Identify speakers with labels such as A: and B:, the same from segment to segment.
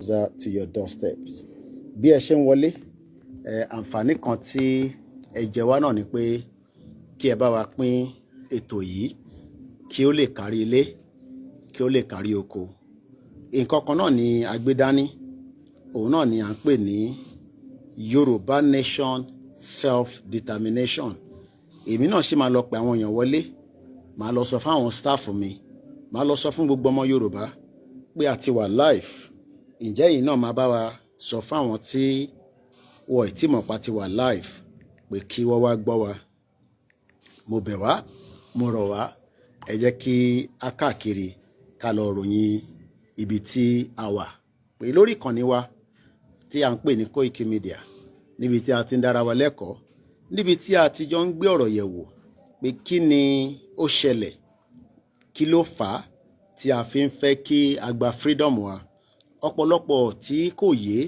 A: to your doorstep. Bí ẹ ṣe ń wọlé, àǹfààní kan tí ẹ jẹ wá náà ni pé kí ẹ bá wa pín ètò yìí kí ó lè kárí ilé, kí ó lè kárí oko. Nǹkan kan náà ni a gbé dání, òun náà ni à ń pè ní Yorùbá Nation Self-Determination. Èmi náà ṣì máa lọ pè àwọn èèyàn wọlé, máa lọ sọ fún àwọn staff mi, máa lọ sọ fún gbogbo ọmọ Yorùbá pé a ti wà live. Ǹjẹ́ yìí náà máa bá wa sọ fún àwọn tí wọ́n ì tí mọ̀ pa ti wà live pé kí wọ́n wá gbọ́ wa. Mo bẹ̀ wá, mo rọ̀ wá, ẹ jẹ́ kí a káàkiri ká lọ ròyìn ibi tí a wà pé lórí ìkànnì wa tí a ń pè ní Koikimedia, níbi tí a ti ń dára wa lẹ́kọ̀ọ́, níbi tí a ti jọ ń gbé ọ̀rọ̀ yẹ̀ wò pé kí ni ó ṣẹlẹ̀, kí ló fà á tí a fi ń fẹ́ kí a gba freedom wa. Ọ̀pọ̀lọpọ̀ tí kò yé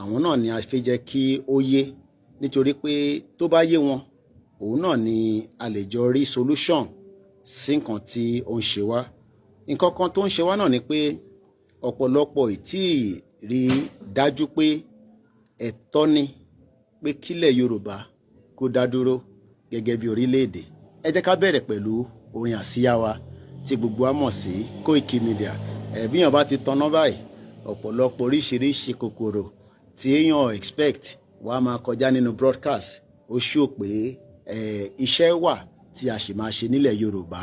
A: àwọn náà ni a fi jẹ́ kí ó yé, nítorí pé tó bá yé wọn, òun náà ni a lè jọ rí solution sí nǹkan tí ó ń ṣe wá. Nǹkan kan tó ń ṣe wá náà ni pé ọ̀pọ̀lọpọ̀ ìtí rí dájú pé ẹ̀tọ́ ni pé kílẹ̀ Yorùbá kó dá dúró gẹ́gẹ́ bí orílẹ̀-èdè. Ẹ jẹ́ ká bẹ̀rẹ̀ pẹ̀lú orin àsíá wa tí gbogbo wa mọ̀ sí Koikimedia. Bí èèyàn bá ti tanná báyìí, ọ̀pọ̀lọpọ̀ oríṣiríṣi kòkòrò tí èèyàn expect wá máa kọjá nínú broadcast. Ó ṣó pé iṣẹ́ wà tí a sì máa ṣe nílẹ̀ Yorùbá,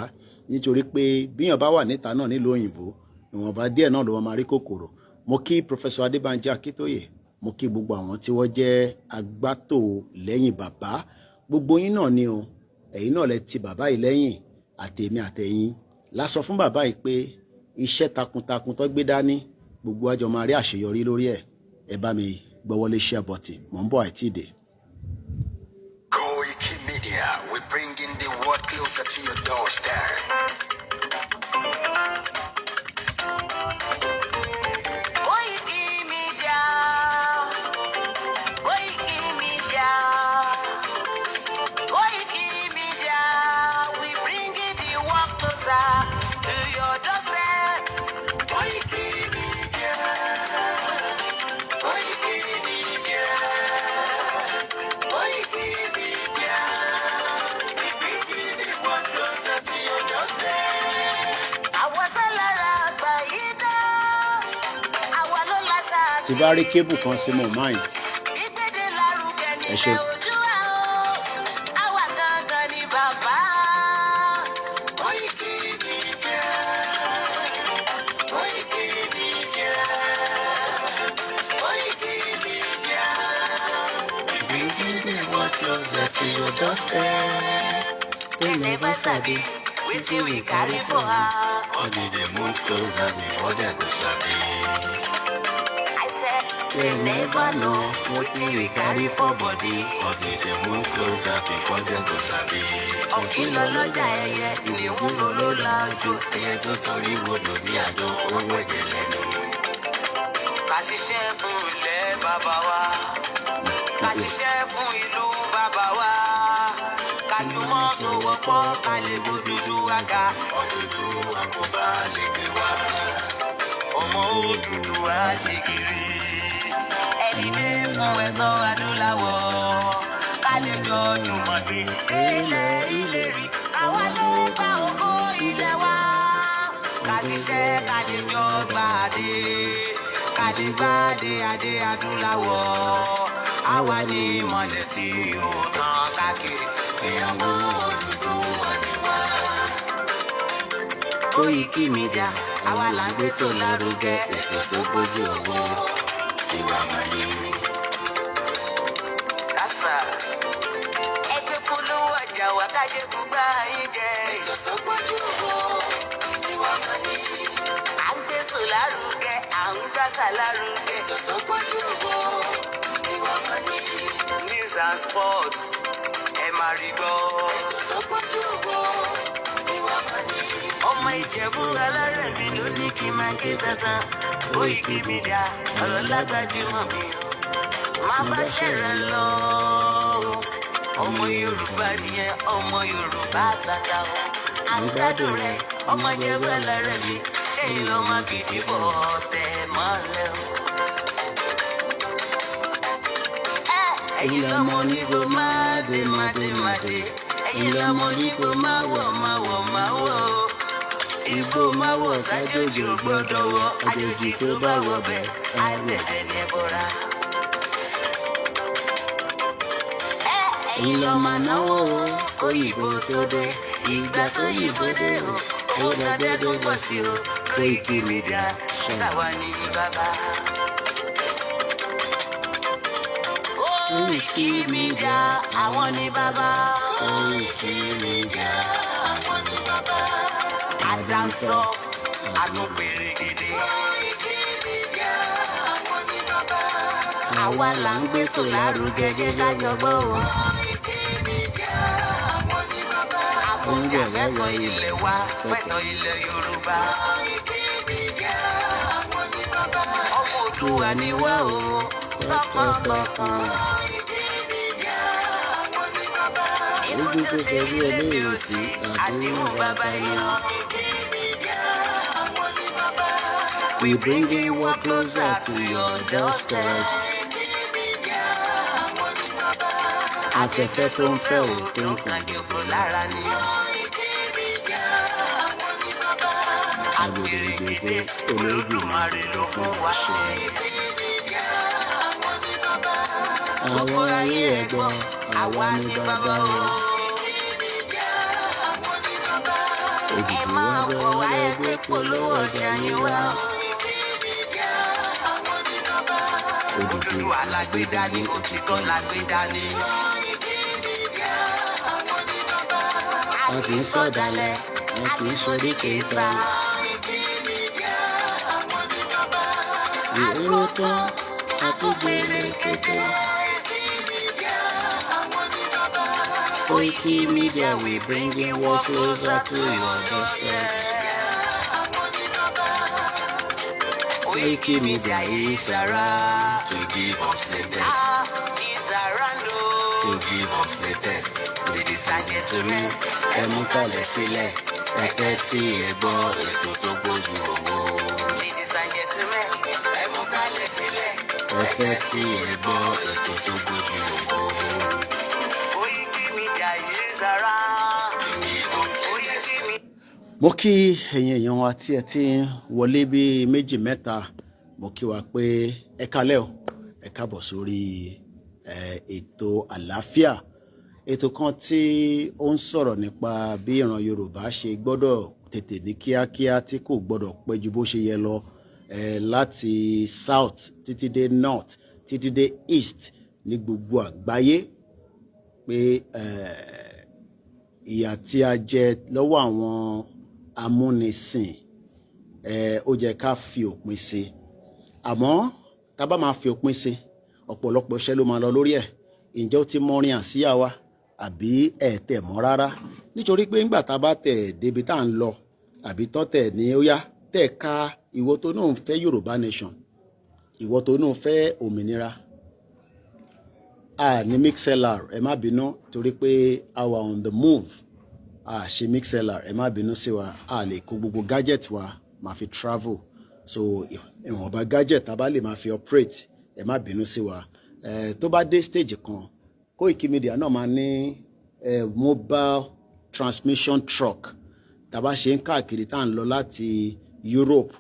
A: nítorí pé bí èèyàn bá wà níta náà nílùú òyìnbó, ìwọ̀nba díẹ̀ náà ló máa rí kòkòrò. Mo kí Professor Adébánjí Akíntóyè, mo kí gbogbo àwọn tí wọ́n jẹ́ agbátò lẹ́yìn bàbá. Gbogbo yín náà ni o, ẹ̀yin náà lẹ ti bàbá yìí lẹ́yìn, àtèmi àtẹ̀yin la sọ fún bàbá yìí pé iṣẹ́ takuntakun tó gbé dání, gbogbo àjọ máa rí àṣeyọrí lórí ẹ̀. Ẹ bá mi gbọ́wọ́lé share button, mò ń bọ̀ àìtí ìdè.
B: Koikimedia, we bringing the world closer to your doorstep.
A: Tí bá rí kébù kan sí mo mind, ẹ ṣé.
B: Closer to your doorstep. They never sabi wetin we carry for her. Or did they move closer before they go sabi? I said they never know wetin we carry for body. Or did they move closer before they go sabi? Ọ̀kìlọ̀ lọ́jà ẹyẹ ìdìhun ló lájú. Ẹyẹ tó torí wodò ní àjọ owó ẹ̀jẹ̀ lẹ́nu. Ká ṣiṣẹ́ fún ilẹ̀ bàbá wa. Ká ṣiṣẹ́ fún ìlú bàbá wa. Ká jùmọ̀ sowọ́pọ̀ ká lè gbódúdú àga. Òdúdú àkóbá lè gbé wa. Ọmọ òdúdú á ṣe kiri. Ẹ dìde fún ẹ̀tọ́ adúláwọ̀. Ká lè jọ jùmọ̀ gbé ilẹ̀ ìlérí. Àwa ló gba ògo ilẹ̀ wa. Ká ṣiṣẹ́ ká lè jọ gbàdé. Ká lè gbàdé adé adúláwọ̀. Àwa ni ìmọ̀lẹ̀ tí ó tàn káàkiri. Ìyàwó òdúdú àdìwá. Koikimedia, àwa là ń gbé tó lárugẹ. Ètò tó gbójú owó tiwa máa ní. Kásá ẹgbẹ́ polówó ọjà wa kájé gbúgbà yín jẹ. Ètò tó gbójú owó tiwa máa ní. À ń gbé tó lárugẹ, à ń gbàsà lárugẹ. Ètò tó gbójú owó tiwa máa ní. News and sports ẹ máa rí gbọ́. Ètò tó gbójú owó tiwa máa ní. Ọmọ Ìjẹ̀bú alárẹ̀ mi ló ní kí n máa ké tantan. Koikimedia ọ̀rọ̀ lágbájúmọ̀ mi o. Má bá ṣẹ̀rẹ̀ lọ. Ọmọ Yorùbá nìyẹn, ọmọ Yorùbá tata o. À ń gbádùn rẹ̀, ọmọ Ìjẹ̀bú alárẹ̀ mi. Ṣé ìlọ máa fìdí bọ̀ tẹ̀ mọ́lẹ̀ o? ẹ̀yin lọmọ ní kò máa dé máa dé máa dé, ẹ̀yin lọmọ ní kò máa wọ̀ máa wọ̀ máa wọ̀. Igbó máa wọ̀ kájòjì ò gbọ́dọ̀ wọ̀, àjòjì tó bá wọ̀ bẹ̀ á gbẹ̀dẹ̀ ní ẹbọra. Ẹ̀yin lọmọ náwó kóyìnbó tó dé, ìgbà kóyìnbó dé o, ó dáadáa tó pọ̀ sí o. Koikimedia ṣàwa ní bàbá. Koikimedia àwọn ní bàbá. Koikimedia àwọn ní bàbá. Àdáńtọ́ àtúnpèrè gidi. Koikimedia àwọn ní bàbá. Àwa là ń gbé tó lárugẹ gẹ́gẹ́ jọgbọ́ o. Koikimedia àwọn ní bàbá. Àbújá fẹ́tọ̀ ilẹ̀ wa, fẹ́tọ̀ ilẹ̀ Yorùbá. Koikimedia àwọn ní bàbá. Ọmọ Oòduà ni wá o, tọkàntọkàn. Koikimedia àwọn ní bàbá. Ìlú tó ṣe rí ẹlẹ́rìí òsì, àdéhùn bàbá yan. Koikimedia àwọn ní bàbá. We bring it one closer to your doorstep. Koikimedia àwọn ní bàbá. Afẹ́fẹ́ tó ń fẹ́ o tó ń kan jòkó lára ni. Koikimedia àwọn ní bàbá. Agbèrègbèdé Olódùmarè ló fún wa ṣe. Koikimedia àwọn ní bàbá. Gbogbo ayé ẹ̀gbọ́n àwa ní bàbá o. Koikimedia àwọn ní bàbá. Ẹ máa bọ̀ wá ẹgbẹ́ polówó ọjà yín wá. Koikimedia àwọn ní bàbá. Oòduà lágbèdá ní òtítọ́ lágbèdá ní. Koikimedia àwọn ní bàbá. A kì í sọ̀dálẹ̀, a kì í sọdí kẹta. Koikimedia àwọn ní bàbá. Ìhóró tán, a tó gbére kété. Koikimedia àwọn ní bàbá. Koikimedia we bring it one closer to your doorstep. Àwọn ní bàbá. Koikimedia is around to give us latest. Is around to give us latest. Ladies and gentlemen, ẹ mú kalẹ̀ sílẹ̀, ẹ tẹ́tí ẹ gbọ́ ètò tó gbójú owó. Ladies and gentlemen, ẹ mú kalẹ̀ sílẹ̀, ẹ tẹ́tí ẹ gbọ́ ètò tó gbójú owó. Koikimedia is around to give us latest.
A: Mo kí ẹ̀yin èèyàn wa tí ẹ ti ń wọlé bí méjì mẹ́ta, mo kí wa pé ẹ kálẹ́ o, ẹ káàbọ̀ sórí ètò àlàáfíà, ètò kan tí ó ń sọ̀rọ̀ nípa bí ìran Yorùbá ṣe gbọ́dọ̀ tètè ní kíákíá tí kò gbọ́dọ̀ pẹ́ ju bó ṣe yẹ lọ, láti south títí dé north títí dé east ní gbogbo àgbáyé, pé ìyà tí a jẹ lọ́wọ́ àwọn amúnisìn ó jẹ́ ká fi òpin sí. Àmọ́ tá bá máa fi òpin sí, ọ̀pọ̀lọpọ̀ iṣẹ́ ló máa lọ lórí ẹ̀. Ǹjẹ́ ó ti mọrin àsíá wa àbí ẹ̀ tẹ̀ mọ́ rárá? Nítorí pé ńgbà tá bá tẹ̀ débi tá à ń lọ, àbí tọ́ tẹ̀ ní ó yá tẹ̀ ka ìwọ tó náà ń fẹ́ Yorùbá nation, ìwọ tó náà fẹ́ òmìnira. Ní mixlr ẹ má bínú torí pé a wà on the move, ṣe mixlr ẹ má bínú sí wa, a lè kó gbogbo gadget wa máa fi travel, so ìwọ̀nba gadget tá bá lè máa fi operate, ẹ má bínú sí wa. Tó bá dé stage kan, Koikimedia náà máa ní mobile transmission truck tá bá ṣe ń káàkiri tá à ń lọ láti Europe,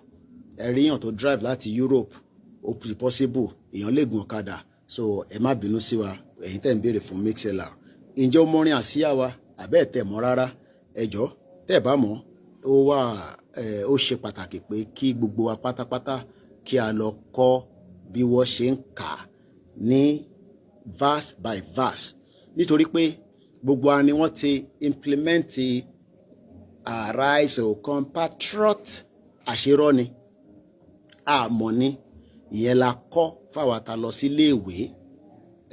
A: ẹ̀ríyàn tó drive láti Europe ó possible, èèyàn lè gun ọ̀kadà, so ẹ má bínú sí wa ẹ̀yin tẹ́ ń béèrè fún mixlr. Ǹjẹ́ ó mọrin àsíá wa àbẹ́ ẹ̀ tẹ̀ mọ́ rárá? Ẹ jọ̀ọ́ tẹ́ ẹ̀ bá mọ̀, ó ṣe pàtàkì pé kí gbogbo wa pátápátá kí a lọ kọ́ bí wọ́n ṣe ń kà ní verse by verse, nítorí pé gbogbo wa ni wọ́n ti implement arise o compatriot àṣírọ́ ni àmọ́ ni ìyẹn la kọ́ fáwa ta lọ sí iléèwé.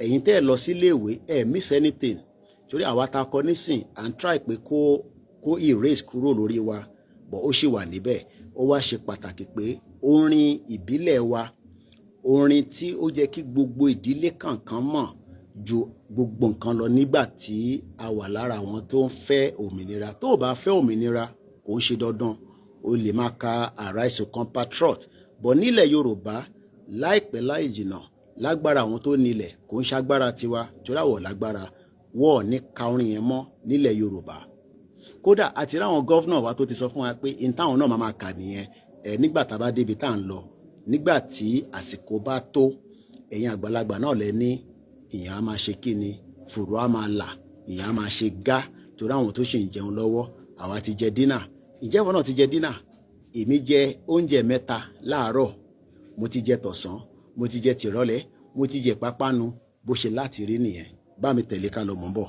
A: Ẹ̀yin tẹ́ ẹ lọ sí iléèwé ẹ miss anything, torí àwa ta kọ́ nísìn à ń try pé kó erase kúrò lórí wa, bọ̀ ó sì wà níbẹ̀. Ó wá ṣe pàtàkì pé orin ìbílẹ̀ wa, orin tí ó jẹ́ kí gbogbo ìdílé kankan mọ̀ ju gbogbo nǹkan lọ nígbà tí a wà lára àwọn tó ń fẹ́ òmìnira. Tó o bá fẹ́ òmìnira kò ń ṣe dandan o lè máa ka arise o compatriot, bọ̀ nílẹ̀ Yorùbá láìpẹ́ láì jìnnà lágbára àwọn tó nílẹ̀ kò ń ṣagbára tiwa torí àwọ̀ lágbára wọ́ọ̀ ní ka orin yẹn mọ́ nílẹ̀ Yorùbá. Kódà àti ráwọn gọ́vnà wa tó ti sọ fún wa pé in táwọn náà máa kà nìyẹn nígbà tá a bá débi tá à ń lọ nígbà tí àsìkò bá tó ẹ̀yin àgbàlagbà náà lẹ ní ìyẹn á máa ṣe kí ni fùrọ̀ á máa là ìyẹn á máa ṣe gá torí àwọn tó ṣì ń jẹun lọ́wọ́ àwa ti jẹ dínà. Ìjẹ́ wọn náà ti jẹ dínà? Èmi jẹ oúnjẹ 3 láàárọ̀, mo ti jẹ tọ̀sán, mo ti jẹ tìrọ̀lẹ́, mo ti jẹ pápánu. Bó ṣe láti rí nìyẹn. Bá mi tẹ̀lé ká lọ, mò ń bọ̀.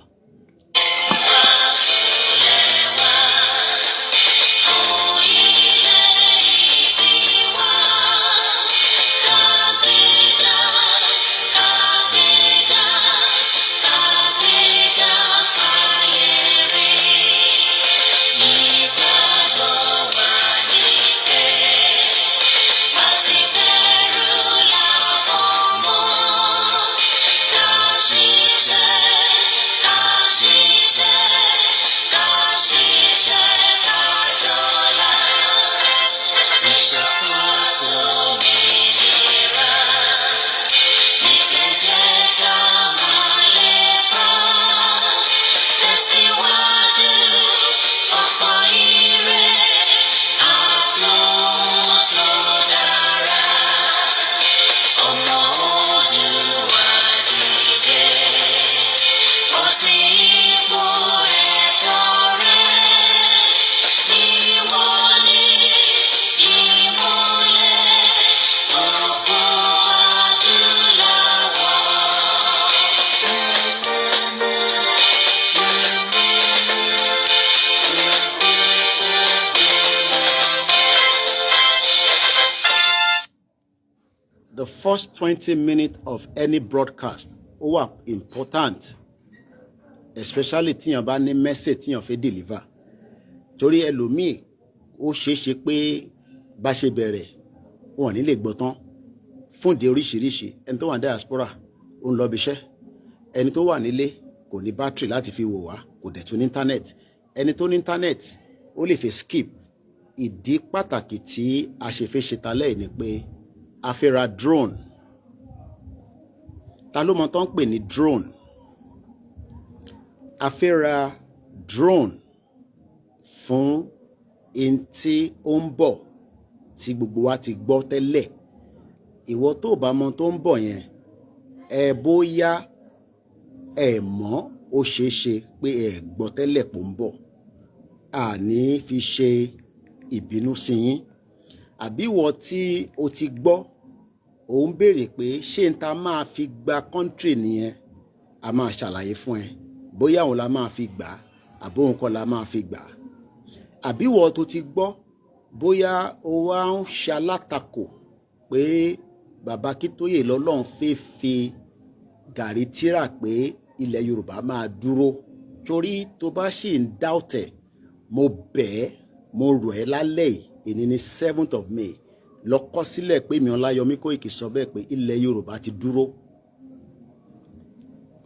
A: The first 20 minutes of any broadcast ó important, especially tíyàn bá ní message tíyàn fẹ́ deliver. Torí ẹlòmíì ó ṣeéṣe pé bá ṣe bẹ̀rẹ̀ wọn ní lè gbọ́ tán fún ìdí oríṣiríṣi. Ẹni tó wà ní diaspora ó ń lọ bí iṣẹ́, ẹni tó wà nílé kò ní battery láti fi wò wá, kò dẹ̀ tún ní internet. Ẹni tó ní internet ó lè fi skip. Ìdí pàtàkì tí a ṣe fẹ́ ṣe talẹ́ ni pé a fẹ́ ra drone. Ta ló mọ̀ tán pè ní drone? A fẹ́ ra drone fún in tí ó ń bọ̀ tí gbogbo wa ti gbọ́ tẹ́lẹ̀. Ìwọ tó bá mọ̀ tó ń bọ̀ yẹn, bóyá mọ̀ ó ṣeéṣe pé gbọ́ tẹ́lẹ̀ pò ń bọ̀. A ní fi ṣe ìbínú sí yín. Àbí ìwọ tí o ti gbọ́ ó ń béèrè pé ṣé n ta máa fi gba country nìyẹn, a máa ṣàlàyé fún ẹ bóyá òun la máa fi gbà àbó òun kọ́ la máa fi gbà. Àbí ìwọ tó ti gbọ́ bóyá o wá ń ṣe alátakò pé bàbá Akíntóyè lọ́lọ́run fẹ́ fi gàrí tíra pé ilẹ̀ Yorùbá máa dúró. Torí tó bá ṣì ń dáùtẹ̀, mo bẹ̀ ẹ́, mo rọ̀ ẹ́ lálẹ́ yìí, èní ní 7th of May, lọ kọ sílẹ̀ pé mi Ọláyọmí Kóìkì sọ bẹ́ẹ̀ pé ilẹ̀ Yorùbá ti dúró.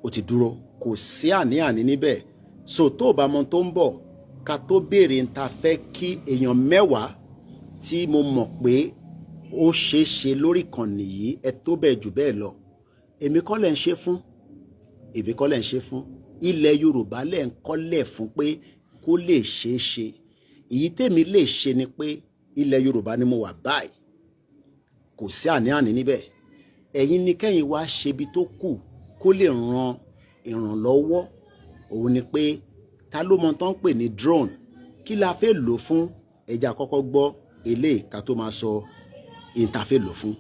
A: Ó ti dúró, kò sí àní-àní níbẹ̀. So tó bá mọ̀ tó ń bọ̀, ká tó béèrè ń ta fẹ́ kí èèyàn 10 tí mo mọ̀ pé ó ṣeéṣe lórí ìkànnì yìí tó bẹ́ẹ̀ jù bẹ́ẹ̀ lọ. Èmi kọ́ lẹ̀ ń ṣe fún. Èmi kọ́ lẹ̀ ń ṣe fún. Ilẹ̀ Yorùbá lẹ̀ ń kọ́lẹ̀ fún pé kó lè ṣeéṣe. Èyí tèmi lè ṣe ni pé ilẹ̀ Yorùbá ni mo wà báyìí. Kò sí àní-àní níbẹ̀. Ẹ̀yin ni kẹ́yìn wá ṣe ibi tó kù kó lè ran ìrànlọ́wọ́. Òun ni pé ta ló mọ̀ tán pè ní drone? Kí la fẹ́ lò fún? Ẹja kọ́kọ́ gbọ́ eléyìí ká tó máa sọ ìyẹn ta fẹ́ lò fún.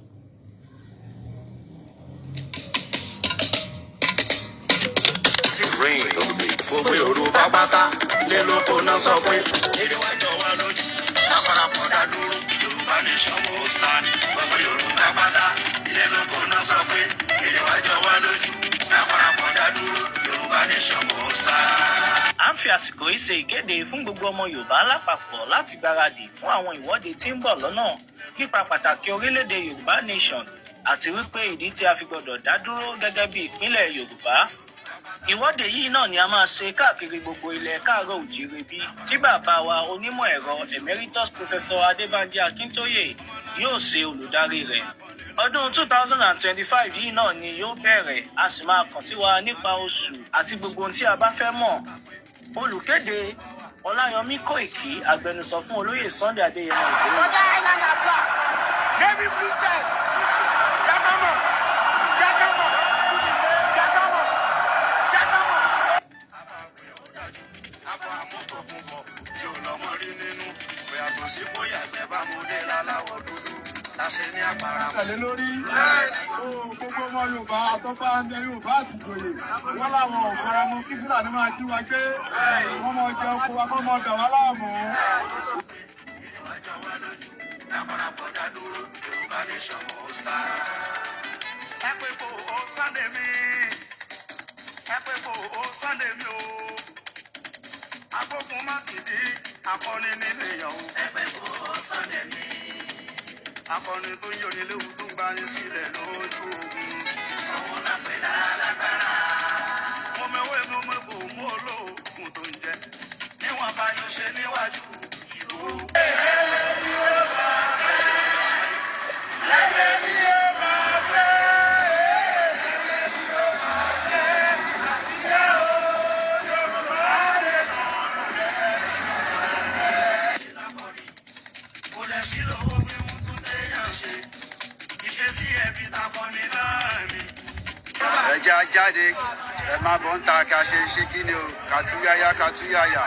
B: Gbogbo Yorùbá pátá lé lóko náà sọ pé èdè wa jọ wá lójú lápárapọ̀ dá dúró Yorùbá nation mo stand. Gbogbo Yorùbá pátá lé lóko náà sọ pé èdè wa jọ wá lójú lápárapọ̀ dá dúró Yorùbá nation mo stand.
C: À ń fi àsìkò yìí ṣe ìkéde fún gbogbo ọmọ Yorùbá lápapọ̀ láti gbáradì fún àwọn ìwọ́de tí ń bọ̀ lọ́nà nípa pàtàkì orílẹ̀-èdè Yorùbá nation àti wípé ìdí tí a fi gbọdọ̀ dá dúró gẹ́gẹ́ bí ìpínlẹ̀ Yorùbá. Ìwọ́de yìí náà ni a máa ṣe káàkiri gbogbo ilẹ̀ káàárọ̀ òjíire bí tí bàbá wa onímọ̀ ẹ̀rọ emeritus professor Adébánjí Akíntóyè yóò ṣe olùdarí rẹ̀. ọdún 2025 yìí náà ni yóò bẹ̀rẹ̀, a sì máa kàn sí wa nípa oṣù àti gbogbo ohun tí a bá fẹ́ mọ̀. Olùkéde Ọláyọmí Kóìkì, agbẹnusọ fún olóyè Sunday Adéyẹmọ Ìgbòho.
D: Tẹ̀lé lórí gbogbo ọmọ Yorùbá àtọ́fà ń jẹ Yorùbá àtìgbòye wọ́n láwọn ọ̀fọ́ra mọ́ kí Fúlàní máa jí wa gbé wọ́n mọ jẹ oko wa kọ́ mọ dà wá láàmú.
B: Ẹ pé kò ó Sunday mi, ẹ pé kò ó Sunday mi o, agbógun má ti di akọni nínú ìyàwó. Ẹ pé kò ó Sunday mi. Akọni tó ń yọ nílé òun tó ń gbá yín sílẹ̀ lójú ogun. Òun náà pè lálágbára. Mo mẹ́wé mo mẹ́bò mú olóògùn tó ń jẹ. Níwọ̀n bá yóò ṣe níwájú ìbò. Lẹ́yìn tí ó bá fẹ́. Lẹ́yìn tí ó bá fẹ́. Lẹ́yìn tí ó bá fẹ́. Àti yẹ́ o, Yorùbá lè nà ọ̀rẹ́. Ṣé lápọ̀rí? Kò lẹ̀ sí lówó fi ń tún téèyàn ṣe. Ìṣesí ẹbí takọni náà ni.
E: Ẹ jẹ́ a jáde, ẹ máa bọ̀ ń ta ká ṣe ṣé kí ni o, kàtúyáyá kàtúyáyá.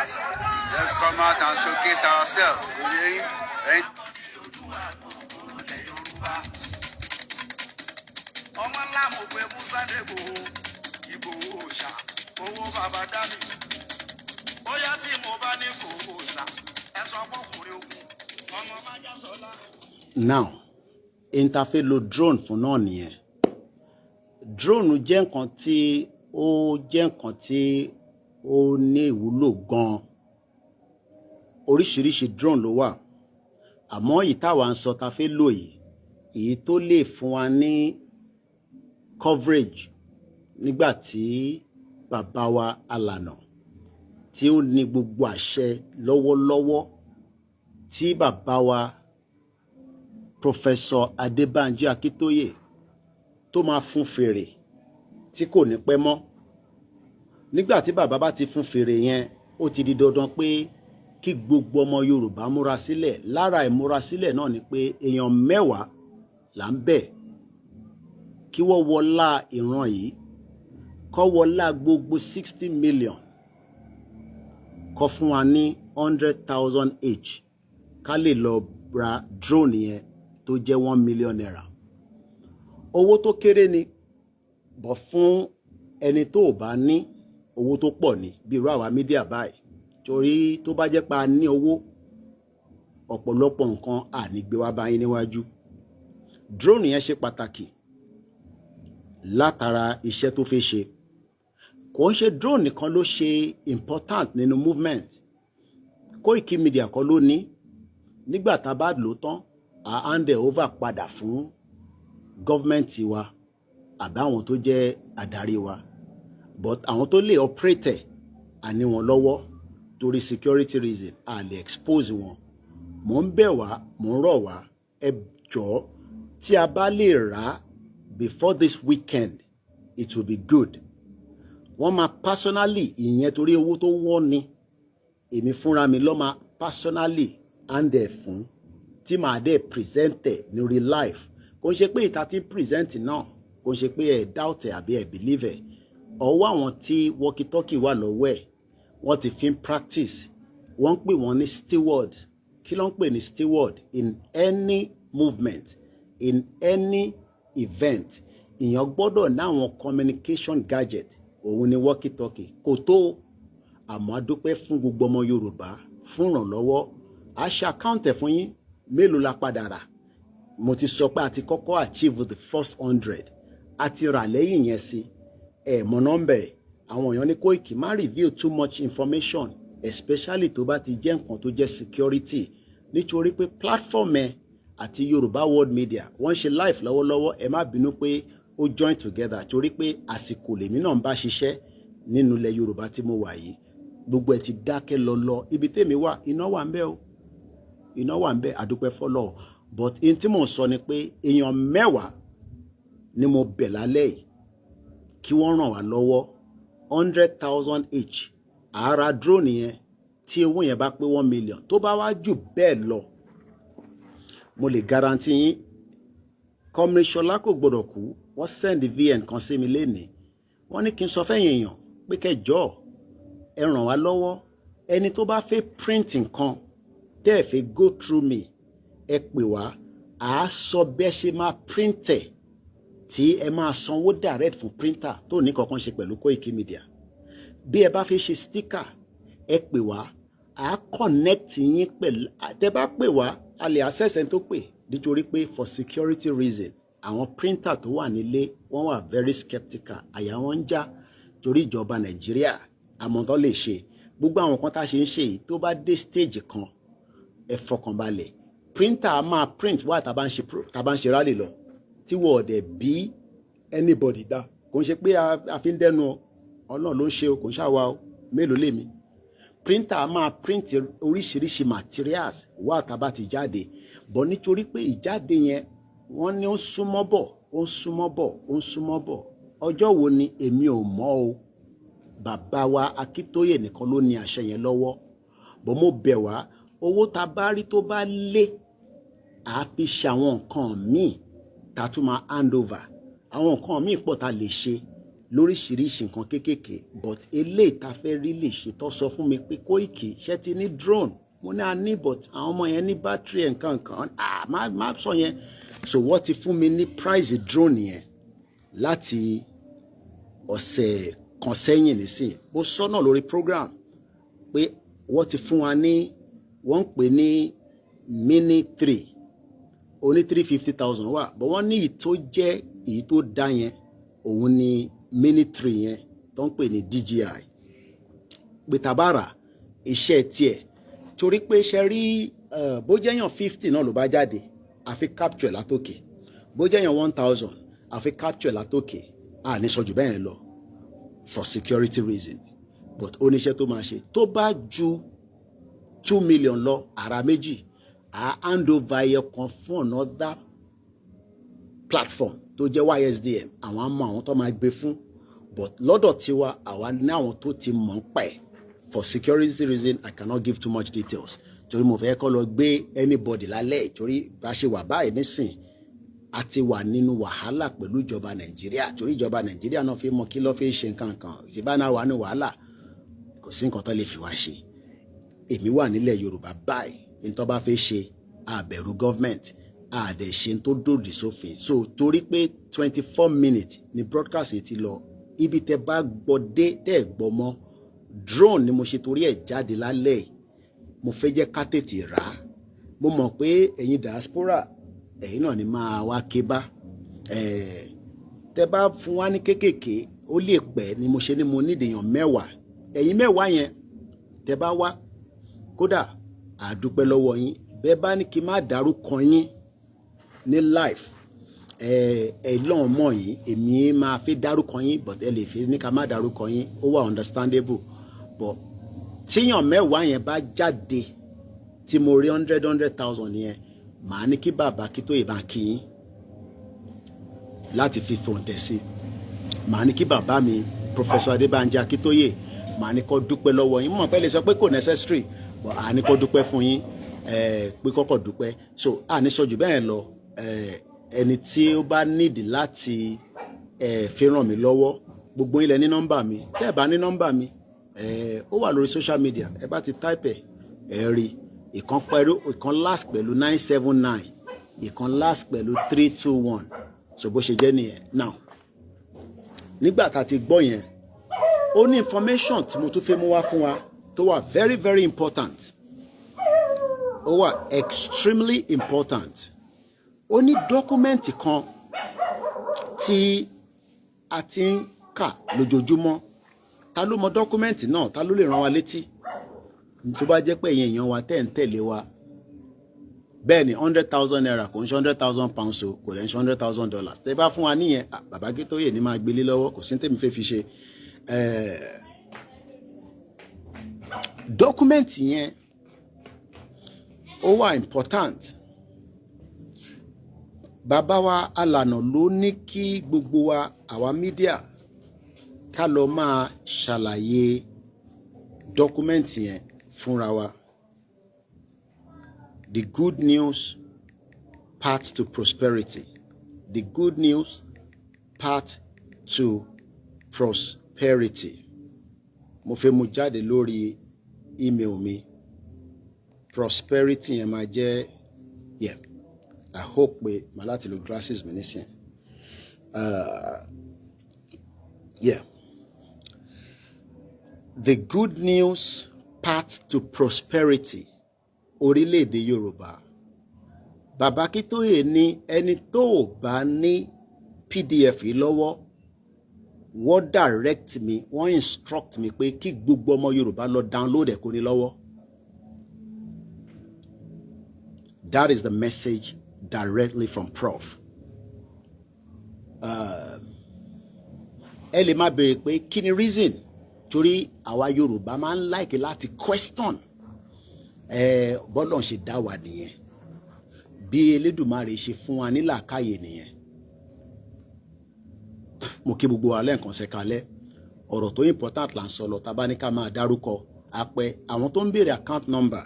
E: Let's come out and showcase ourselves.
B: Ọmọ ńlá mo pé Musa Debo, Ìgbòho ṣá, owó bàbá dání. Bóyá tí mo bá ní kò ṣá, ẹ sọ fọkùnrin ogun, ọmọ májá sọlá.
A: Now, interface lo drone fún náà nìyẹn. Drone jẹ́ nǹkan tí ó ní ìwúlò gan. Oríṣiríṣi drone ló wà. Àmọ́ èyí táwa ń sọ ta fẹ́ lò yìí, èyí tó lè fún wa ní coverage nígbà tí bàbá wa alànà tí ó ní gbogbo àṣẹ lọ́wọ́lọ́wọ́, tí bàbá wa Professor Adébánjí Akíntóyè tó máa fún fèrè tí kò ní pẹ́ mọ́. Nígbà tí bàbá bá ti fún fèrè yẹn, ó ti di dandan pé kí gbogbo ọmọ Yorùbá múra sílẹ̀. Lára ìmúra sílẹ̀ náà ni pé èèyàn 10 là ń bẹ̀ kí wọ́n wọlá ìran yìí, kọ́ wọlá gbogbo 60 million, kọ́ fún wa ní 100,000 each ká lè lọ ra drone yẹn tó jẹ́ 1 million naira. Owó tó kéré ni, bọ̀ fún ẹni tó bá ní owó tó pọ̀ ní bí irú àwa mídíà báyìí, torí tó bá jẹ́ pa ní owó ọ̀pọ̀lọpọ̀ nǹkan ànígbé wá báyìí níwájú. Drone yẹn ṣe pàtàkì látara iṣẹ́ tó fẹ́ ṣe. Kò ń ṣe drone nìkan ló ṣe important nínú movement. Koikimedia kọ́ ló ní. Nígbà tá bá lò tán, a hand over padà fún gọ́ọ̀mẹ̀ntì wa àbáwọn tó jẹ́ adarí wa. But àwọn tó lè operate àní wọn lọ́wọ́ torí security reason a lè expose wọn. Mo ń bẹ̀ wá, mo ń rọ̀ wá, ẹ jọ̀ọ́ tí a bá lè rà before this weekend, it will be good. Wọ́n máa personally, ìyẹn torí owó tó wọ́n ni, èmi fúnra mi ló máa personally hand ẹ̀ fún tí màá dẹ̀ present ẹ̀ ní real life. Kò ń ṣe pé ìta tí present náà, kò ń ṣe pé ẹ̀ doubt ẹ̀ àbí ẹ̀ believe ẹ̀. Ọwọ́ àwọn tí walkie talkie wà lọ́wọ́ ẹ̀, wọ́n ti fi ń practice. Wọ́n ń pè wọ́n ní steward. Kí ló ń pè ní steward? In any movement, in any event, ìyẹn gbọ́dọ̀ ní àwọn communication gadget. Òun ni walkie talkie. Kò tó, àmọ́ a dúpẹ́ fún gbogbo ọmọ Yorùbá fún ìrànlọ́wọ́. A ṣe account ẹ̀ fún yín, mélòó la padà rà. Mo ti sọ pé a ti kọ́kọ́ achieve the first 100. A ti rà lẹ́yìn yẹn sí. Mọ nọ́mbà ẹ̀. Àwọn èèyàn ní Koiki má reveal too much information, especially tó bá ti jẹ́ nǹkan tó jẹ́ security. Nítorí pé platform ẹ̀ àti Yorùbá World Media wọ́n ṣe live lọ́wọ́lọ́wọ́. Ẹ má bínú pé ó join together torí pé àsìkò lèmi náà ń bá ṣiṣẹ́ nínú ilẹ̀ Yorùbá tí mo wà yìí. Gbogbo ẹ̀ ti dákẹ́ lọ́lọ́. Ibi tèmi wà, iná wà ń bẹ o. Iná wà ń bẹ, àdúpẹ́ fọ́lọ́. But in tí mò ń sọ ni pé èèyàn 10 ni mo bẹ̀ lálẹ́ yìí kí wọ́n ràn wá lọ́wọ́ 100,000 each àárá drone yẹn tí owó yẹn bá pé 1 million tó bá wá jù bẹ́ẹ̀ lọ mo lè guarantee yín kọ́míṣọlá kò gbọ́dọ̀ kú wọ́n send VN kan sí mi lénìí wọ́n ní kí n sọ fẹ́yìn èèyàn pé kẹjọ́ ẹ ràn wá lọ́wọ́ ẹni tó bá fẹ́ print nǹkan tẹ́ ẹ fẹ́ go through me ẹ pè wá à á sọ bẹ́ẹ̀ ṣe máa print ẹ̀ tí ẹ máa sanwó direct fún printer tó ní kankan ṣe pẹ̀lú Koikimedia bí ẹ bá fẹ́ ṣe sticker ẹ pè wá à á connect yín pẹ̀lú tẹ́ bá pè wá a lè access ẹni tó pè nítorí pé for security reason àwọn printer tó wà nílé wọ́n wà very skeptical àyà wọn ń já torí ìjọba Nàìjíríà àmọ́ tó lè ṣe gbogbo àwọn kan tá a ṣe ń ṣe yìí tó bá dé stage kan ẹ fọkànbalẹ̀ printer a máa print wá tá a bá ń ṣe rally lọ tí wọ́n ọ̀dẹ̀ bí anybody dá kò ń ṣe pé a fi ń dẹnu Ọlọ́run ló ń ṣe o kò ń ṣàwa o mélòó lèmi printer a máa print oríṣiríṣi materials wá tá a bá ti jáde bọ̀ nítorí pé ìjáde yẹn wọ́n ní ó ń súnmọ́ bọ̀ ó ń súnmọ́ bọ̀ ó ń súnmọ́ bọ̀ ọjọ́ wo ni èmi ò mọ̀ o bàbá wa Akíntóyè nìkan ló ní àṣẹ yẹn lọ́wọ́ bọ̀ mo bẹ̀ wá owó tá bá rí tó bá lé àá fi ṣe àwọn nǹkan míì tá tún máa hand over àwọn nǹkan míì pọ̀ tá lè ṣe lóríṣiríṣi nǹkan kéékèèké but eléyìí tá fẹ́ rí lè ṣe tó sọ fún mi pé Koiki ṣe ti ní drone mo ní a ní but àwọn ọmọ yẹn ní battery nǹkan nǹkan má sọ yẹn so wọ́n ti fún mi ní price drone yẹn láti ọ̀sẹ̀ kan sẹ́yìn nísìn mo sọ náà lórí program pé wọ́n ti fún wa ní wọ́n ń pè ní mini 3 oní 350,000 wà but wọ́n ní èyí tó jẹ́ èyí tó dá yẹn òun ni mini 3 yẹn tó ń pè ní DJI pé tabara iṣẹ́ tiẹ̀ torí pé ṣe rí bó jẹ́ yàn 50 náà ló bá jáde àfi capture látòkè bó jẹ́ yàn 1,000 àfi capture látòkè à ní sọ jù bẹ́ẹ̀ lọ for security reason but oníṣẹ́ tó máa ṣe tó bá ju 2 million lọ ara méjì à hand over ẹyọ kan fún another platform tó jẹ́ YSDM àwọn àmọ́ àwọn tó máa gbé fún but lọ́dọ̀ tiwa àwa ní àwọn tó ti mọ̀ ń pa ẹ̀ for security reason I cannot give too much details torí mo fẹ́ kọ́ lọ gbé anybody lálẹ́ torí bá ṣe wà báyìí nísìn a ti wà nínú wàhálà pẹ̀lú ìjọba Nàìjíríà torí ìjọba Nàìjíríà náà fi mọ kí ló fi ṣe nǹkan kan ìṣèbá náà wà ní wàhálà kò sí nǹkan tó lè fi wá ṣe èmi wà nílẹ̀ Yorùbá báyìí ní tó bá fẹ́ ṣe àbẹ̀rù government àdẹ̀ ṣe tó dòdì sófin so torí pé 24 minutes ni broadcast ti lọ ibi tẹ bá gbọ́ dé tẹ́ gbọ́ mọ́ drone ni mo ṣe torí ẹ̀ jáde lálẹ́ mo fẹ́ jẹ́ ká tètè rà á mo mọ̀ pé ẹ̀yin diaspora ẹ̀yin náà ni máa wá ké bá tẹ bá fún wa ní kékèké ó lè pẹ́ ni mo ṣe ni mo nídìyàn 10 ẹ̀yin 10 yẹn tẹ bá wá kódà àdúpẹ́ lọ́wọ́ yín bẹ́ẹ̀ bá ní kí n má dárúkọ yín ní live lọ́n mọ̀ yín èmi máa fi dárúkọ yín but ẹ lè fi ní ká má dárúkọ yín ó wà understandable but tíyàn 10 yẹn bá jáde tí mo rí 100,000 yẹn màá ní kí bàbá Akíntóyè bá kí yín láti fi fòǹtẹ̀ sí màá ní kí bàbá mi Professor Adébánjí Akíntóyè màá ní kó dúpẹ́ lọ́wọ́ yín mọ̀ pé lè sọ pé kò necessary but à ní kó dúpẹ́ fún yín pé kọ́kọ́ dúpẹ́ so à ní sọ jù bẹ́ẹ̀ lọ ẹni tí ó bá nídìí láti fi ràn mí lọ́wọ́ gbogbo ilẹ̀ ní nọ́mbà mi tẹ́ ẹ bá ní nọ́mbà mi ó wà lórí social media ẹ bá ti type ẹ rí ìkan last pẹ̀lú 979 ìkan last pẹ̀lú 321 so bó ṣe jẹ́ nìyẹn now nígbà tá a ti gbọ́ yẹn ó ní information tí mo tún fẹ́ mú wá fún wa tó wà very very important ó wà extremely important ó ní dọ́kúmẹ́ǹtì kan tí a ti ń kà lójoojúmọ́ ta ló mọ dọ́kúmẹ́ǹtì náà ta ló lè rán wa létí tó bá jẹ́ pé èèyàn wa tẹ́ ń tẹ̀lé wa bẹ́ẹ̀ ni 100,000 naira kò ń ṣe 100,000 pounds o kò lè ń ṣe $100,000 tẹ́ bá fún wa níyẹn bàbá Akíntóyè ní máa gbélé lọ́wọ́ kò sí tèmi fẹ́ fi ṣe dọ́kúmẹ́ǹtì yẹn ó wà important bàbá wa alànà ló ní kí gbogbo wa àwa mídíà ká lọ máa ṣàlàyé dọ́kúmẹ́ǹtì yẹn fúnra wa. The good news path to prosperity. The good news path to prosperity. Mo fẹ́ mú jáde lórí email mi. Prosperity yẹn máa jẹ́ yeah. I hope pé màá láti lo glasses mi nísìn. Yeah. The good news path to prosperity. Orílẹ̀-èdè Yorùbá. Bàbá Akíntóyè ní ẹni tó bá ní PDF yìí lọ́wọ́, wọ́n direct mi, wọ́n instruct mi pé kí gbogbo ọmọ Yorùbá lọ download ẹ̀ kó ní lọ́wọ́. That is the message directly from Prof. Ẹ lè máa béèrè pé kí ni reason torí àwa Yorùbá máa ń like láti question bọ́lọ̀ ṣe dá wa nìyẹn, bí Elédùmarè ṣe fún wa ní làákàyè nìyẹn. Mo kí gbogbo wa lẹ́ẹ̀kan ṣe kalẹ̀, ọ̀rọ̀ tó important là ń sọ lọ, tá bá ní ká máa dárúkọ àpẹ àwọn tó ń béèrè account number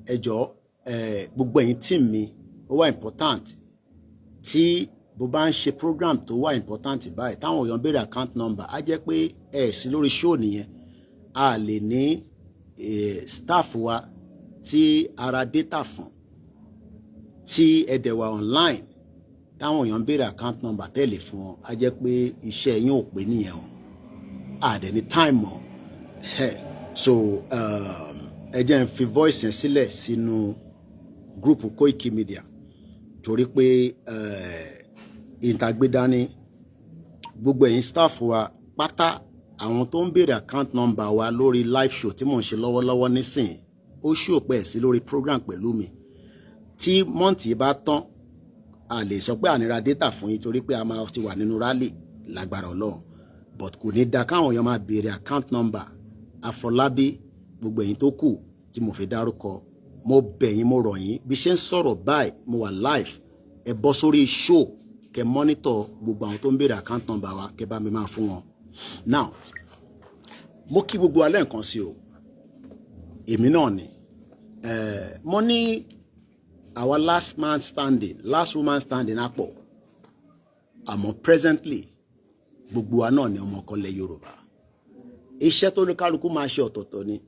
A: ẹ jọ̀ọ́ gbogbo ẹ̀yin team mi ó wà important tí bó bá ń ṣe program tó wà important báyìí táwọn èèyàn béèrè account number á jẹ́ pé sí lórí show nìyẹn. A lè ní staff wa tí ara data fún tí ẹ̀dẹ̀ wà online táwọn èèyàn béèrè account number tẹ́lẹ̀ fún wọn á jẹ́ pé iṣẹ́ yín ò pé nìyẹn o. A dẹ̀ ní time mọ́ so ẹ jẹ́ n fi voice yẹn sílẹ̀ sínú group Koikimedia torí pé ìtàgbédání gbogbo ẹ̀yin staff wa pátá àwọn tó ń béèrè account number wa lórí live show tí mò ń ṣe lọ́wọ́lọ́wọ́ nísìnyí ó ṣó pẹ́ sí lórí program pẹ̀lú mi. Tí mọ́ǹtì bá tán a lè sọ pé ànira data fún yín torí pé a máa ti wà nínú rally lágbára Ọlọ́run, but kò ní da káwọn èèyàn máa béèrè account number. Àfọlábí gbogbo ẹ̀yin tó kù tí mo fi dárúkọ, mo bẹ̀ yín, mo rọ̀ yín, bí ṣe ń sọ̀rọ̀ báyìí mo wà live, ẹ bọ́ sórí show kẹ monitor gbogbo àwọn tó ń béèrè account number wa kẹ bá mi máa fún wọn. Now mo kí gbogbo alẹ́ nǹkan sí o, èmi náà ni mo ní our last man standing, last woman standing apọ̀, àmọ́ presently gbogbo wa náà ni ọmọ kan lẹ̀ Yorùbá. Iṣẹ́ tó ní kálukú máa ṣe ọ̀tọ̀ọ̀tọ̀ ni.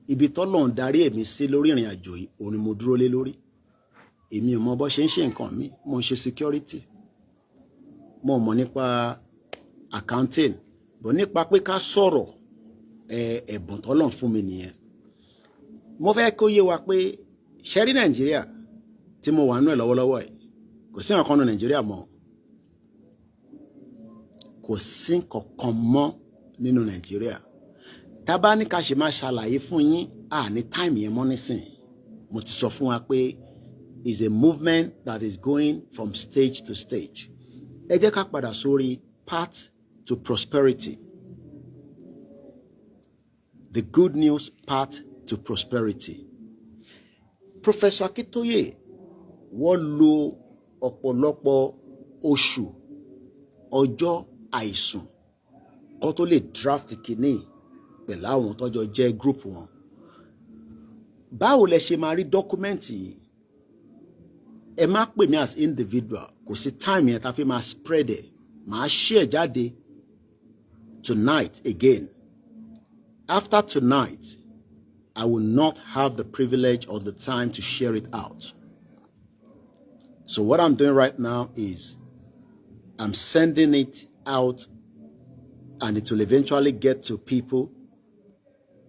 A: Ibi tọ́lọ́run darí èmi sí lórí ìrìn àjò yìí òun ni mo dúró lé lórí. Èmi ò mọ bó ṣe ń ṣe nǹkan mi, mo ń ṣe security, mo mọ̀ nípa accounting, bọ̀ nípa pé ká sọ̀rọ̀ ẹ̀bùn tọ́lọ́run fún mi nìyẹn. Mo fẹ́ kó yé wa pé ṣẹ́rí Nàìjíríà tí mo wà nínú ẹ̀ lọ́wọ́lọ́wọ́ ẹ̀ kò sí nǹkan nínú Nàìjíríà mọ́, kò sí nǹkan mọ́ nínú Nàìjíríà. Tá bá ní ká ṣe máa ṣàlàyé fún yín ní time yẹn mọ́ nísìn. Mo ti sọ fún wa pé is a movement that is going from stage to stage. Ẹ jẹ́ ká padà sórí path to prosperity. The good news path to prosperity. Professor Akíntóyè wọ́n lo ọ̀pọ̀lọpọ̀ oṣù ọjọ́ àìsùn kó tó lè draft kìíní pẹ̀lú àwọn tọ́jọ́ jẹ́ group wọn. Báwo lẹ ṣe máa rí dọ́kúmẹ́ǹtì yìí? Ẹ má pè mí as individual, kò sí time yẹn tá fi máa spread ẹ̀. Màá share jáde tonight again. After tonight, I will not have the privilege or the time to share it out. So what I'm doing right now is I'm sending it out and it will eventually get to people.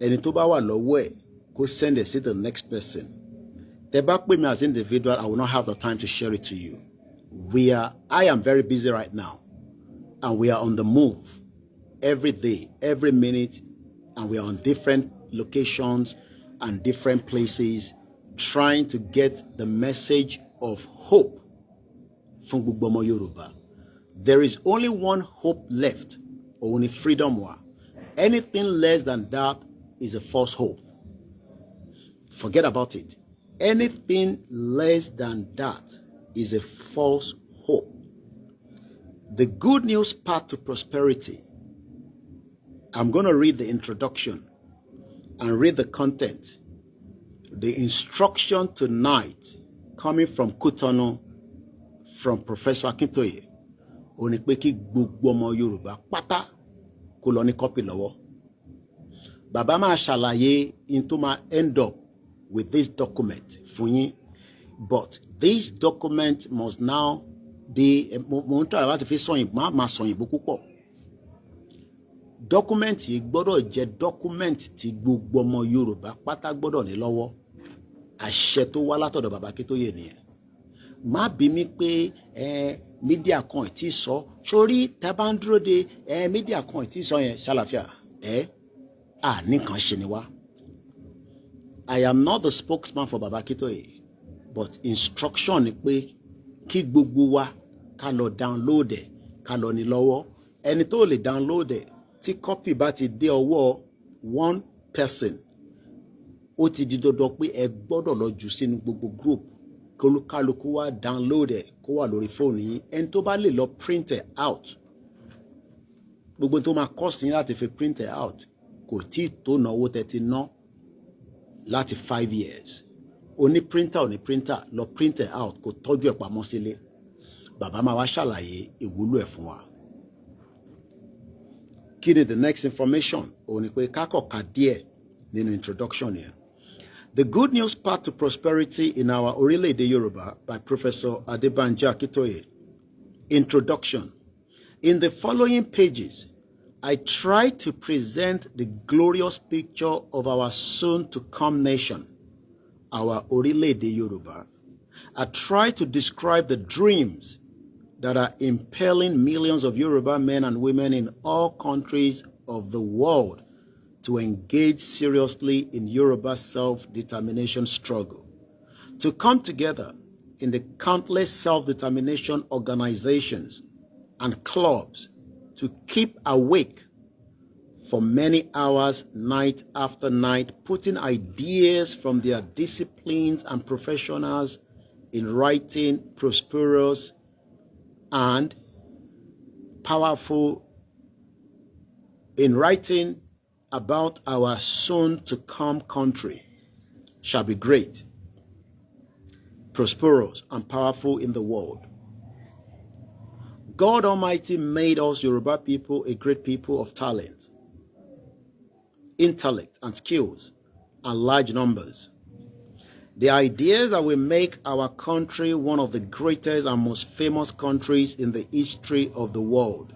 A: Ẹni tó bá wà lọ́wọ́ ẹ̀ kó send it to the next person. Tẹ́ bá pè mí as individual, I will not have the time to share it to you. I am very busy right now, and we are on the move every day, every minute, and we are on different locations and different places trying to get the message of hope fún gbogbo ọmọ Yorùbá. There is only one hope left, òun ni freedom wa. Anything less than that is a false hope. Forget about it. Anything less than that is a false hope. The good news path to prosperity. I'm going to read the introduction and read the content. The instruction tonight coming from Kutonu, from Professor Akintoye, ó ní pé kí gbogbo ọmọ Yorùbá pátá kó lọ ní copy lọ́wọ́. Bàbá máa ṣàlàyé in tó máa end up with this document fún yín, but this document must now be mo ń tọ́ láti fi sọ̀yìnbó máa sọ̀yìnbó púpọ̀. Document yìí gbọ́dọ̀ jẹ́ document tí gbogbo ọmọ Yorùbá pátá gbọ́dọ̀ ní lọ́wọ́. Àṣẹ tó wá látọ̀dọ̀ bàbá Akíntóyè nìyẹn. Má bí mi pé mídíà kan tí sọ sórí tábà ń dúró de mídíà kan tí sọ yẹn ṣàlàfíà nìkan ṣe ni wá. I am not the spokesman for Baba Akíntóyè, but instruction ni pé kí gbogbo wa ká lọ download ẹ̀ ká lọ ní lọ́wọ́. Ẹni tó lè download ẹ̀ tí copy bá ti dé ọwọ́ one person, ó ti di dandan pé ẹ gbọ́dọ̀ lọ jù sínú gbogbo group kálukú wá download ẹ̀ kó wà lórí fóònù yín. Ẹni tó bá lè lọ print ẹ̀ out, gbogbo tó máa cost yín láti fi print ẹ̀ out kò tí tó náwó tẹ́ ti ná láti 5 years. Oní printer lọ print ẹ̀ out kó tọ́jú ẹ̀ pamọ́ sílé. Bàbá máa wá ṣàlàyé ìwúlò ẹ̀ fún wa. Kí ni the next information? Ó ní pé kákọ̀ọ́ka díẹ̀ nínú introduction yẹn. The Good News Path to Prosperity in Our Orílẹ̀-èdè Yoruba by Professor Adebanji Akintoye. Introduction. In the following pages, I try to present the glorious picture of our soon-to-come nation, our Orílẹ̀-èdè Yoruba. I try to describe the dreams that are impelling millions of Yoruba men and women in all countries of the world to engage seriously in Yoruba self-determination struggle, to come together in the countless self-determination organizations and clubs, to keep awake for many hours, night after night, putting ideas from their disciplines and professionals in writing prosperous and powerful, in writing about our soon-to-come country shall be great, prosperous, and powerful in the world. God Almighty made us Yoruba people a great people of talent, intellect, and skills, and large numbers. The ideas that will make our country one of the greatest and most famous countries in the history of the world,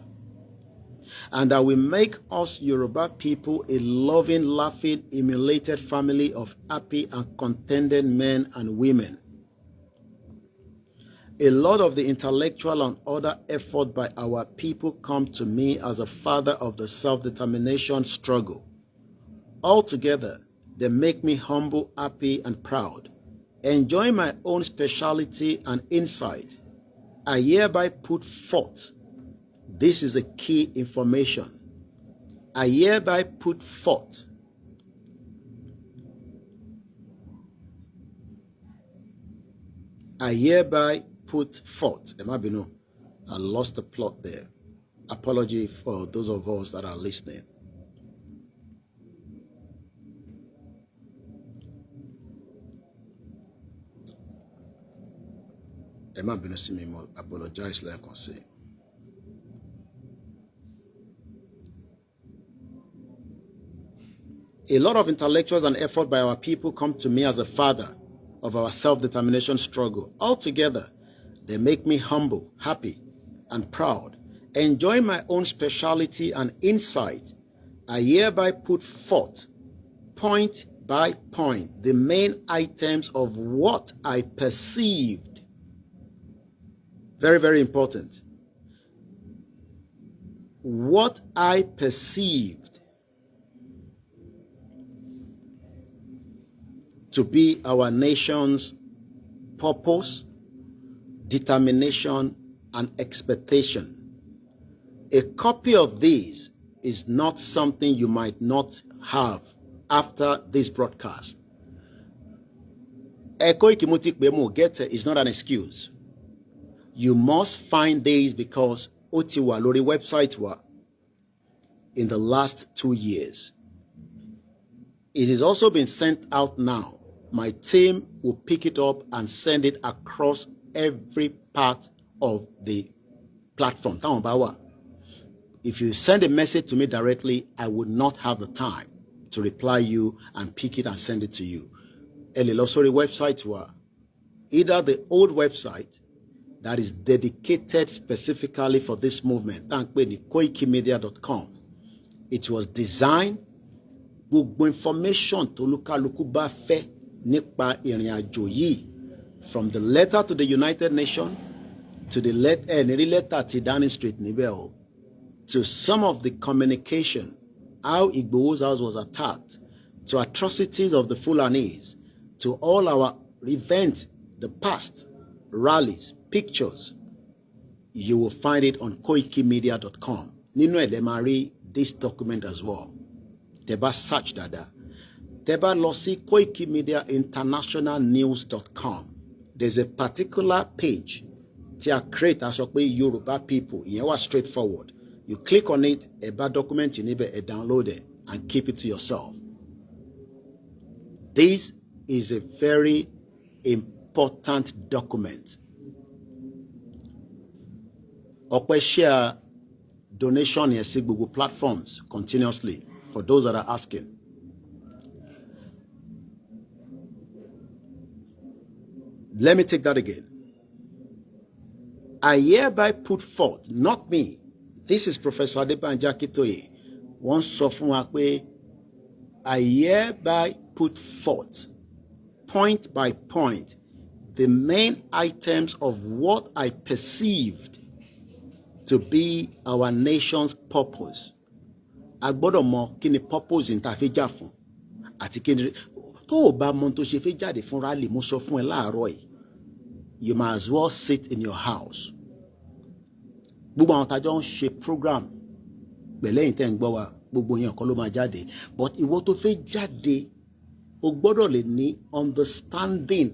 A: and that will make us Yoruba people a loving, laughing, emulated family of happy and contented men and women. A lot of the intellectual and other effort by our people come to me as a father of the self-determination struggle. Altogether, they make me humble, happy, and proud. Enjoying my own speciality and insight, I hereby put forth. This is a key information. I hereby put forth. I hereby put forth. I lost the plot there. Apology for those of us that are listening. Apologize like I say. A lot of intellectuals and effort by our people come to me as a father of our self-determination struggle. Altogether, they make me humble, happy, and proud. Enjoying my own speciality and insight, I hereby put forth, point by point, the main items of what I perceived. Very, very important. What I perceived to be our nation's purpose, determination, and expectation. A copy of these is not something you might not have after this broadcast. Koikimedia is not an excuse. You must find these because ó ti wà lórí website wa in the last 2 years. It has also been sent out now. My team will pick it up and send it across every part of the platform. If you send a message to me directly, I would not have the time to reply you and pick it and send it to you. Sorry, website were either the old website that is dedicated specifically for this movement, Koikimedia.com. It was designed gbogbo information tó lúkálùkù bá fẹ́ nípa ìrìn àjò yìí, from the letter to the United Nations to the letter to Downing Street níbẹ̀ o, to some of the communication, how Igboho's house was attacked, to atrocities of the Fulanis, to all our events, the past, rallies, pictures. You will find it on koikimedia.com. Nínú ẹ̀ lẹ máa rí this document as well. Tẹ́bá search dada. Tẹ́bá lọ sí koikimediainternationalnews.com. There's a particular page tí a create a sọ pé Yoruba people. Ìyẹn wà straightforward. You click on it, ẹ bá document yìí níbẹ̀, ẹ download it and keep it to yourself. This is a very important document. Ọpẹ́ share donation yẹn sí gbogbo platforms continuously for those that are asking. Let me take that again. I hereby put forth, not me, this is Professor Adebanji Akitoye, wọ́n sọ fún wa pé I hereby put forth, point by point, the main items of what I perceived to be our nation's purpose. A gbọ́dọ̀ mọ̀ kí ni purpose in ta fi jà fún àti kí ni tó o bá mọ̀ tó ṣe fi jáde fún rally mo sọ fún ẹ láàárọ̀ yìí, you might as well sit in your house. Gbogbo àwọn tájọ́ ń ṣe program pẹ̀lẹ́yìn tẹ́ ń gbọ́ wa gbogbo yẹn kọ́ ló máa jáde, but ìwọ tó fẹ́ jáde o gbọ́dọ̀ lè ní understanding.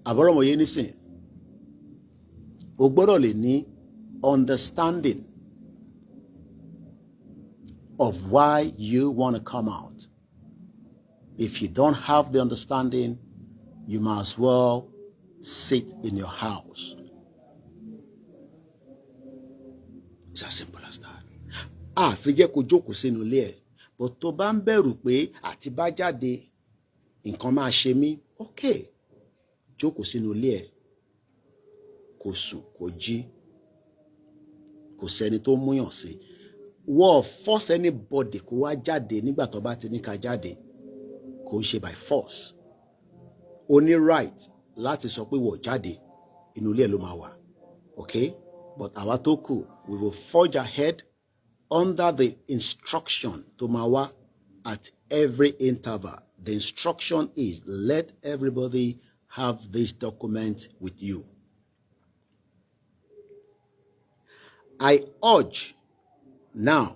A: Àbọ̀rọ̀mọ̀ yẹn nísìn o gbọ́dọ̀ lè ní understanding of why you want to come out. If you don't have the understanding, you might as well sit in your house. It's as simple as that. Fi jẹ́ kó jókòó sínú ilé ẹ̀, but tó bá ń bẹ̀rù pé àti bá jáde nǹkan máa ṣe mí, okay, jókòó sínú ilé ẹ̀, kò sùn, kò jí, kò sẹ́ni tó múyàn sí. Wọ́n force anybody kó wá jáde nígbà tó bá ti ní ká jáde, kò ń ṣe by force. O ní right láti sọ pé wọ́n jáde, inú ilé ẹ̀ ló máa wà, okay? But àwa tó kù, we will forge ahead under the instruction tó máa wá at every interval. The instruction is let everybody have this document with you. I urge now,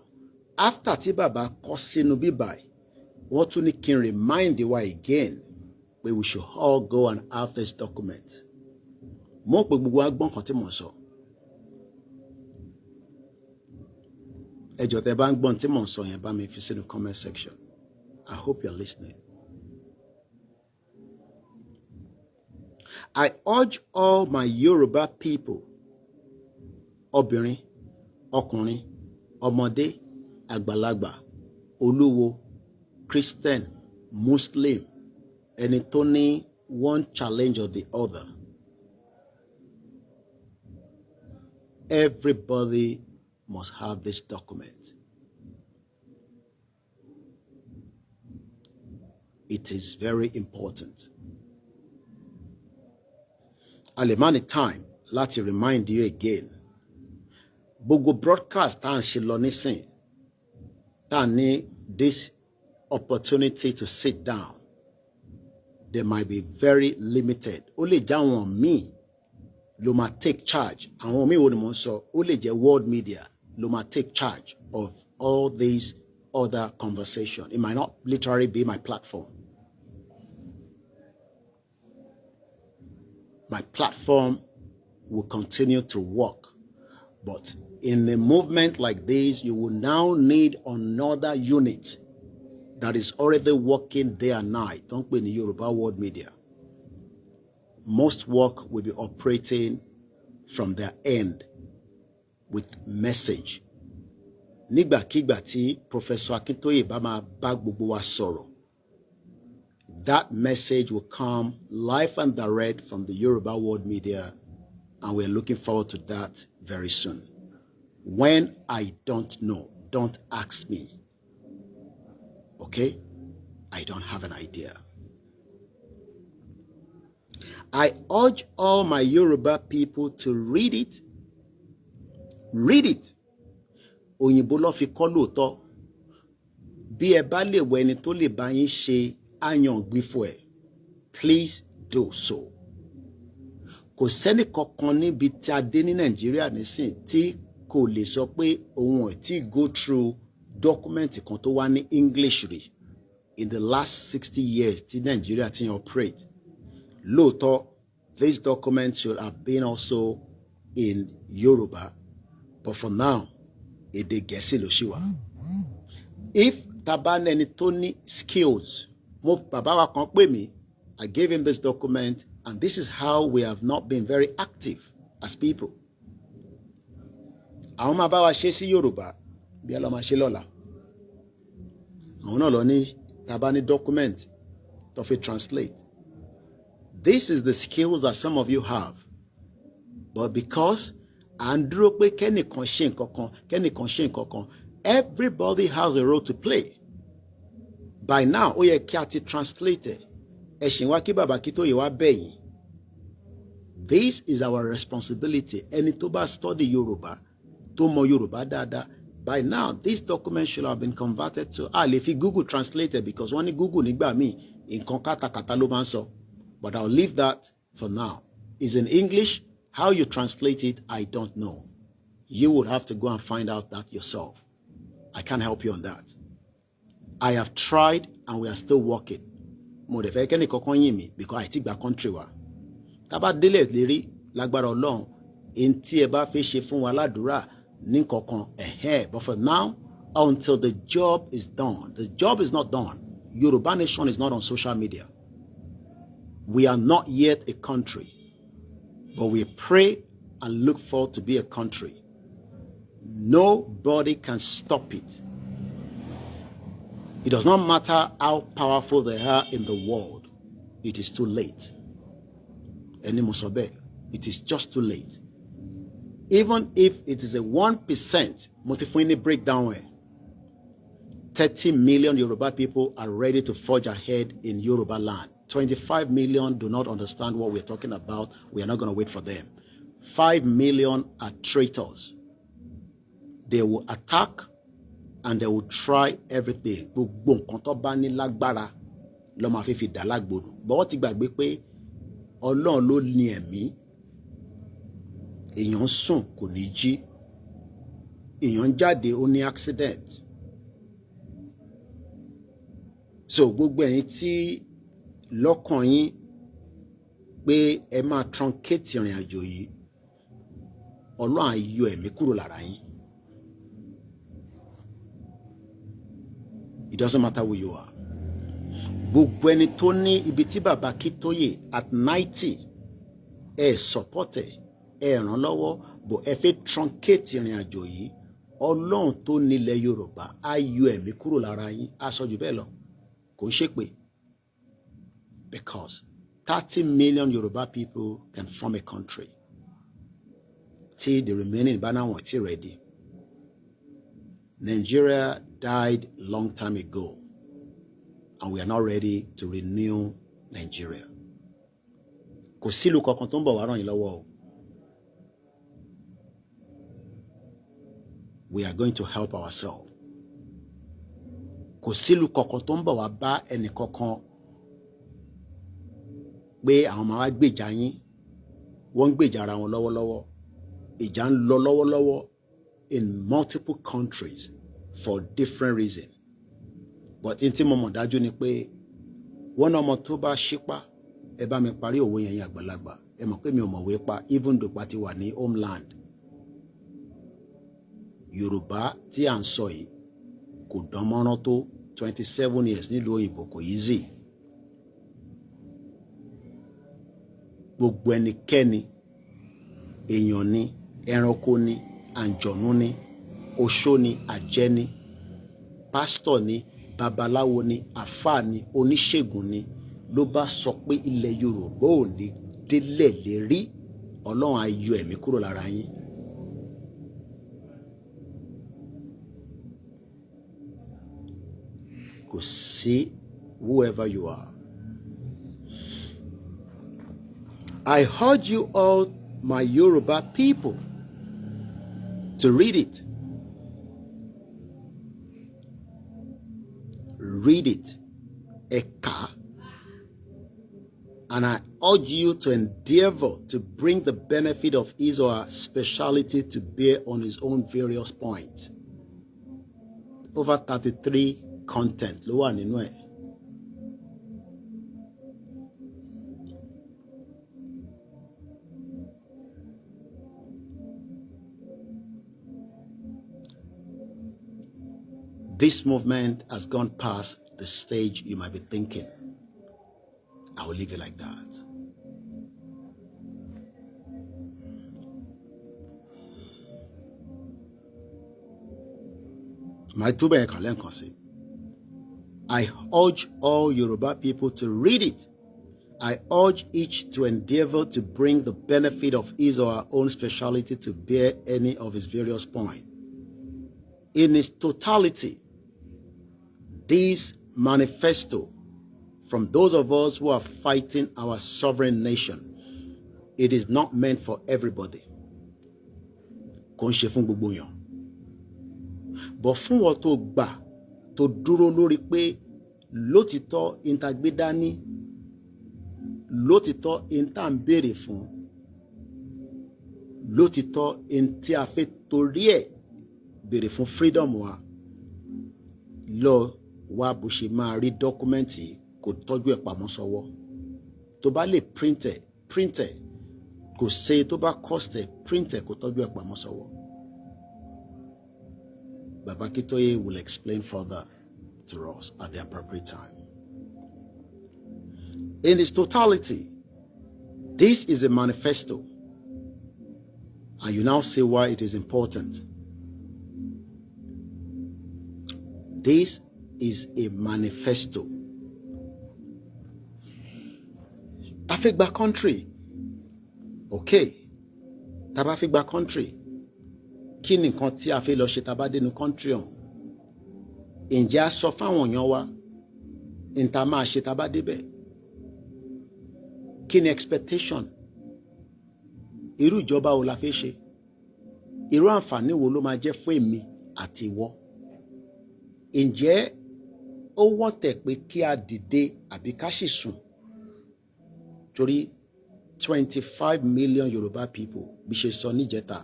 A: after tí bàbá kọ sínú bíbá, wọ́n tún ní kí n remind wa again pé we should all go and have this document. Mo pé gbogbo agbọ́n kan tí mo sọ. Ẹ jọ̀ọ́ tẹ́ bá ń gbọ́n tí mo sọ yẹn bá mi fi sínú comment section. I hope you're listening. I urge all my Yoruba people, obìnrin, ọkùnrin, ọmọdé, àgbàlagbà, olúwo, Christian, Muslim, ẹni tó ní one challenge or the other. Everybody must have this document. It is very important. A lè má ní time láti remind you again. Gbogbo broadcast tá à ń ṣe lọ nísìn, tá à ní this opportunity to sit down, they might be very limited. Ó lè jẹ́ àwọn míì ló máa take charge. Àwọn míì wo ni mo ń sọ? Ó lè jẹ́ world media ló máa take charge of all these other conversation. It might not literally be my platform. my platform will continue to work. But in a movement like this, you will now need another unit that is already working day and night. Don't be in the Yoruba world media. Most work will be operating from their end with message. Nígbàkígbà tí Professor Akintoye bá máa bá gbogbo wa sọ̀rọ̀, that message will come live and direct from the Yoruba world media, and we're looking forward to that very soon. When I don't know, don't ask me. Okay? I don't have an idea. I urge all my Yoruba people to read it. Read it. Òyìnbó ló fi kọ́ lóòótọ́. Bí ẹ bá lè wọ ẹni tó lè bá yín ṣe àyàngbífọ̀ ẹ̀, please do so. Kò sẹ́ni kankan níbi tí a dé ní Nàìjíríà nísìn tí kò lè sọ pé òun ò tí go through document kan tó wá ní English rí in the last 60 years tí Nigeria ti operate. Lóòótọ́, this document should have been also in Yoruba, but for now, èdè Gẹ̀ẹ́sì ló ṣì wà. If taban ẹni tó ní skills, bàbá wa kan pè mí, I gave him this document, and this is how we have not been very active as people. Àwọn máa bá wa ṣe sí Yorùbá bí a lọ máa ṣe lọ́la. Àwọn náà lọ ní taban ní document tó fi translate. This is the skills that some of you have, but because and dúró pé kẹ́nìkan ṣe nǹkan kan, everybody has a role to play. By now, ó yẹ kí a ti translate ẹ̀sìn wa kí bàbá Akintoye wá bẹ̀yìn. This is our responsibility. Ẹni tó bá study Yoruba, tó mọ Yoruba dáadáa, by now this document should have been converted to lè fi Google translate it, because wọ́n ní Google nígbà míì nǹkan kátàkátà ló máa ń sọ. But I'll leave that for now. It's in English. How you translate it, I don't know. You would have to go and find out that yourself. I can't help you on that. I have tried, and we are still working. Mo de fẹ́ kẹ́ni kankan yìn mí because I think the country wa. Tá bá délé lérí lágbára Ọlọ́run, en tí ẹ bá fẹ́ ṣe fún wa ládùúrà ní kankan but for now, until the job is done, the job is not done. Yoruba Nation is not on social media. We are not yet a country, but we pray and look forward to be a country. Nobody can stop it. It does not matter how powerful they are in the world. It is too late. It is just too late. Even if it is a 1%, multifunny breakdown, 30 million Yoruba people are ready to forge ahead in Yoruba land. 25 million do not understand what we're talking about. We are not going to wait for them. 5 million are traitors. They will attack and they will try everything. But what ti gbàgbé pé Ọlọ́run ló ní ẹ̀mí. Èèyàn sùn kò ní jí. Èèyàn jáde ó ní accident. So gbogbo ẹ̀yin tí lọ́kàn yín pé ẹ máa truncate ìrìn àjò yìí, Ọlọ́run á yọ ẹ̀mí kúrò lára yín. It doesn't matter who you are. Gbogbo ẹni tó ní ibi tí bàbá Akintoye at 90 ẹ support ẹ ràn lọ́wọ́, but ẹ fẹ́ truncate ìrìn àjò yìí, Ọlọ́run tó nílẹ̀ Yorùbá á yọ ẹ̀mí kúrò lára yín. Á sọ jù bẹ́ẹ̀ lọ. Kò ń ṣépè. Because 30 million Yoruba people can form a country. Till the remaining banner won't ready. Nigeria died long time ago, and we are not ready to renew Nigeria. Kò sílùú kankan tó ń bọ̀ wá ràn yín lọ́wọ́ o. We are going to help ourselves. Kò sílùú kankan tó ń bọ̀ wá bá ẹnì kankan pé àwọn máa wá gbèjà yín. Wọ́n ń gbèjà ara wọn lọ́wọ́lọ́wọ́. Ìjà ń lọ lọ́wọ́lọ́wọ́ in multiple countries for different reasons. But in tí mo mọ̀ dájú ni pé wọ́n ọmọ tó bá ṣípá, ẹ bá mi parí òwe yẹn àgbàlagbà. ẹ mọ̀ pé mi ò mọ̀wé pa even though pa ti wà ní homeland. Yorùbá tí à ń sọ yìí kò dán mọ́rán tó 27 years nílùú òyìnbó kò easy. Gbogbo ẹnikẹ́ni, èèyàn ni, ẹranko ni, àǹjọ̀nú ni, oṣó ni, àjẹ́ ni, pásítọ̀ ni, babaláwo ni, àfáà ni, oníṣègùn ni, ló bá sọ pé ilẹ̀ Yorùbá ò ní délẹ̀ lérí, Ọlọ́run á yọ ẹ̀mí kúrò lára yín. Kò sí whoever you are. I urge you all, my Yoruba people, to read it. Read it. Eka. And I urge you to endeavor to bring the benefit of his or her speciality to bear on his own various points. Over 33 content ló wà nínú ẹ̀. This movement has gone past the stage you might be thinking. I will leave it like that. I urge all Yoruba people to read it. I urge each to endeavor to bring the benefit of his or her own speciality to bear any of his various points. In its totality, this manifesto from those of us who are fighting our sovereign nation, it is not meant for everybody. Kò ń ṣe fún gbogbo yàn. But fún wọn tó gbà tó dúró lórí pé lótìtọ́ ìntàgbé dání, lótìtọ́ ìntà ń béèrè fún, lótìtọ́ ìntí a fẹ́ torí ẹ̀ béèrè fún freedom wa, lọ wá bó ṣe máa rí dọ́kúmẹ́ǹtì kò tọ́jú ẹ̀ pamọ́ sọ́wọ́. Tó bá lè print ẹ̀, kò ṣe tó bá cost ẹ̀, print ẹ̀ kò tọ́jú ẹ̀ pamọ́ sọ́wọ́. Baba Kitoye will explain further to us at the appropriate time. In its totality, this is a manifesto, and you now see why it is important. This is a manifesto. Afigba country. Okay. Taba figba country. Kí ni nǹkan tí a fẹ́ lọ ṣe tá bá dé nu country ọ̀hún? Ǹjẹ́ a sọ fáwọn èèyàn wa n ta máa ṣe tá bá débẹ̀? Kí ni expectation? Irú ìjọba wo la fẹ́ ṣe? Irú àǹfààní wo ló máa jẹ́ fún èmi àti ìwọ? Ǹjẹ́ ó wọ́n tẹ̀ pé kí a dìde àbí ká sì sùn? Torí 25 million Yoruba people bí ṣe sọ níjẹta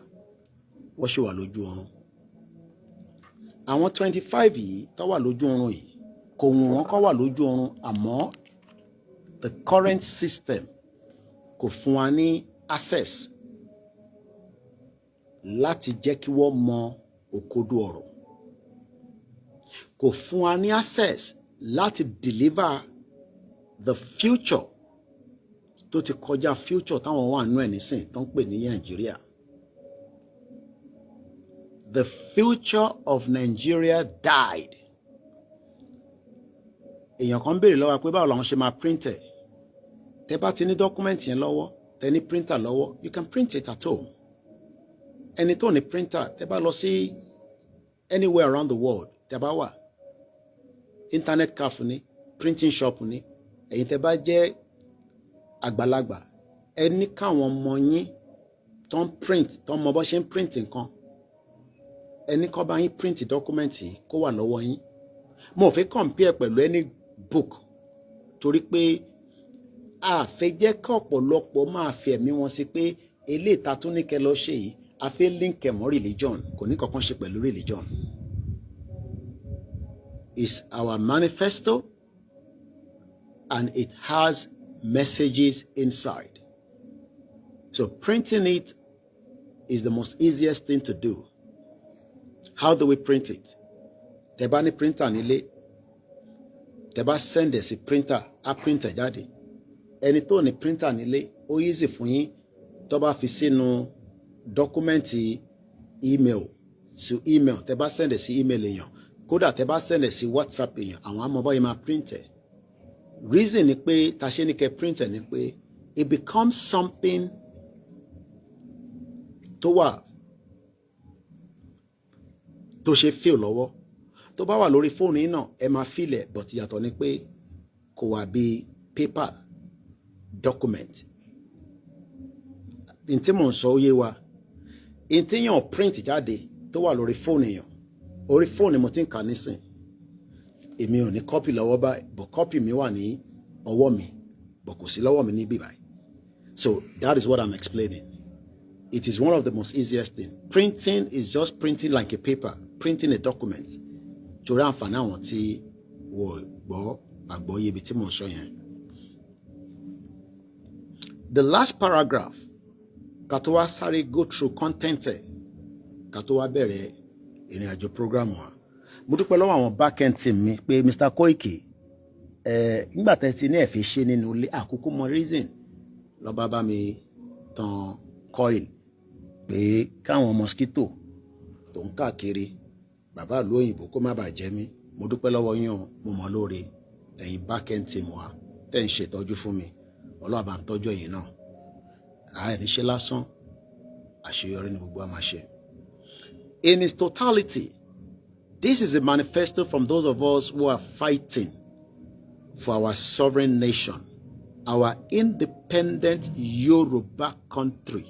A: wọ́n ṣì wà lójú ọ̀run. Àwọn 25 yìí tó wà lójú ọ̀run yìí kò wù wọ́n kó wà lójú ọ̀run, àmọ́ the current system kò fún wa ní access láti jẹ́ kí wọ́n mọ òkodo ọ̀rọ̀. Kò fún wa ní access láti deliver the future tó ti kọjá future táwọn wà nínú ẹ̀ nísìn tó ń pè ní Nigeria. The future of Nigeria died. Èèyàn kan béèrè lọ́wọ́ pé báwo làwọn ṣe máa print ẹ̀. Tẹ́ bá ti ní document yẹn lọ́wọ́, tẹ́ ní printer lọ́wọ́, you can print it at home. Ẹni tó ní printer, tẹ́ bá lọ sí anywhere around the world, tẹ́ bá wà, internet cafe ni, printing shop ni, ẹ̀yin tẹ́ bá jẹ́ àgbàlagbà, ẹni káwọn ọmọ yín tó ń print, tó ń mọ bó ṣe ń print nǹkan, ẹni kó bá yín print document yìí kó wà lọ́wọ́ yín. Mo fẹ́ compare pẹ̀lú any book torí pé a fẹ́ jẹ́ kí ọ̀pọ̀lọpọ̀ máa fi ẹ̀mí wọn sí pé eléyìí ta tún ní kẹ́ lọ ṣe yìí a fẹ́ link ẹ̀ mọ́ religion, kò ní kankan ṣe pẹ̀lú religion. It's our manifesto and it has messages inside. So printing it is the most easiest thing to do. How do we print it? Tẹ́ bá ní printer nílé, tẹ́ bá send ẹ̀ sí printer, á printer jáde. Ẹni tó ní printer nílé, ó easy fún yín tó bá fi sínú dọ́kúmẹ́ǹtì email sí email, tẹ́ bá send ẹ̀ sí email èèyàn. Kódà tẹ́ bá send ẹ̀ sí WhatsApp èèyàn, àwọn á mọ báyìí máa print ẹ̀. Reason ni pé tá ṣe ní kẹ́ print ẹ̀ ni pé it becomes something tó wà tó ṣe feel lọ́wọ́. Tó bá wà lórí fóònù yín náà ẹ máa feel ẹ̀, but yàtọ̀ ni pé kò wà bí paper document. In tí mò ń sọ yé wa, in tí yàn print jáde tó wà lórí fóònù èèyàn, orí fóònù mo ti ń kà nísìn. Èmi ò ní copy lọ́wọ́ báyìí, but copy mi wà ní ọwọ́ mi, but kò sí lọ́wọ́ mi níbí báyìí. So that is what I'm explaining. It is one of the most easiest thing. Printing is just printing like a paper, printing a document. Torí àǹfààní àwọn tí wọ́n gbọ́ àgbọ́yé ibi tí mò ń sọ yẹn. The last paragraph, ká tó wá sáré go through content ẹ̀, ká tó wá bẹ̀rẹ̀ ìrìn àjò program wa. Mo dúpẹ́ lọ́wọ́ àwọn backend team mi pé Mr. Koiki, nígbà tẹ́ ti ní ẹ fi ṣe nínú ilé àkókò mọ reason lọ bá mi tan coil pé káwọn mosquito tó ń káàkiri bàbá ìlú òyìnbó kó má bàa jẹ mí. Mo dúpẹ́ lọ́wọ́ yín o, mo mọ̀ lóore ẹ̀yin backend team wa tẹ́ ń ṣètọ́jú fún mi. Ọlọ́run bá ń tọ́jú ẹ̀yin náà. Àìníṣe lásán, àṣeyọrí ni gbogbo a máa ṣe. In its totality, this is a manifesto from those of us who are fighting for our sovereign nation, our independent Yoruba country,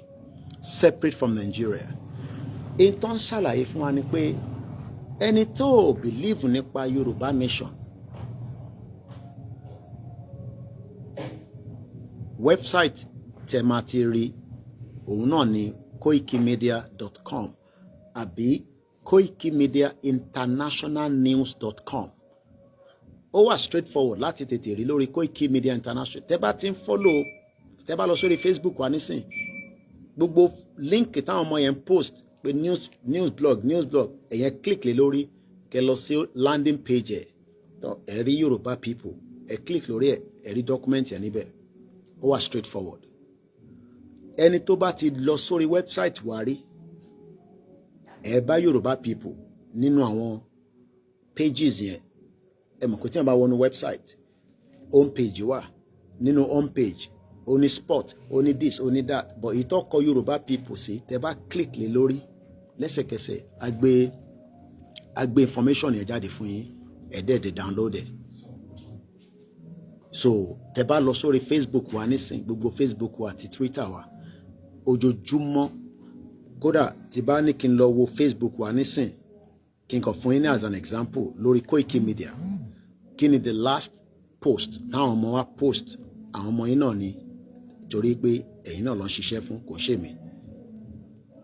A: separate from Nigeria. In tó ń ṣàlàyé fún wa ni pé ẹni tó believe nípa Yoruba nation, website tẹ́ máa ti rí òun náà ni koikimedia.com àbí koikimediainternationalnews.com. Ó wà straightforward láti tètè rí lórí Koiki Media International. Tẹ́ bá ti ń follow, tẹ́ bá lọ sórí Facebook wa nísìn, gbogbo link táwọn ọmọ yẹn post pé news blog ẹ̀yẹn click lé lórí, kẹ́ lọ sí landing page ẹ̀, ẹ rí Yorùbá people, ẹ click lórí ẹ̀, ẹ rí document yẹn níbẹ̀. Ó wà straightforward. Ẹni tó bá ti lọ sórí website wa rí, ẹ bá Yorùbá people nínú àwọn pages yẹn. Ẹ mọ̀ pé tí wọ́n bá wọnú website, home page wà, nínú home page ó ní sport, ó ní this, ó ní that, but ìtọ́kọ Yorùbá people sí, tẹ́ bá click lé lórí lẹ́sẹ̀kẹsẹ̀ á gbé information yẹn jáde fún yín, ẹ dẹ̀ download ẹ̀. So tẹ́ bá lọ sórí Facebook wa nísìn, gbogbo Facebook wa àti Twitter wa, ojoojúmọ́, kódà tí bá ní kí n lọ wo Facebook wa nísìn, kí n kàn fún yín ní as an example lórí Koiki Media, kí ni the last post táwọn ọmọ wa post, àwọn ọmọ yín náà ni, torí pé ẹ̀yin náà ló ń ṣiṣẹ́ fún, kò ṣe mí.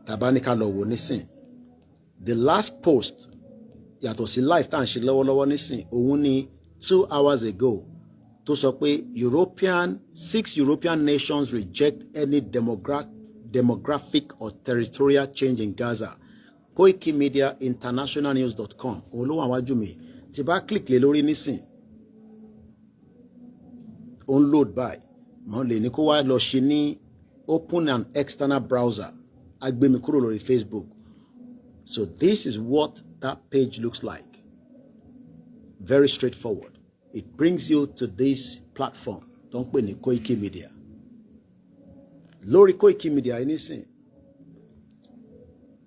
A: Tàbá ní ká lọ wo nísìn, the last post yàtọ̀ sí live tá à ń ṣe lọ́wọ́lọ́wọ́ nísìn, òun ni 2 hours ago tó sọ pé 6 European nations reject any demographic or territorial change in Gaza. Koikimediainternationalnews.com òun ló wà wájú mi. Tí bá click lé lórí nísìn, on load by mo lè ní kó wá lọ ṣe ní open an external browser, á gbé mi kúrò lórí Facebook. So this is what that page looks like. Very straightforward. It brings you to this platform tó ń pè ní Koiki Media. Lórí Koiki Media nísìn,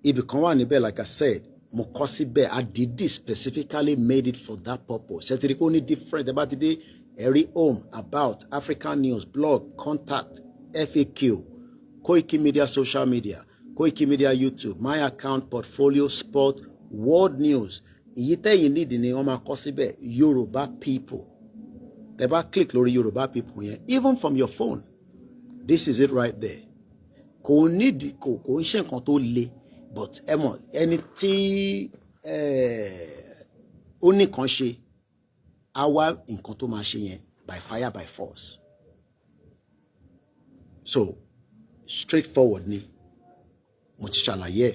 A: ibì kan wà níbẹ̀, like I said, mo kọ síbẹ̀, I did this specifically made it for that purpose. Ṣé ti rí kó ní different, ẹ bá ti dé ẹ̀rí home, about, African news, blog, contact, FAQ, Koiki Media social media, Koiki Media YouTube, my account, portfolio, sport, world news. Èyí tẹ́yìn need ni wọ́n máa kọ síbẹ̀, Yoruba people. Tẹ́ bá click lórí Yoruba people yẹn, even from your phone, this is it right there. Kò need kò ń ṣe nǹkan tó le, but ẹ mọ̀ ẹni tí ó ní kan ṣe, á wá nǹkan tó máa ṣe yẹn by fire by force. So straightforward ni mo ti ṣàlàyé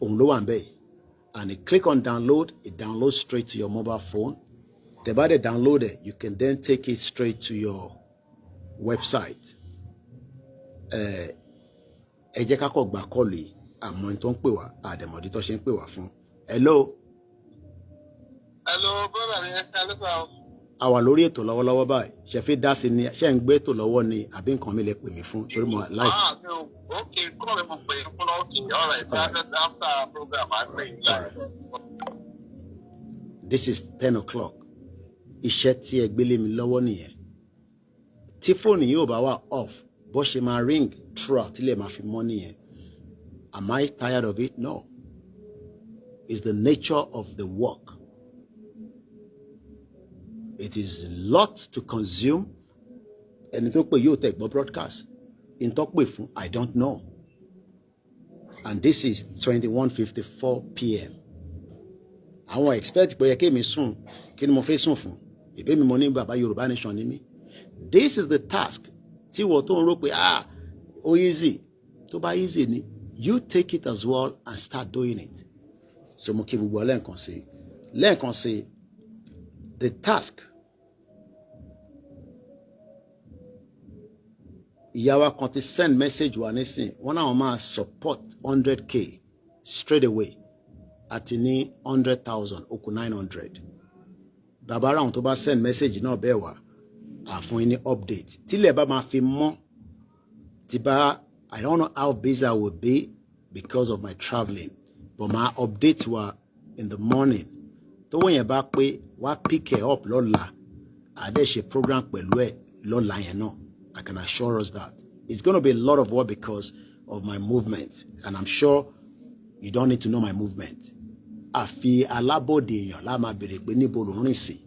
A: òun ló wà ńbẹ̀ and you click on download, it downloads straight to your mobile phone. The by the download it, you can then take it straight to your website. Ẹ jẹ́ ká kọ́ gbà kọ́ọ̀lù yìí àmọ́ tó ń pè wá àdèmọ̀dé tó ṣe ń pè wá fún. Hello.
D: Hello, brother mi, hello sir.
A: A wà lórí ètò lọ́wọ́lọ́wọ́ báyìí. Ṣé fi dá sí ni ṣé ń gbé ètò lọ́wọ́ ni àbí nǹkan mi lè pè mí fún torí mo live.
D: No, okay, call me for you. Okay, all right. After program, I pray live.
A: This is 10 o'clock. Iṣẹ́ tí ẹ gbélé mi lọ́wọ́ nìyẹn. Tí fóònù yóò bá wà off, bó ṣe máa ring throughout tí lè máa fi mọ́ nìyẹn. Am I tired of it? No. It's the nature of the work. It is a lot to consume. Ẹni tó pè yóò tẹ̀ gbọ́ broadcast. In tó pè fún, I don't know. And this is 21:54 p.m. Àwọn expect pé yẹ kí èmi sùn, kí ni mo fẹ́ sùn fún? Ìbé mi mo ní bàbá Yorùbá nation ni mí. This is the task. Tí wọ́n tó ń rò pé ó easy. Tó bá easy ni, you take it as well and start doing it. So mo kí gbogbo lẹ́ẹ̀kan sí. Lẹ́ẹ̀kan sí, the task. Ìyá wa kan ti send message wa nísìn, wọ́n náà máa support 100k straight away. Àti ní 100,000 ó kù 900. Bàbá ráhùn tó bá send message náà bẹ́ẹ̀ wá àfún yín ní update. Tílẹ̀ bá máa fi mọ́ tí bá I don't know how busy I will be because of my traveling, but my update wa in the morning. Tó wọ́n yẹn bá pé wá pick it up lọ́la àdé ṣe program pẹ̀lú ẹ̀ lọ́la yẹn náà. I can assure us that it's going to be a lot of work because of my movement, and I'm sure you don't need to know my movement. Àfi alábòde èèyàn la máa bèrè pé níbo ló ń rìn sí.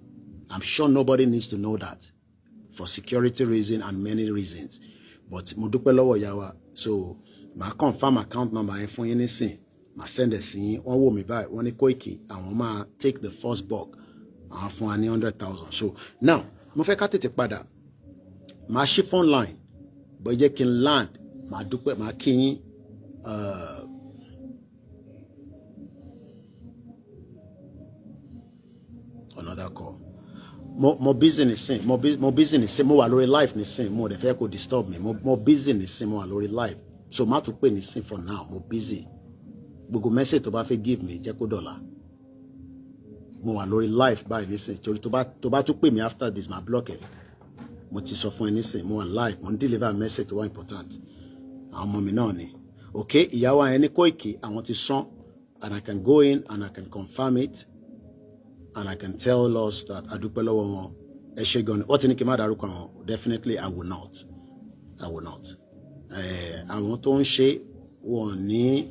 A: I'm sure nobody needs to know that for security reasons and many reasons. But mo dúpẹ́ lọ́wọ́ ìyá wa, so màá confirm account number yẹn fún yín nísìn, màá send ẹ̀ sí yín. Wọ́n wò mí báyìí, wọ́n ní Koiki àwọn máa take the first bulk, àwọn fún wa ní 100,000. So now mo fẹ́ ká tètè padà. Màá ṣí phone line, bó jẹ́ kí n land, màá dúpẹ́, màá kí yín. Another call. Mo busy nísìn, mo busy nísìn, mo wà lórí live nísìn, mo dẹ̀ fẹ́ kó disturb me. Mo busy nísìn, mo wà lórí live. So má tún pè nísìn for now, mo busy. Gbogbo message tó bá fẹ́ give me jẹ́ kó dọ̀la. Mo wà lórí live báyìí nísìn, torí tó bá tún pè mí after this, màá block ẹ̀. Mo ti sọ fún ẹ nísìn, mo wà live, mo ń deliver message tó wà important. Àwọn ọmọ mi náà ni. Okay, ìyàwó ẹni Koiki, àwọn ti sán, and I can go in and I can confirm it. And I can tell us that adúpẹ́ lọ́wọ́ wọn ẹ ṣé gan ni. Wọ́n ti ní kí n má dárúkọ wọn. Definitely I will not. I will not. Àwọn tó ń ṣe wọ́n ní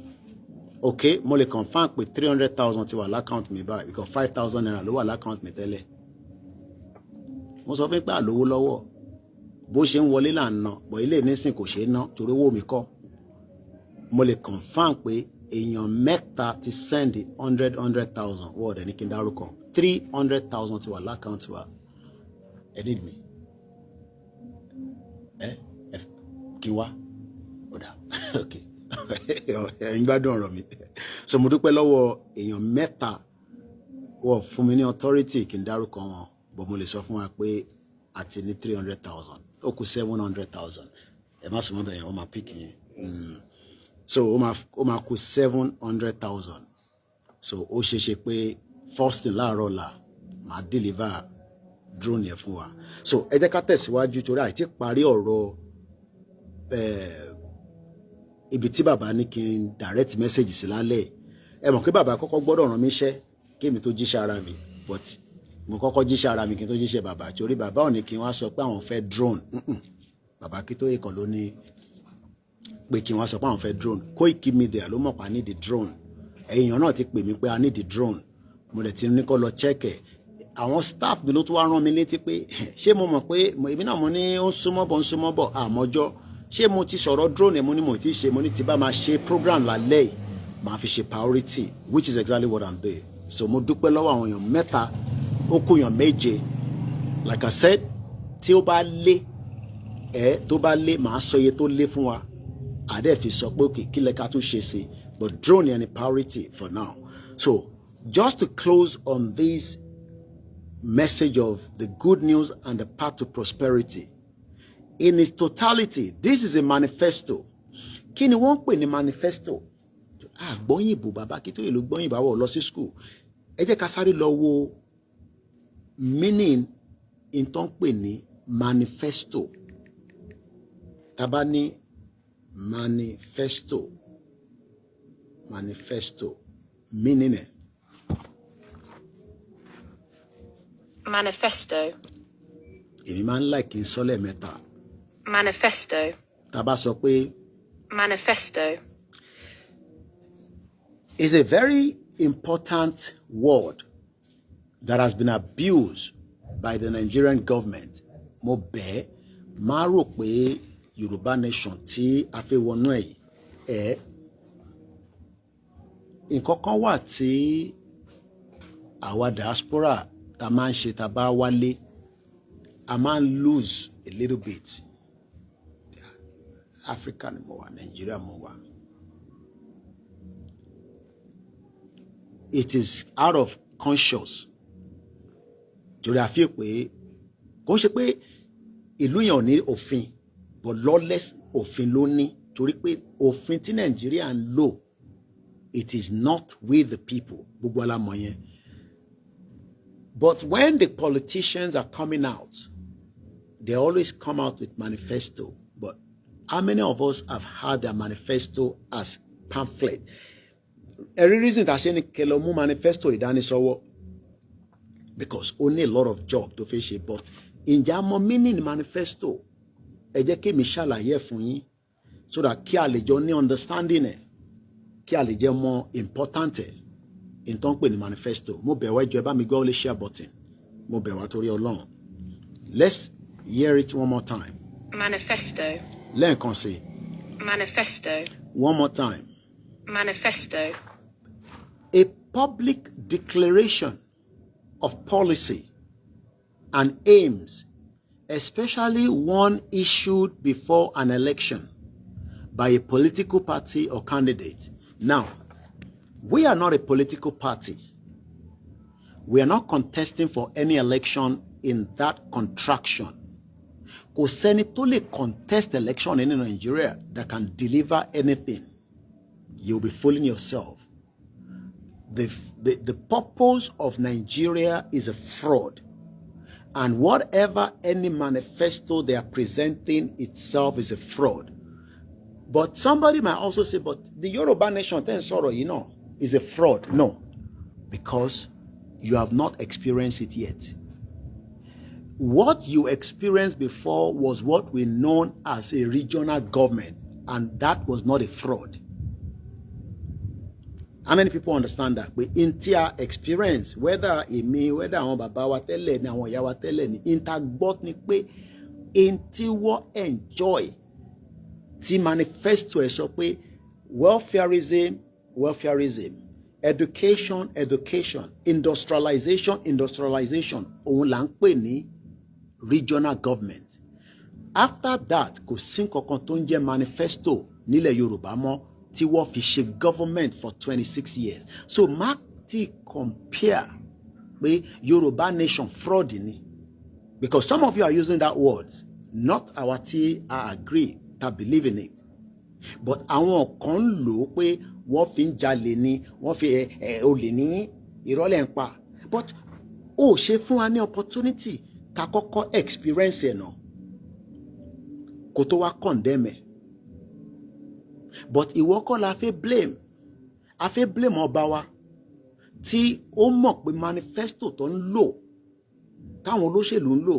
A: okay, mo lè confirm pé 300,000 ti wà l'account mi báyìí because 5,000 naira ló wà l'account mi tẹ́lẹ̀. Mo sọ fún pé àlówó lọ́wọ́ bó ṣe ń wọlé là ń ná, bọ̀ ilé nísìn kò ṣe é ná torí owó mi kọ́. Mo lè confirm pé èèyàn mẹ́ta ti send 100,000 wọ́ọ̀dẹ̀ ní kí n dárúkọ. 300,000 ti wà l'account wa. Ẹ need me. Kí wá? Ọ̀dà. Okay. Ẹ̀yin gbádùn ọ̀rọ̀ mi. So mo dúpẹ́ lọ́wọ́ èèyàn mẹ́ta wọ́n fún mi ní authority kí n dárúkọ wọn. But mo lè sọ fún wa pé àti ní 300,000. Ó kù 700,000. Ẹ má sọ mọ́tò yẹn, ó máa pick yẹn. So ó máa kù 700,000. So ó ṣeéṣe pé first thing láàárọ̀ ọ̀la màá deliver drone yẹn fún wa. So ẹ jẹ́ ká tẹ̀síwájú torí àìtí parí ọ̀rọ̀ ibi tí bàbá ní kí n direct message sí lálẹ́. Ẹ mọ̀ pé bàbá kọ́kọ́ gbọ́dọ̀ rán mi iṣẹ́ kí èmi tó jíṣẹ́ ara mi, but mo kọ́kọ́ jíṣẹ́ ara mi kí n tó jíṣẹ́ bàbá torí bàbá ò ní kí n wá sọ pé àwọn fẹ́ drone. Bàbá kí tó yẹ kan ló ní pé kí wọ́n sọ pé àwọn fẹ́ drone. Koikimedia ló mọ̀ pa ní the drone. Èèyàn náà ti pè mí pé a ní the drone. Mo dẹ̀ ti ní kó lọ check ẹ̀. Àwọn staff mi ló tún wá rán mi létí pé ṣé mo mọ̀ pé èmi náà mo ní ó ń súnmọ́ bọ̀ àmọ́jọ́. Ṣé mo ti sọ̀rọ̀ drone ẹ̀ mo ní mo ti ṣe, mo ní ti bá máa ṣe program lálẹ́ yìí máa fi ṣe priority, which is exactly what I'm doing. So mo dúpẹ́ lọ́wọ́ àwọn èèyàn mẹ́ta, ó kù èèyàn méje. Like I said, tí ó bá lé tó bá lé màá sọ iye tó lé fún wa. àdẹ́ fi sọ pé okay kí lẹ ká tún ṣe sí, but drone yẹn ni priority for now. So just to close on this message of the good news and the path to prosperity in its totality, this is a manifesto. Kí ni wọ́n pè ní manifesto? Gbọ́yìnbó bàbá kí tó yẹ ló gbọ́yìnbó àwọ̀ lọ sí school. Ẹ jẹ́ ká sáré lọ wo meaning in tó ń pè ní manifesto. Tàbá ní manifesto meaning ẹ̀.
F: Manifesto.
A: Èmi máa ń like kí n sọ lẹ́ẹ̀mẹ́ta.
F: Manifesto.
A: Tàbá sọ pé
F: Manifesto.
A: Is a very important word that has been abused by the Nigerian government. Mo bẹ̀ máa rò pé Yorùbá nation tí a fẹ́ wọnú ẹ̀ nǹkan kan wà tí àwa diaspora ta máa ń ṣe ta bá wálé, a máa ń lose a little bit. Africa ni mo wà, Nigeria mo wà. It is out of conscious. Torí a fi pé kò ṣe pé ìlú yẹn ò ní òfin, but lawless òfin ló ní. Torí pé òfin tí Nigeria ń lò, it is not with the people. Gbogbo ala mọ̀ yẹn. But when the politicians are coming out, they always come out with manifesto. But how many of us have had their manifesto as pamphlet? Every reason that saying Kelomu manifesto ìdánisọ́wọ́, because only a lot of job to face it. But in jamo meaning manifesto, ẹ jẹ́ kí mi ṣàlàyé fún yín, so that kí a lè jọ ní understanding ẹ̀, kí a lè jẹ́ more important ẹ̀, in tó ń pè ní manifesto. Mo bẹ̀ wá ẹ bá mi gbọ́ lè share button. Mo bẹ̀ wá torí Ọlọ́run. Let's hear it one more time.
F: Manifesto.
A: Lẹ́ẹ̀kan sí.
F: Manifesto.
A: One more time.
F: Manifesto.
A: A public declaration of policy and aims, especially one issued before an election by a political party or candidate. Now, we are not a political party. We are not contesting for any election in that contraction. Kò sẹ́ni tó lè contest election in Nigeria that can deliver anything. You'll be fooling yourself. The purpose of Nigeria is a fraud. And whatever any manifesto they are presenting itself is a fraud. But somebody might also say, but the Yoruba nation, is a fraud. No, because you have not experienced it yet. What you experienced before was what we know as a regional government, and that was not a fraud. How many people understand that? We inter experience, whether imi, whether àwọn bàbá wa tẹ́lẹ̀ ni àwọn ìyá wa tẹ́lẹ̀ ni, intergbot ni pé inti wo enjoy ti manifesto ẹ sọ pé welfareism, education, industrialization, òun là ń pè ní regional government. After that, kò sí nǹkankan tó ń jẹ́ manifesto nílẹ̀ Yorùbá mọ́ tí wọ́n fi ṣe government for 26 years. So má ti compare pé Yorùbá nation fraud ni, because some of you are using that word, not our tí I agree, that believe in it. But àwọn kan lò ó pé wọ́n fi ń jalè ni, wọ́n fi olè ní ìrọ́lẹ̀ ń pa. But ó ṣe fún wa ní opportunity ká kọ́kọ́ experience ẹ̀ náà kó tó wá condemn ẹ̀. But ìwọ kọ́ la fẹ́ blame. A fẹ́ blame ọba wa tí ó mọ̀ pé manifesto tó ń lò, táwọn olóṣèlú ń lò,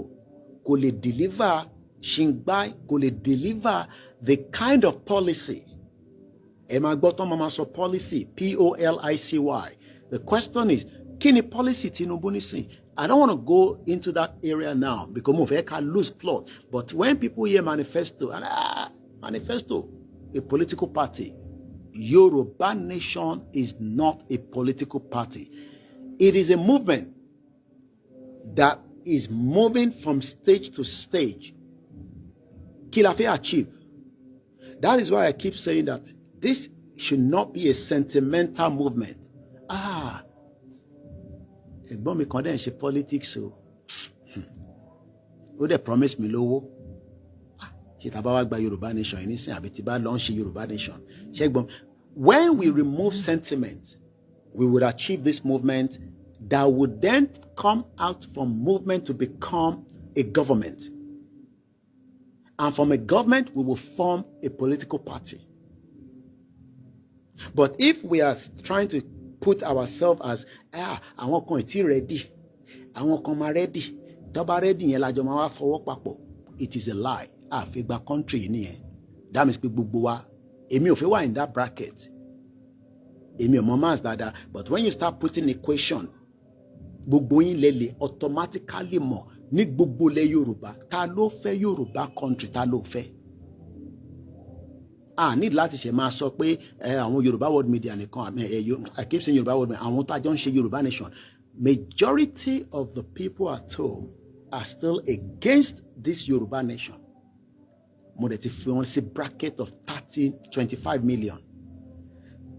A: kò lè deliver ṣìngbá, kò lè deliver the kind of policy. Ẹ máa gbọ́ tán máa sọ policy, policy. The question is, kí ni policy Tinubu nísìn? I don't want to go into that area now because mo fẹ́ ká lose plot. But when people hear manifesto, and manifesto, a political party. Yoruba nation is not a political party. It is a movement that is moving from stage to stage. Kí la fẹ́ achieve? That is why I keep saying that this should not be a sentimental movement. Ẹ̀gbọ́n mi kan dẹ̀ ń ṣe politics o. Ó dẹ̀ promise mi lówó. Ṣé tá bá wá gba Yorùbá nation yìí nísìnyí àbí tí bá lọ ń ṣe Yorùbá nation? Ṣẹ́gbọ́n, when we remove sentiment, we would achieve this movement that would then come out from movement to become a government. And from a government, we will form a political party. But if we are trying to put ourselves as, àwọn kan ìtí ready, àwọn kan máa ready, tó bá ready yẹn lájọ máa wá fọwọ́ papọ̀, it is a lie. Àfi gba country yìí nìyẹn. That means pé gbogbo wa, èmi ò fẹ́ wà in that bracket. Èmi ò mọ maths dáadáa, but when you start putting equation, gbogbo yín lè lè automatically mọ̀ ní gbogbo ilẹ̀ Yorùbá, ta ló fẹ́ Yorùbá country, ta ló fẹ́. Need láti ṣe máa sọ pé àwọn Yorùbá world media nìkan, I keep saying Yorùbá world media, àwọn tó àjọ ń ṣe Yorùbá nation. Majority of the people at home are still against this Yorùbá nation. Mo dẹ̀ ti fi wọn sí bracket of 25 million.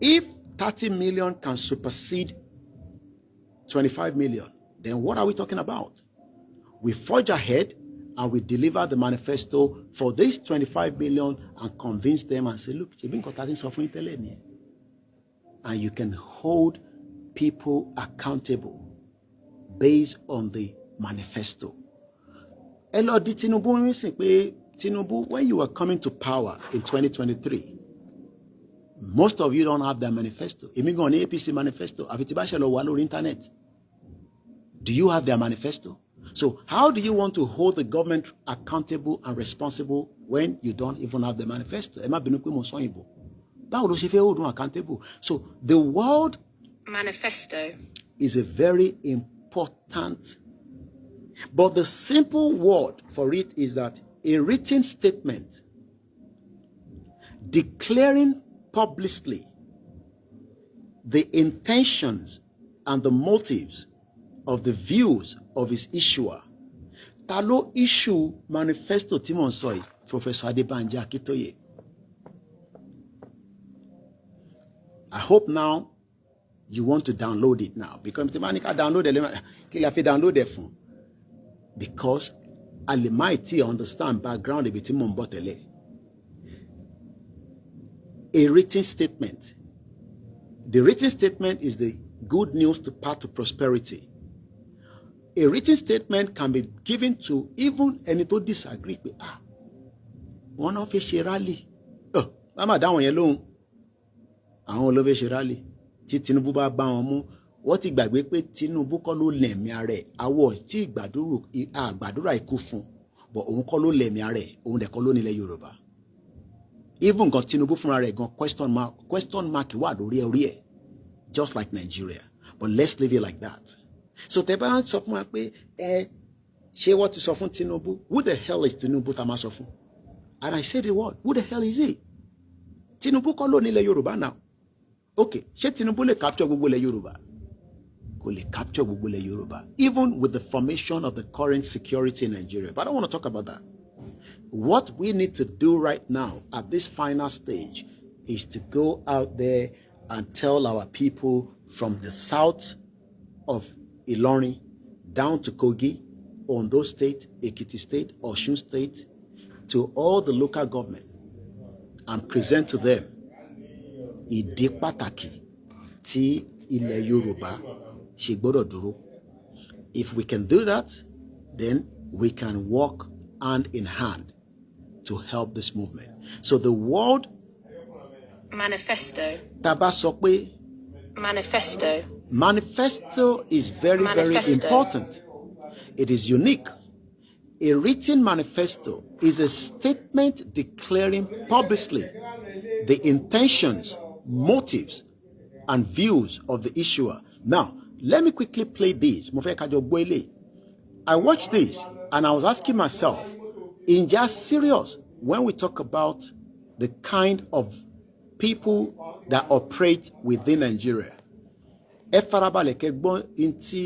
A: If 30 million can supersede 25 million, then what are we talking about? We forge ahead and we deliver the manifesto for this 25 million and convince them and say, look, and you can hold people accountable based on the manifesto. Tinubu, when you were coming to power in 2023, most of you don't have their manifesto. Èmi gan ní APC manifesto. Àfi tí bá ṣe lọ wá lórí internet. Do you have their manifesto? So how do you want to hold the government accountable and responsible when you don't even have the manifesto? Ẹ má bínú pé mo sọ òyìnbó. Báwo ló ṣe fẹ́ hold them accountable? So the word
F: manifesto
A: is a very important, but the simple word for it is that a written statement declaring publicly the intentions and the motives of the views of his issuer. Ta ló issue manifesto tí mo ń sọ yìí? Professor Adebanji Akintoye. I hope now you want to download it now, because tí máa ní ká download ẹ̀ kí la fi download ẹ̀ fún? Because I might understand background ibi tí mo ń bọ̀ tẹ́lẹ̀. A written statement. The written statement is the good news to path to prosperity. A written statement can be given to even ẹni tó disagree pé wọ́n náà fẹ́ ṣe rally. Mama dáwọn yẹn lóhùn. Àwọn ló fẹ́ ṣe rally. Tí Tinubu bá bá wọn mú, wọ́n ti gbàgbé pé Tinubu kọ́ ló lẹ̀mí ara ẹ̀. Àwọ̀ tí àgbàdúrà ikú fún, but òun kọ́ ló lẹ̀mí ara ẹ̀, òun dẹ̀ kọ́ ló nílẹ̀ Yorùbá. Even gan Tinubu fúnra rẹ̀ gan question mark wà lórí orí ẹ̀, just like Nigeria. But let's leave it like that. So tẹ́ bá sọ fún wa pé ṣé wọ́n ti sọ fún Tinubu? Who the hell is Tinubu tá máa sọ fún? And I say the word, who the hell is he? Tinubu kọ́ ló nílẹ̀ Yorùbá now. Okay, ṣé Tinubu lè capture gbogbo ilẹ̀ Yorùbá? Kò lè capture gbogbo ilẹ̀ Yorùbá, even with the formation of the current security in Nigeria. But I don't want to talk about that. What we need to do right now at this final stage is to go out there and tell our people from the south of Ilorin down to Kogi, Ondo State, Ekiti State, Osun State, to all the local government and present to them ìdí pàtàkì tí ilẹ̀ Yorùbá ṣe gbọ́dọ̀ dúró. If we can do that, then we can work hand in hand to help this movement. So the word
F: manifesto.
A: Tá bá sọ pé
F: Manifesto.
A: Manifesto is very, very important. It is unique. A written manifesto is a statement declaring publicly the intentions, motives, and views of the issuer. Now, let me quickly play this. I watched this and I was asking myself, in just serious, when we talk about the kind of people that operate within Nigeria, ẹ farabalẹ̀ kẹ́ gbọ́ inti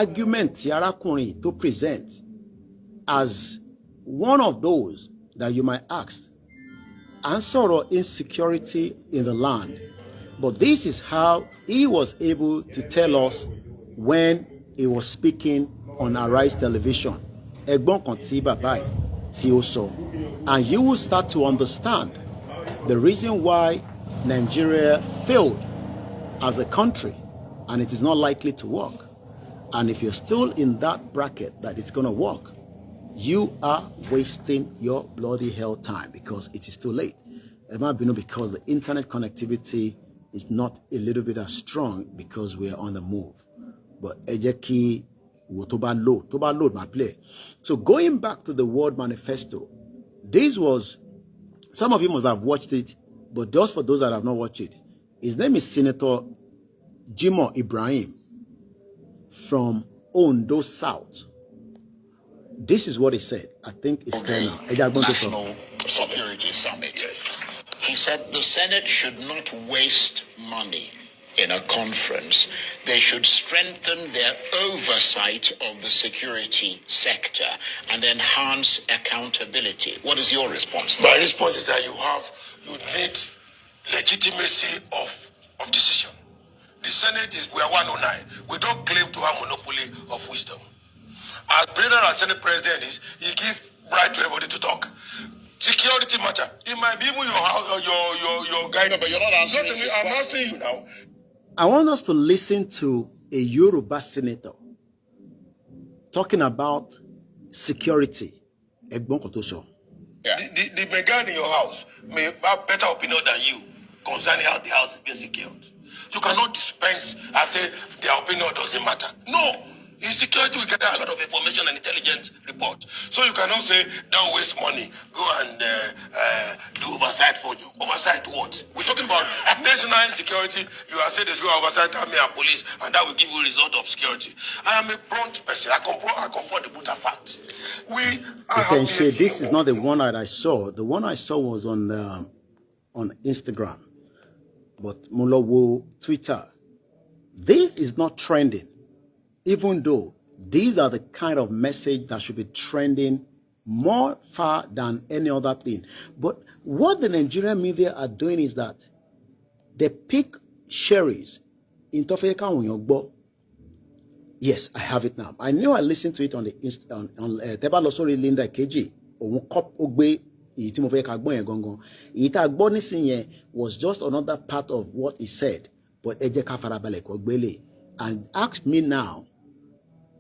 A: argument tí arákùnrin tó present as one of those that you might ask, and sort insecurity in the land. But this is how he was able to tell us when he was speaking on Arise Television. Ẹ̀gbọ́n kan tí bàbá yìí tí ó sọ. And you will start to understand the reason why Nigeria failed as a country, and it is not likely to work. And if you're still in that bracket that it's going to work, you are wasting your bloody hell time because it is too late. It might be because the internet connectivity is not a little bit as strong because we are on the move. But ejeki toba load my play. So going back to the word manifesto, this was, some of you must have watched it, but just for those that have not watched it, his name is Senator Jimoh Ibrahim from Ondo South. This is what he said. I think it's clear now.
G: National Security Summit. Yes. He said the Senate should not waste money in a conference. They should strengthen their oversight of the security sector and enhance accountability. What is your response?
H: My response is that you need legitimacy of decision. The Senate we are 109. We don't claim to have monopoly of wisdom. As President and Senate President is, he gives right to everybody to talk. Security matter. It might be even your house, your guy. No, but you're not answering me. I'm asking you now.
A: I want us to listen to a Yoruba senator talking about security.
H: Yeah. The Megan in your house may have better opinion than you concerning how the house is being secured. You cannot dispense and say their opinion doesn't matter. No. In security, we gather a lot of information and intelligence report. So you cannot say, don't waste money, go and do oversight for you. Oversight what? We're talking about national security. You are saying there's no oversight, army and police, and that will give you a result of security. I am a blunt person. I confront the brutal facts.
A: This is not the one that I saw. The one I saw was on Instagram. But Mulowo, Twitter. This is not trending. Even though these are the kind of message that should be trending more far than any other thing. But what the Nigerian media are doing is that they pick cherries in Tofeka Onyogbo. Yes, I have it now. I knew I listened to it on the Teba Losori Linda KG. Was just another part of what he said. But and ask me now,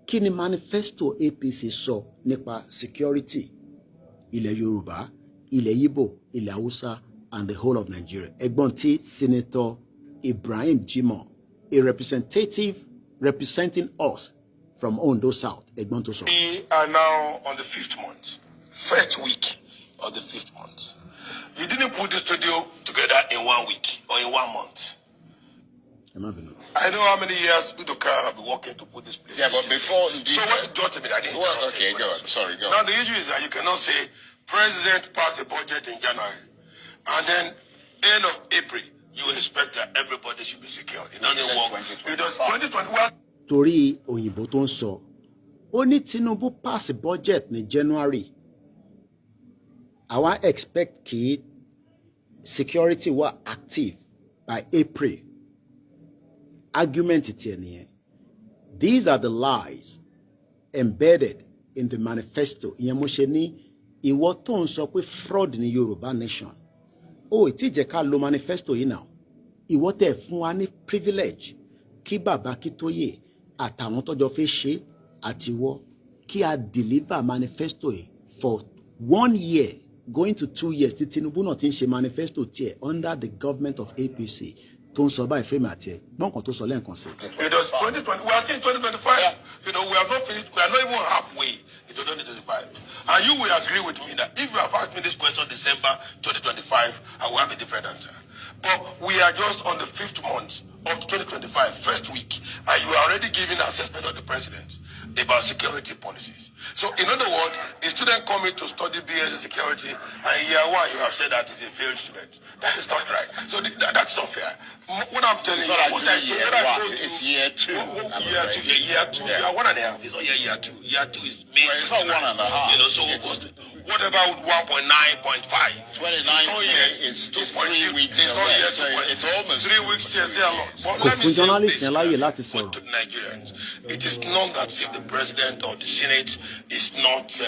A: Kini Manifesto APC sọ nípa security ilẹ̀ Yorùbá, ilẹ̀ Igbo, ilẹ̀ Hausa, and the whole of Nigeria. Ẹ̀gbọ́n tí Senator Ibrahim Jimoh, a representative representing us from Ondo South. Ẹ̀gbọ́n tó sọ.
H: We are now on the 5th month, first week of the 5th month. You didn't put the studio together in 1 week or in 1 month. I know how many years Udoka have been working to put this place.
G: Yeah, but before...
H: So what, just a minute, I didn't
G: okay, go on. Sorry, go on.
H: Now the issue is that you cannot say President passed a budget in January and then end of April, you expect that everybody should be secure. It doesn't work. It does 2021.
A: Torí òyìnbó tó ń sọ, ó ní Tinubu pass a budget in January. Àwa expect kí security were active by April. Argument it here. These are the lies embedded in the manifesto. Ìyẹn ìwọ tó ń sọ pé fraud ní Yorùbá nation. Ó ti jẹ́ ká lo manifesto yìí now. Ìwọ tẹ́ fún wa ní privilege kí bàbá Akíntóyè àtàwọn tọ́jọ́ fẹ́ ṣe àtiwọ́ kí a deliver manifesto yìí for 1 year going to 2 years tí Tinubu náà ti ń ṣe manifesto tiẹ̀ under the government of APC. Don't survive fame at here. Don't control so length concern.
H: It was 2020. We are still in 2025. Yeah. You know, we have not finished. We are not even halfway into 2025. And you will agree with me that if you have asked me this question December 2025, I will have a different answer. But we are just on the 5th month of 2025, first week, and you are already giving an assessment of the president about security policies. So, in other words, a student coming to study BS security, and year 1 you have said that is a failed student. That is not right. So that's not fair. What I'm telling you,
G: it's year 2.
H: Year 2. Year 1.5. It's not year 2. Year 2 is May.
G: Well, it's not 1.5.
H: You know, so Whatever with 1.9.5.
G: 29 is 3 weeks away. So it's almost
H: 3 weeks. Yes, a lot. But
A: Kò
H: let me
A: fún
H: say
A: journalist
H: this
A: yẹn láyè láti
H: to
A: sọ̀rọ̀.
H: the Nigerians. It is not that if the president or the Senate is not,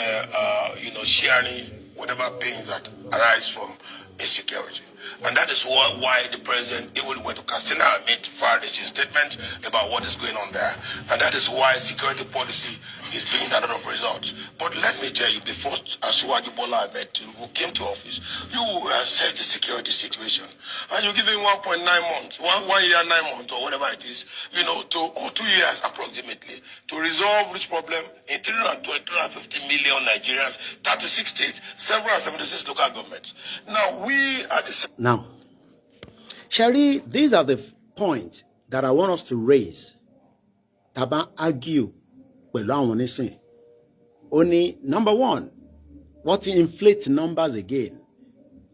H: sharing whatever pains that arise from insecurity. And that is why the president even went to Castina and made his statement about what is going on there. And that is why security policy is bringing a lot of results. But let me tell you, before Asiwaju Bola Ahmed who came to office, you assessed the security situation. And you give him 1.9 months, 1 year, 9 months, or whatever it is, or 2 years approximately, to resolve this problem in 350 million Nigerians, 36 states, 776 local governments. Now, we are the...
A: Now, Sherry, these are the points that I want us to raise. Taba argue only number one, what inflates numbers again?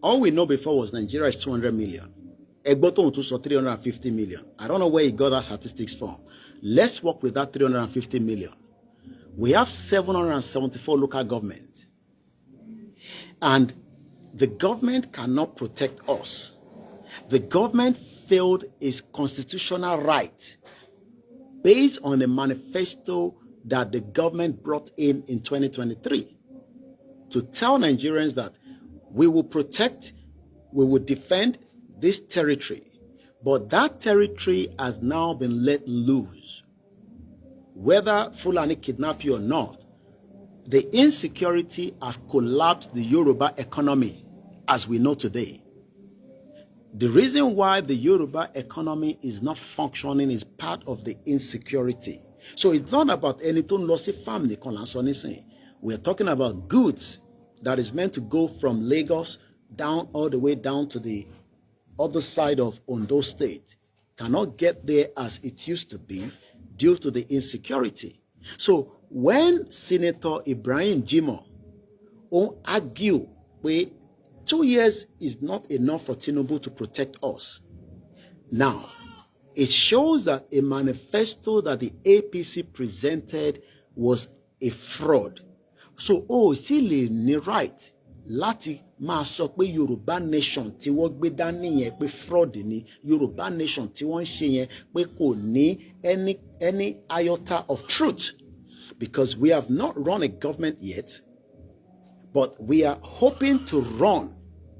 A: All we know before was Nigeria is 200 million. Egboton to 350 million. I don't know where he got that statistics from. Let's work with that 350 million. We have 774 local governments. And the government cannot protect us. The government failed its constitutional right based on a manifesto that the government brought in 2023 to tell Nigerians that we will protect, we will defend this territory. But that territory has now been let loose. Whether Fulani kidnap you or not, the insecurity has collapsed the Yoruba economy as we know today. The reason why the Yoruba economy is not functioning is part of the insecurity. So it's not about anything lossy family. We're talking about goods that is meant to go from Lagos down all the way down to the other side of Ondo State. Cannot get there as it used to be due to the insecurity. So when Senator Ibrahim Jimoh argue with 2 years is not enough for Tinubu to protect us. Now, it shows that a manifesto that the APC presented was a fraud. So, still ní right láti máa sọ pé Yorùbá nation tí wọ́n gbé dání yẹn pé fraud ni, Yorùbá nation tí wọ́n ṣe yẹn pé kò ní any iota of truth. Because we have not run a government yet, but we are hoping to run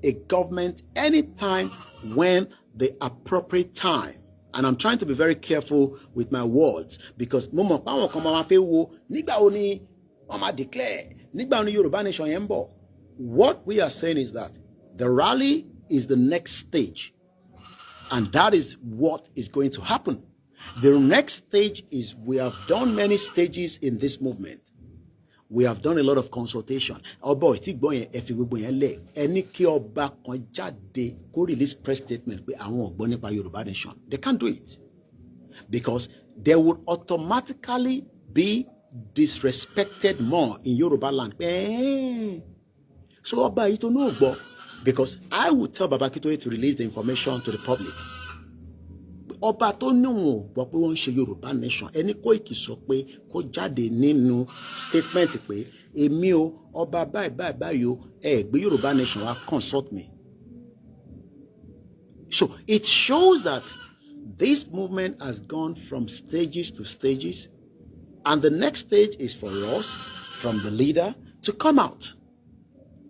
A: a government anytime when the appropriate time. And I'm trying to be very careful with my words because what we are saying is that the rally is the next stage, and that is what is going to happen. The next stage is we have done many stages in this movement. We have done a lot of consultation. Oh boy, any release press statement Yoruba nation. They can't do it because they would automatically be disrespected more in Yoruba land. So Oba ito no bo, because I would tell Baba Akintoye to release the information to the public. Ọba tó ní wọn gbọ́ pé wọ́n ń ṣe Yorùbá nation ẹni Koiki sọ pé kó jáde nínú statement pé èmi o ọba báyìí o gbé Yorùbá nation wá consult me. So it shows that this movement has gone from stages to stages, and the next stage is for us, from the leader, to come out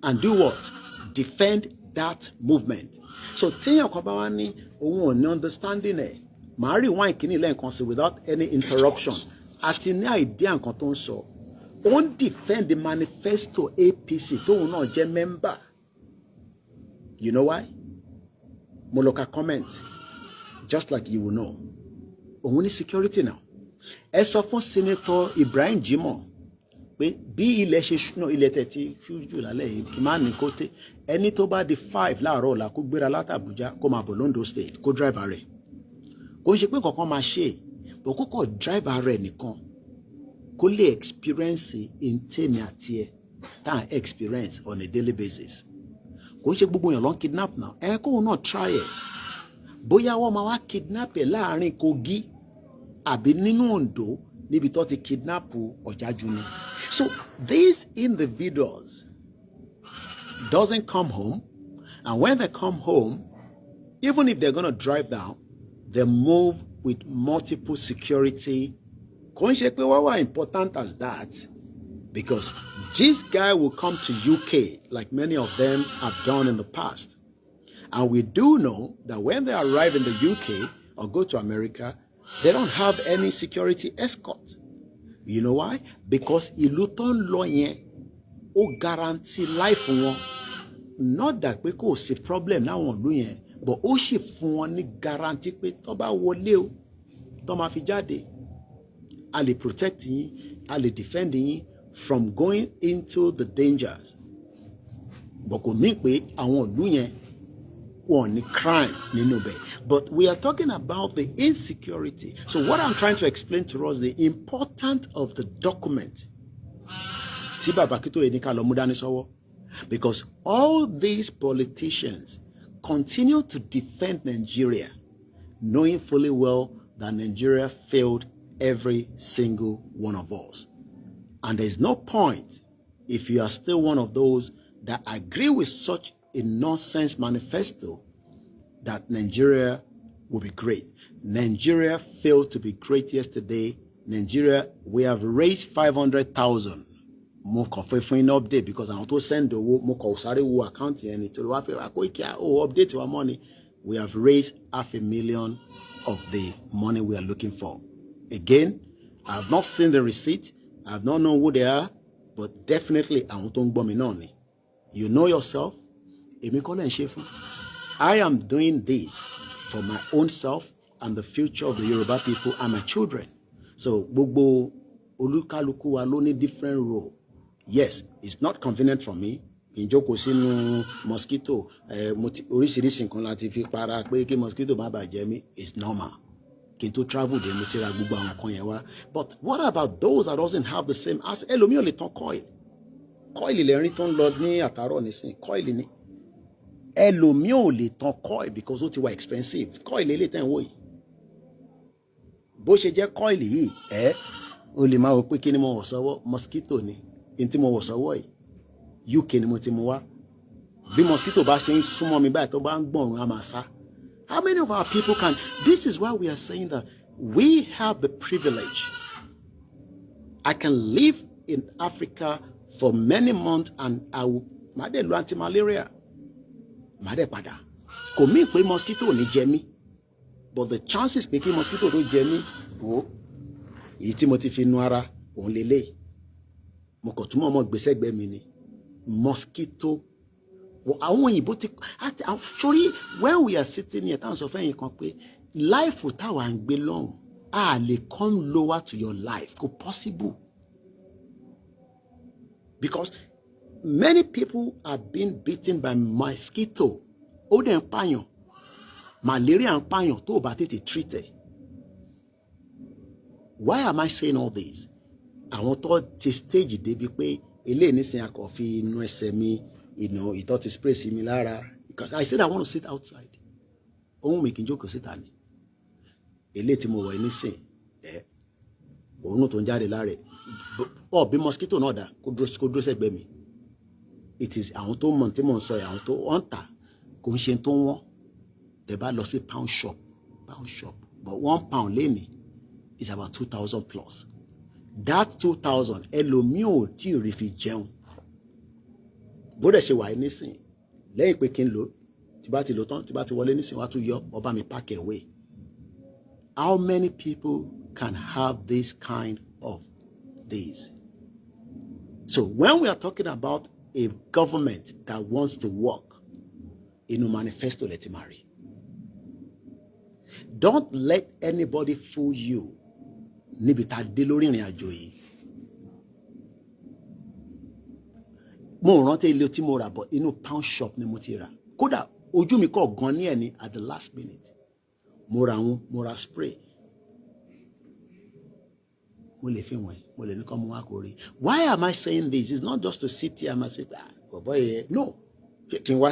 A: and do what? Defend that movement. So Tiyan Kwabawani òun ò understanding ẹ̀ màá rí wine kìíní lẹ́ẹ̀kan sí without any interruption àti ní idea nǹkan tó ń sọ òun defend the manifesto APC tóun náà jẹ́ member. You know why? Mo lọ ka comment just like you will know òun ní security now. Ẹ sọ fún Senator Ibrahim Jimoh pé bí ilẹ̀ ṣe ṣúná ilẹ̀ tẹ̀tí fújù lálẹ́ yìí kì máa ní kó tẹ́ ẹni tó bá di 5 láàárọ̀ ọ̀la kó gbéra láti Abuja kó máa bọ̀ Londo State kó driver rẹ̀ kó ń ṣe pé kankan máa ṣe bó kókò driver rẹ̀ nìkan kó lè experience in tèmi àti ẹ̀ tá à experience on a daily basis kó ń ṣe gbogbo èèyàn ló ń kidnap náà kóun náà try ẹ̀ bóyá wọ́n máa wá kidnap ẹ̀ láàrin Kogi àbí nínú Ondo níbi tó ti kidnap Ọ̀jájú ni. So these individuals doesn't come home, and when they come home, even if they're going to drive down, they move with multiple security. Why important as that? Because this guy will come to UK like many of them have done in the past. And we do know that when they arrive in the UK or go to America, they don't have any security escort. You know why? Because Iluton Loyen o guarantee life one. Not that we could see problem now on Luyen, but o she fun guarantee pe to ba wole o, to ma fi jade. Ali protect yin, ali defend yin from going into the dangers. But ko mean pe awon Luyen won crime nínú be. But we are talking about the insecurity. So what I'm trying to explain to us, the importance of the document. Because all these politicians continue to defend Nigeria, knowing fully well that Nigeria failed every single one of us. And there's no point if you are still one of those that agree with such a nonsense manifesto that Nigeria will be great. Nigeria failed to be great yesterday. Nigeria, we have raised 500,000. More confirming update because I want to send the more account here to update our money. We have raised 500,000 of the money we are looking for. Again, I have not seen the receipt. I have not known who they are, but definitely I want to bomb. You know yourself. I am doing this for my own self and the future of the Yoruba people and my children. So, Gbogbo Olukaluku wa ló ní different role. Yes, it's not convenient for me. Ìjókòó sínú mosquito, oríṣiríṣi nǹkan láti fi para pé kí mosquito má bàa jẹ mí. It's normal. Kí n tó travel dé mo ti ra gbogbo àwọn nǹkan yẹn wá. But what about those that doesn't have the same as ẹlòmíì ò lè tán coil? Coil lẹ́rìn tó ń lọ ní àtàrọ̀ nísìn. Coil ni. Ẹlòmíì ò lè tán coil because ó ti wà expensive. Coil lè tẹ̀ ń wò yìí. Bó ṣe jẹ́ coil yìí, o lè máa wò pé kí ni mo wọ̀ sọ́wọ́ mosquito ni. In tí mo wọ̀ sọ́wọ́ yìí, UK ni mo ti mú wá. Bí mosquito bá ṣe ń súnmọ́ mi báyìí tó bá ń gbọ̀rùn á máa sá. How many of our people can? This is why we are saying that we have the privilege. I can live in Africa for many months and I will made lo anti-malaria. Made pada. Kò mí pé mosquito ò ní jẹ mí. But the chances pé kí mosquito tó jẹ mí, wo, èyí tí mo ti fi nu ara òun lélẹ̀. Mo kàn túmọ̀ ọmọ gbèsè gbẹ mi ni. Mosquito. Àwọn òyìnbó ti sorry, when we are sitting here táwọn sọ fẹ́yìn kan pé life táwa ń gbé lọ́hùn a lè come lower to your life kò possible because many people are being bitten by mosquito. Ó dẹ̀ ń pààyàn, malaria ń pààyàn tó o bá tètè treat ẹ̀. Why am I saying all this? Àwọn tó ti stage débi pé eléyìí nísìnyí akọ̀ fi inú ẹsẹ̀ mi. You know, he thought he spray similar because I said I want to sit outside. Ohun mi kì í jókòó síta ni. Eléyìí tí mo wọ̀ nísìn, òórùn tó ń jáde lára ẹ̀. Bí mosquito náà dà kó dúró sẹ́gbẹ̀ẹ́ mi. It is àwọn tó mọ̀ tí mò ń sọ yìí, àwọn tó wọ́n tà kò ń ṣe tó wọ́n. Tẹ́ bá lọ sí pound shop. But £1 lénìí is about 2,000 plus. That 2,000 ẹlòmíì ò tí ì rí fi jẹun. Bó dẹ̀ ṣe wà nísìn lẹ́yìn pé kí n lò tí bá ti lò tán tí bá ti wọlé nísìn wá tún yọ ọba mi pack away. How many people can have this kind of this? So when we are talking about a government that wants to work, manifesto let him marry. Don't let anybody fool you. Níbi tá dé lórí ìrìn àjò yìí. Mo rántí ilé tí mo rà bọ̀ inú pound shop ni mo ti rà. Kódà ojú mi kọ̀ gan ní ẹni at the last minute. Mo ra spray. Mo lè fi wọ̀n, mo lè ní kọ́ mo wá kó rí. Why am I saying this? It's not just to sit here and say, boy, no. Kí n wá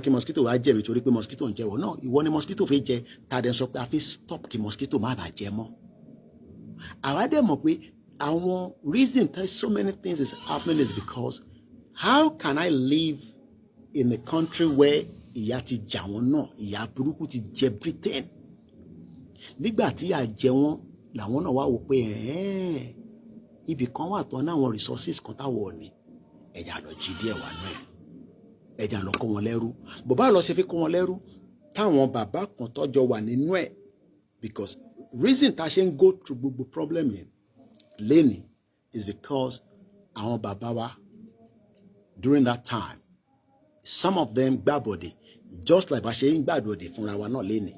A: kí mosquito wá jẹ mi torí pé mosquito ń jẹ wọ̀. No, ìwọ ni mosquito fi jẹ. Ta dẹ̀ sọ pé a fi stop kí mosquito má bàa jẹ mọ́. Àwa dẹ̀ mọ̀ pé àwọn reason that so many things is happening is because how can I live in a country where ìyà ti jà wọ́n náà, ìyà burúkú ti jẹ Britain. Nígbà tí ìyà jẹ wọ́n làwọn náà wá wò pé ibì kan wà tán náà àwọn resources kan táwọn ò ní, ẹ̀já lọ jí díẹ̀ wà náà, ẹ̀já lọ kó wọn lẹ́rú. Bàbá lọ ṣe fi kó wọn lẹ́rú táwọn bàbá kan tọ́jọ́ wà nínú ẹ̀, because reason tá ṣe ń go through gbogbo problem yẹn lẹ́nìí is because àwọn bàbá wa during that time, some of them gbàbọ̀dé just like bá ṣe ń gbàbọ̀dé fúnra wa náà lẹ́nìí.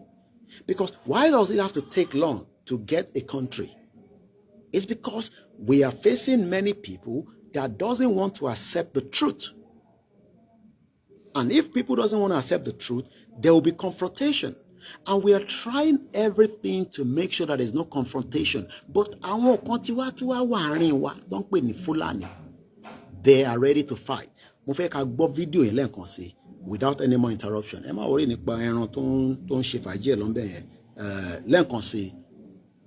A: Because why does it have to take long to get a country? It's because we are facing many people that doesn't want to accept the truth. And if people doesn't want to accept the truth, there will be confrontation. And we are trying everything to make sure that there's no confrontation. But àwọn kan tí wá wà àárín wa tó ń pè ní Fúlàní, they are ready to fight. Mo fẹ́ ká gbọ́ fídíò yẹn lẹ́ẹ̀kan sí without any more interruption. Ẹ má worry nípa ẹran tó ń ṣe fàájì ẹ̀ lọ́nbẹ̀ yẹn. Lẹ́ẹ̀kan sí,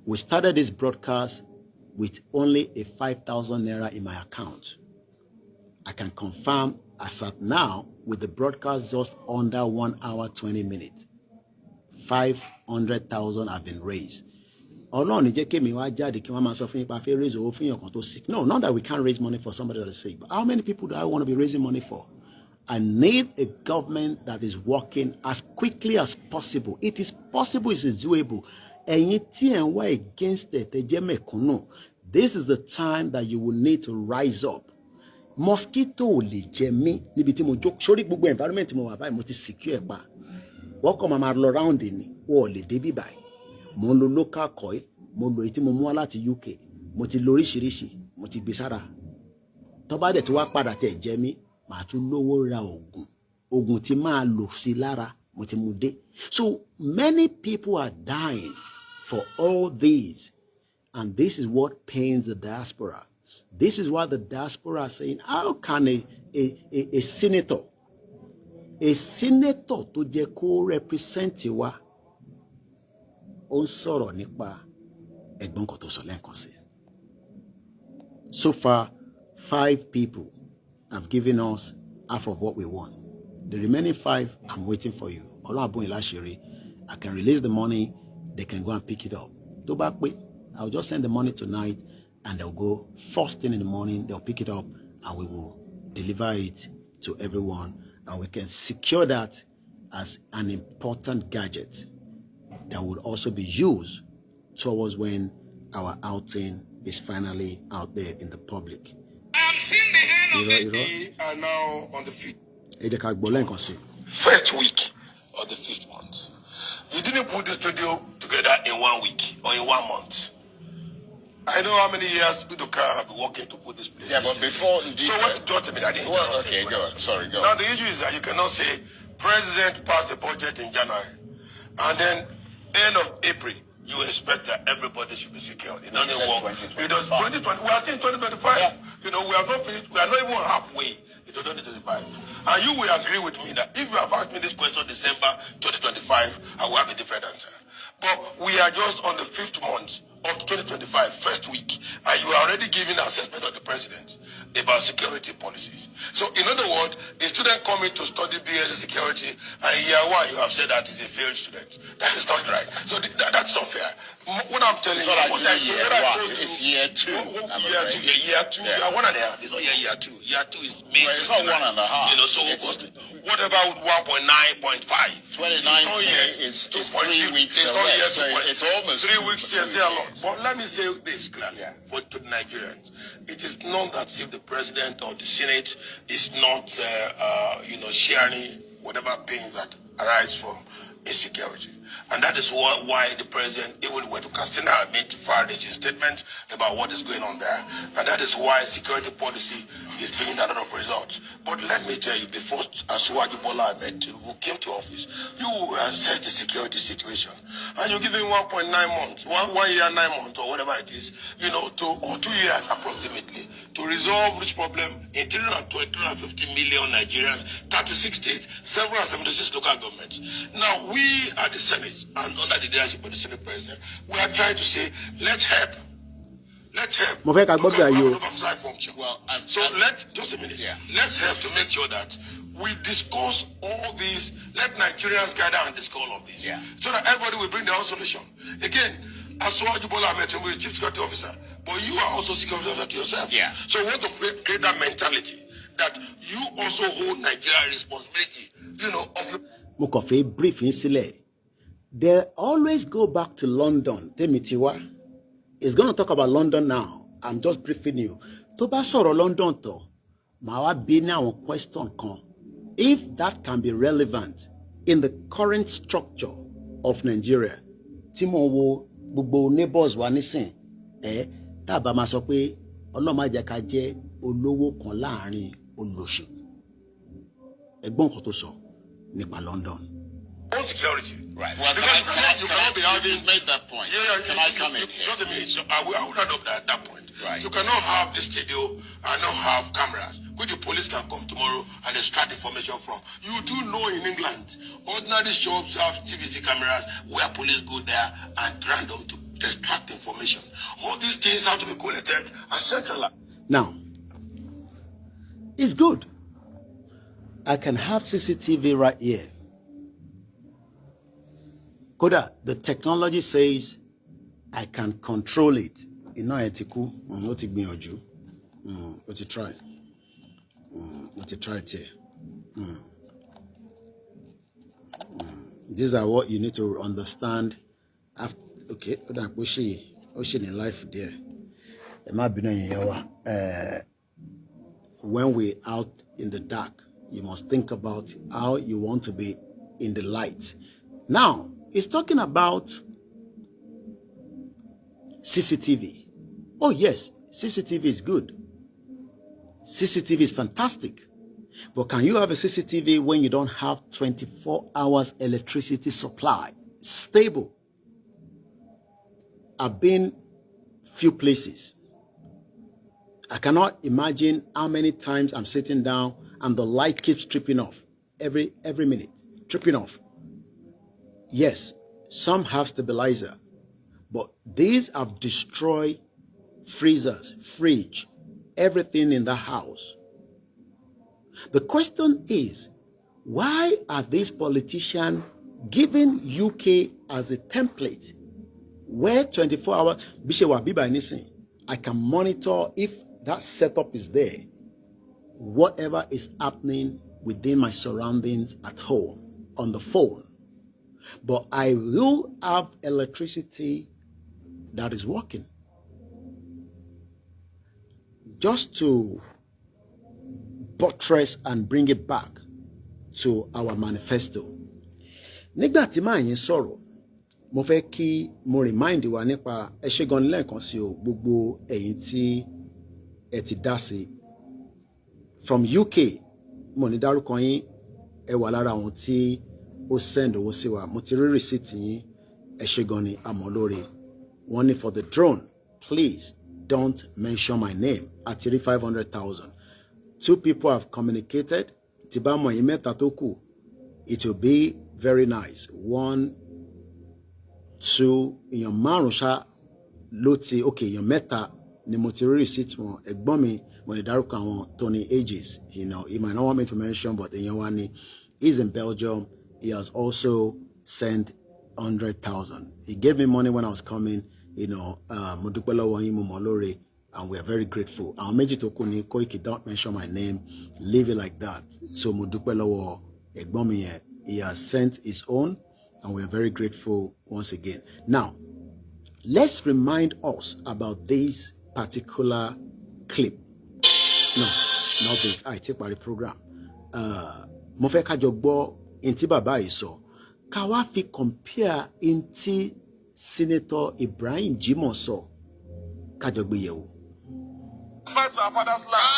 A: we started this broadcast with only a 5,000 naira in my account. I can confirm as at now, with the broadcast just under 1 hour 20 minutes, 500,000 have been raised. Ọlọ́run jẹ́ kémi wá jáde kí wọ́n máa sọ fún yín pé a fẹ́ raise owó fún yàn kan tó sick. No, not that we can't raise money for somebody that is sick. But how many people do I want to be raising money for? I need a government that is working as quickly as possible. It is possible, it is doable. Ẹ̀yin tí ẹ̀ ń wá against it, ẹ jẹ́ mẹ̀kúnnù. This is the time that you will need to rise up. Mosquito ò lè jẹ mí níbi tí mo jókòó. Sórí gbogbo environment mo wà báyìí, mo ti secure pa. Wọ́n kọ́ máa lọ round ni, wọ́n ò lè dé bí báyìí. Mo ń lo local coil, mo lo èyí tí mo mú wá láti UK, mo ti lo oríṣiríṣi, mo ti gbé sára. Tó bá dẹ̀ tó wá padà tẹ̀ jẹ mí, màá tún lówó ra oògùn. Oògùn tí máa lò sí lára, mo ti mú dé. So many people are dying for all these. And this is what pains the diaspora. This is why the diaspora are saying, how can a senator tó jẹ́ kó represent wa, ó ń sọ̀rọ̀ nípa ẹ̀gbọ́n kan tó sọ lẹ́ẹ̀kan sí. So far, 5 people have given us half of what we want. The remaining 5, I'm waiting for you. Ọlọ́run àbúyìn láṣìírí. I can release the money, they can go and pick it up. Tó bá pé, I'll just send the money tonight and they'll go first thing in the morning, they'll pick it up and we will deliver it to everyone. And we can secure that as an important gadget that would also be used towards when our outing is finally out there in the public.
H: I'm seeing the end of the day and now on the 5th. First week of the 5th month. You didn't put the studio together in 1 week or in 1 month. I know how many years Udoka have been working to put this place.
G: Yeah, but before...
H: So what, don't tell me that.
G: Well, okay, go on. Sorry, go on.
H: Now the issue is that you cannot say President passed a budget in January and then end of April you expect that everybody should be secured. It doesn't work. It does 2020. We are still in 2025. Yeah. You know, we are not finished. We are not even halfway into 2025. And you will agree with me that if you have asked me this question December 2025, I will have a different answer. But we are just on the 5th month of 2025, first week, and you are already giving an assessment of the president about security policies. So, in other words, a student coming to study BSc security, and year 1 you have said that he's a failed student. That is not right. So that's not fair. What I'm telling you,
G: it's year 2.
H: Year 2.
G: Yeah.
H: You are 1.5. It's not year 2. Year 2 is May.
G: Well, it's not 1.5.
H: You know, so what about 1.9, 0.5?
G: 29 is 3 weeks away. So it's almost
H: 3 weeks to say a lot. But let me say this clearly to the Nigerians. It is not that if the president or the Senate is not, sharing whatever pains that arise from insecurity. And that is why the president even went to Castina and made his statement about what is going on there. And that is why security policy is bringing a lot of results. But let me tell you, before Asiwaju Bola Ahmed who came to office, you assessed the security situation. And you're giving 1.9 months, 1 year, 9 months, or whatever it is, or 2 years approximately, to resolve this problem in 350 million Nigerians, 36 states, 776 local governments. Now, we are the Senate, and under the leadership of the Senate President, we are trying to say, let's help. Let's help.
A: Well,
H: so just a minute. Yeah. Let's help to make sure that we discuss all these. Let Nigerians gather and discuss all of this.
G: Yeah.
H: So that everybody will bring their own solution. Again, as Bola Ahmed Tinubu is chief security officer, but you are also security officer to yourself.
G: Yeah.
H: So we want to create that mentality that you also hold Nigeria responsibility, you know, of your...
A: Mo kàn fẹ́ brief yín sílẹ̀. They always go back to London. Temitiwa is going to talk about London now. I'm just briefing you. Tó bá sọ̀rọ̀ London tó, màá wá bí ní àwọn question kan. If that can be relevant in the current structure of Nigeria, tí mo wo gbogbo neighbors wa nísìn, tá bá máa sọ pé Ọlọ́run má jẹ́ ká jẹ́ olówó kan láàrin olóṣì. Ẹ̀gbọ́n kan tó sọ nípa London.
H: Own security.
G: Right. Well,
H: you cannot be having...
G: You've made that point. Can I come in here?
H: Not a minute. So I will add up at that point.
G: Right.
H: You cannot have the studio and not have cameras, which the police can come tomorrow and extract information from. You do know in England, ordinary shops have TVC cameras where police go there and random to extract information. All these things have to be collected and centralized.
A: Now, it's good. I can have CCTV right here. Koda, the technology says I can control it. Iná ẹ̀ ti kú, ó ti gbìyànjú, ó ti try, ó ti try tiẹ̀. These are what you need to understand. After, okay, ó dà pé ó ṣe ní life there. Ẹ má bínú ẹ̀yin yẹn wá. When we're out in the dark, you must think about how you want to be in the light. Now, it's talking about CCTV. Oh yes, CCTV is good. CCTV is fantastic. But can you have a CCTV when you don't have 24 hours electricity supply? Stable. I've been few places. I cannot imagine how many times I'm sitting down and the light keeps tripping off every minute, tripping off. Yes, some have stabilizer, but these have destroyed freezers, fridge, everything in the house. The question is, why are these politicians giving UK as a template where 24 hours, I can monitor if that setup is there, whatever is happening within my surroundings at home, on the phone. But I will have electricity that is working. Just to buttress and bring it back to our manifesto. Nígbà tí màá yín sọ̀rọ̀, mo fẹ́ kí mo remind wa nípa ẹ ṣé gan lẹ́ẹ̀kan sí o gbogbo ẹ̀yin tí ẹ ti dá sí. From UK, mo ní dárúkọ yín, ẹ wà lára àwọn tí ó send owó sí wa. Mo ti rí receipt yín, ẹ ṣé gan ni àmọ́ lórí. Wọ́n ní for the drone, please don't mention my name. Àti rí 500,000. 2 people have communicated. Tí bá mọ̀ yín mẹ́ta tó kù, it will be very nice. 1, 2, èèyàn márùn ṣá ló ti, okay, èèyàn mẹ́ta ni mo ti rí receipt wọn. Ẹ̀gbọ́n mi, mo lè dárúkọ àwọn Tony Ages, you know, he might not want me to mention, but èèyàn wa ni, he's in Belgium. He has also sent 100,000. He gave me money when I was coming, you know, mo dúpẹ́ lọ́wọ́ yín, mo mọ̀ lóore, and we are very grateful. Àwọn méjì tó kù ní Koiki, don't mention my name, leave it like that. So mo dúpẹ́ lọ́wọ́ ẹ̀gbọ́n mi yẹn, he has sent his own, and we are very grateful once again. Now, let's remind us about this particular clip. No, not this. I take by the program. Mo fẹ́ ká jọ gbọ́ inti bàbá yìí sọ. Ká wá fi compare inti Senator Ibrahim Jimoh sọ. Ká jọ gbé yẹ̀wò.
D: Back to our father's land.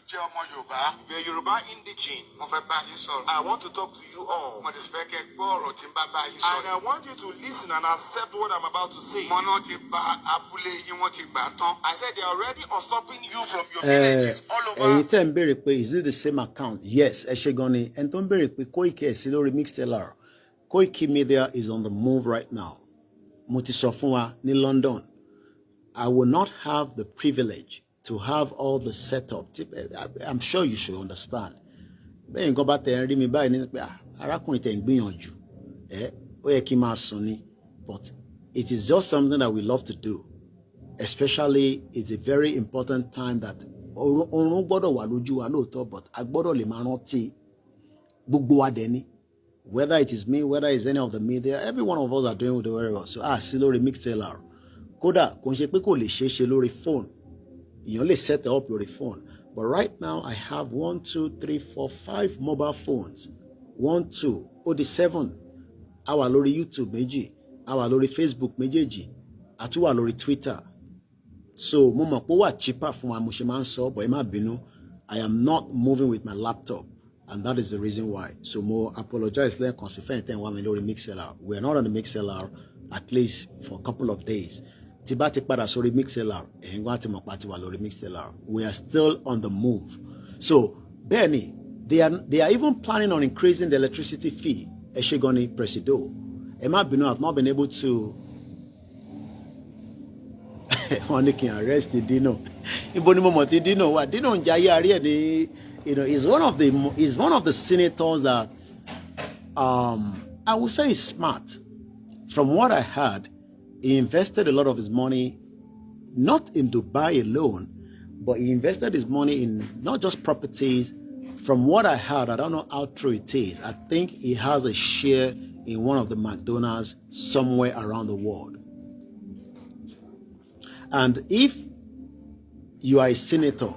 E: Jẹ́ ọmọ Yorùbá.
D: The Yoruba indigene.
E: Mo fẹ́ bá yín sọ̀rọ̀.
D: I want to talk to you all.
E: Mo ti fẹ́ kẹ́ gbọ́ ọ̀rọ̀ tí ń bá yín sọ̀rọ̀.
D: And I want you to listen and accept what I'm about to say.
E: Mo náà ti bà abúlé yín, wọ́n ti gbà tán.
D: I said they are already usurping you from your villages all over.
A: Ẹ̀yin tẹ́ ń béèrè pé is it the same account? Yes, ẹ ṣé gan ni. Ẹni tó ń béèrè pé Koiki ẹ̀ sí lórí Mixlr. Koikimedia is on the move right now. Mo ti sọ fún wa ní London. I will not have the privilege to have all the setup. I'm sure you should understand. Then you go back there and read me by but it is just something that we love to do. Especially, it's a very important time that whether it is me, whether it's any of the media, every one of us are doing very well. So Silori Mixlr. Koda, lórí phone. You only set it up lórí phone. But right now I have 1, 2, 3, 4, 5 mobile phones. 1, 2, the 7. Our lórí YouTube méjì, our lórí Facebook méjèèjì, àtúwà lórí Twitter. So mo mọ̀ pé ó wà cheaper fún wa mo ṣe máa ń sọ, but ẹ má bínú. I am not moving with my laptop, and that is the reason why. So mo apologize lẹ́ẹ̀kan kan sí fẹ́ǹtẹ̀ wà mí lórí Mixlr. We are not on the Mixlr at least for a couple of days. Tí bá ti padà sórí Mixlr, ẹ̀yin wá ti mọ̀ pé a ti wà lórí Mixlr. We are still on the move. So Benny, they are even planning on increasing the electricity fee. Ẹ ṣé gan ni Presido. Ẹ má bínú, I've not been able to wọ́n ní kí n arrest Dino. Ibo ni mo mọ̀ tí Dino wà. Dino ń jayé arí ẹ̀ ní, is one of the senators that I would say is smart. From what I heard, he invested a lot of his money not in Dubai alone, but he invested his money in not just properties. From what I heard, I don't know how true it is. I think he has a share in one of the McDonald's somewhere around the world. And if you are a senator,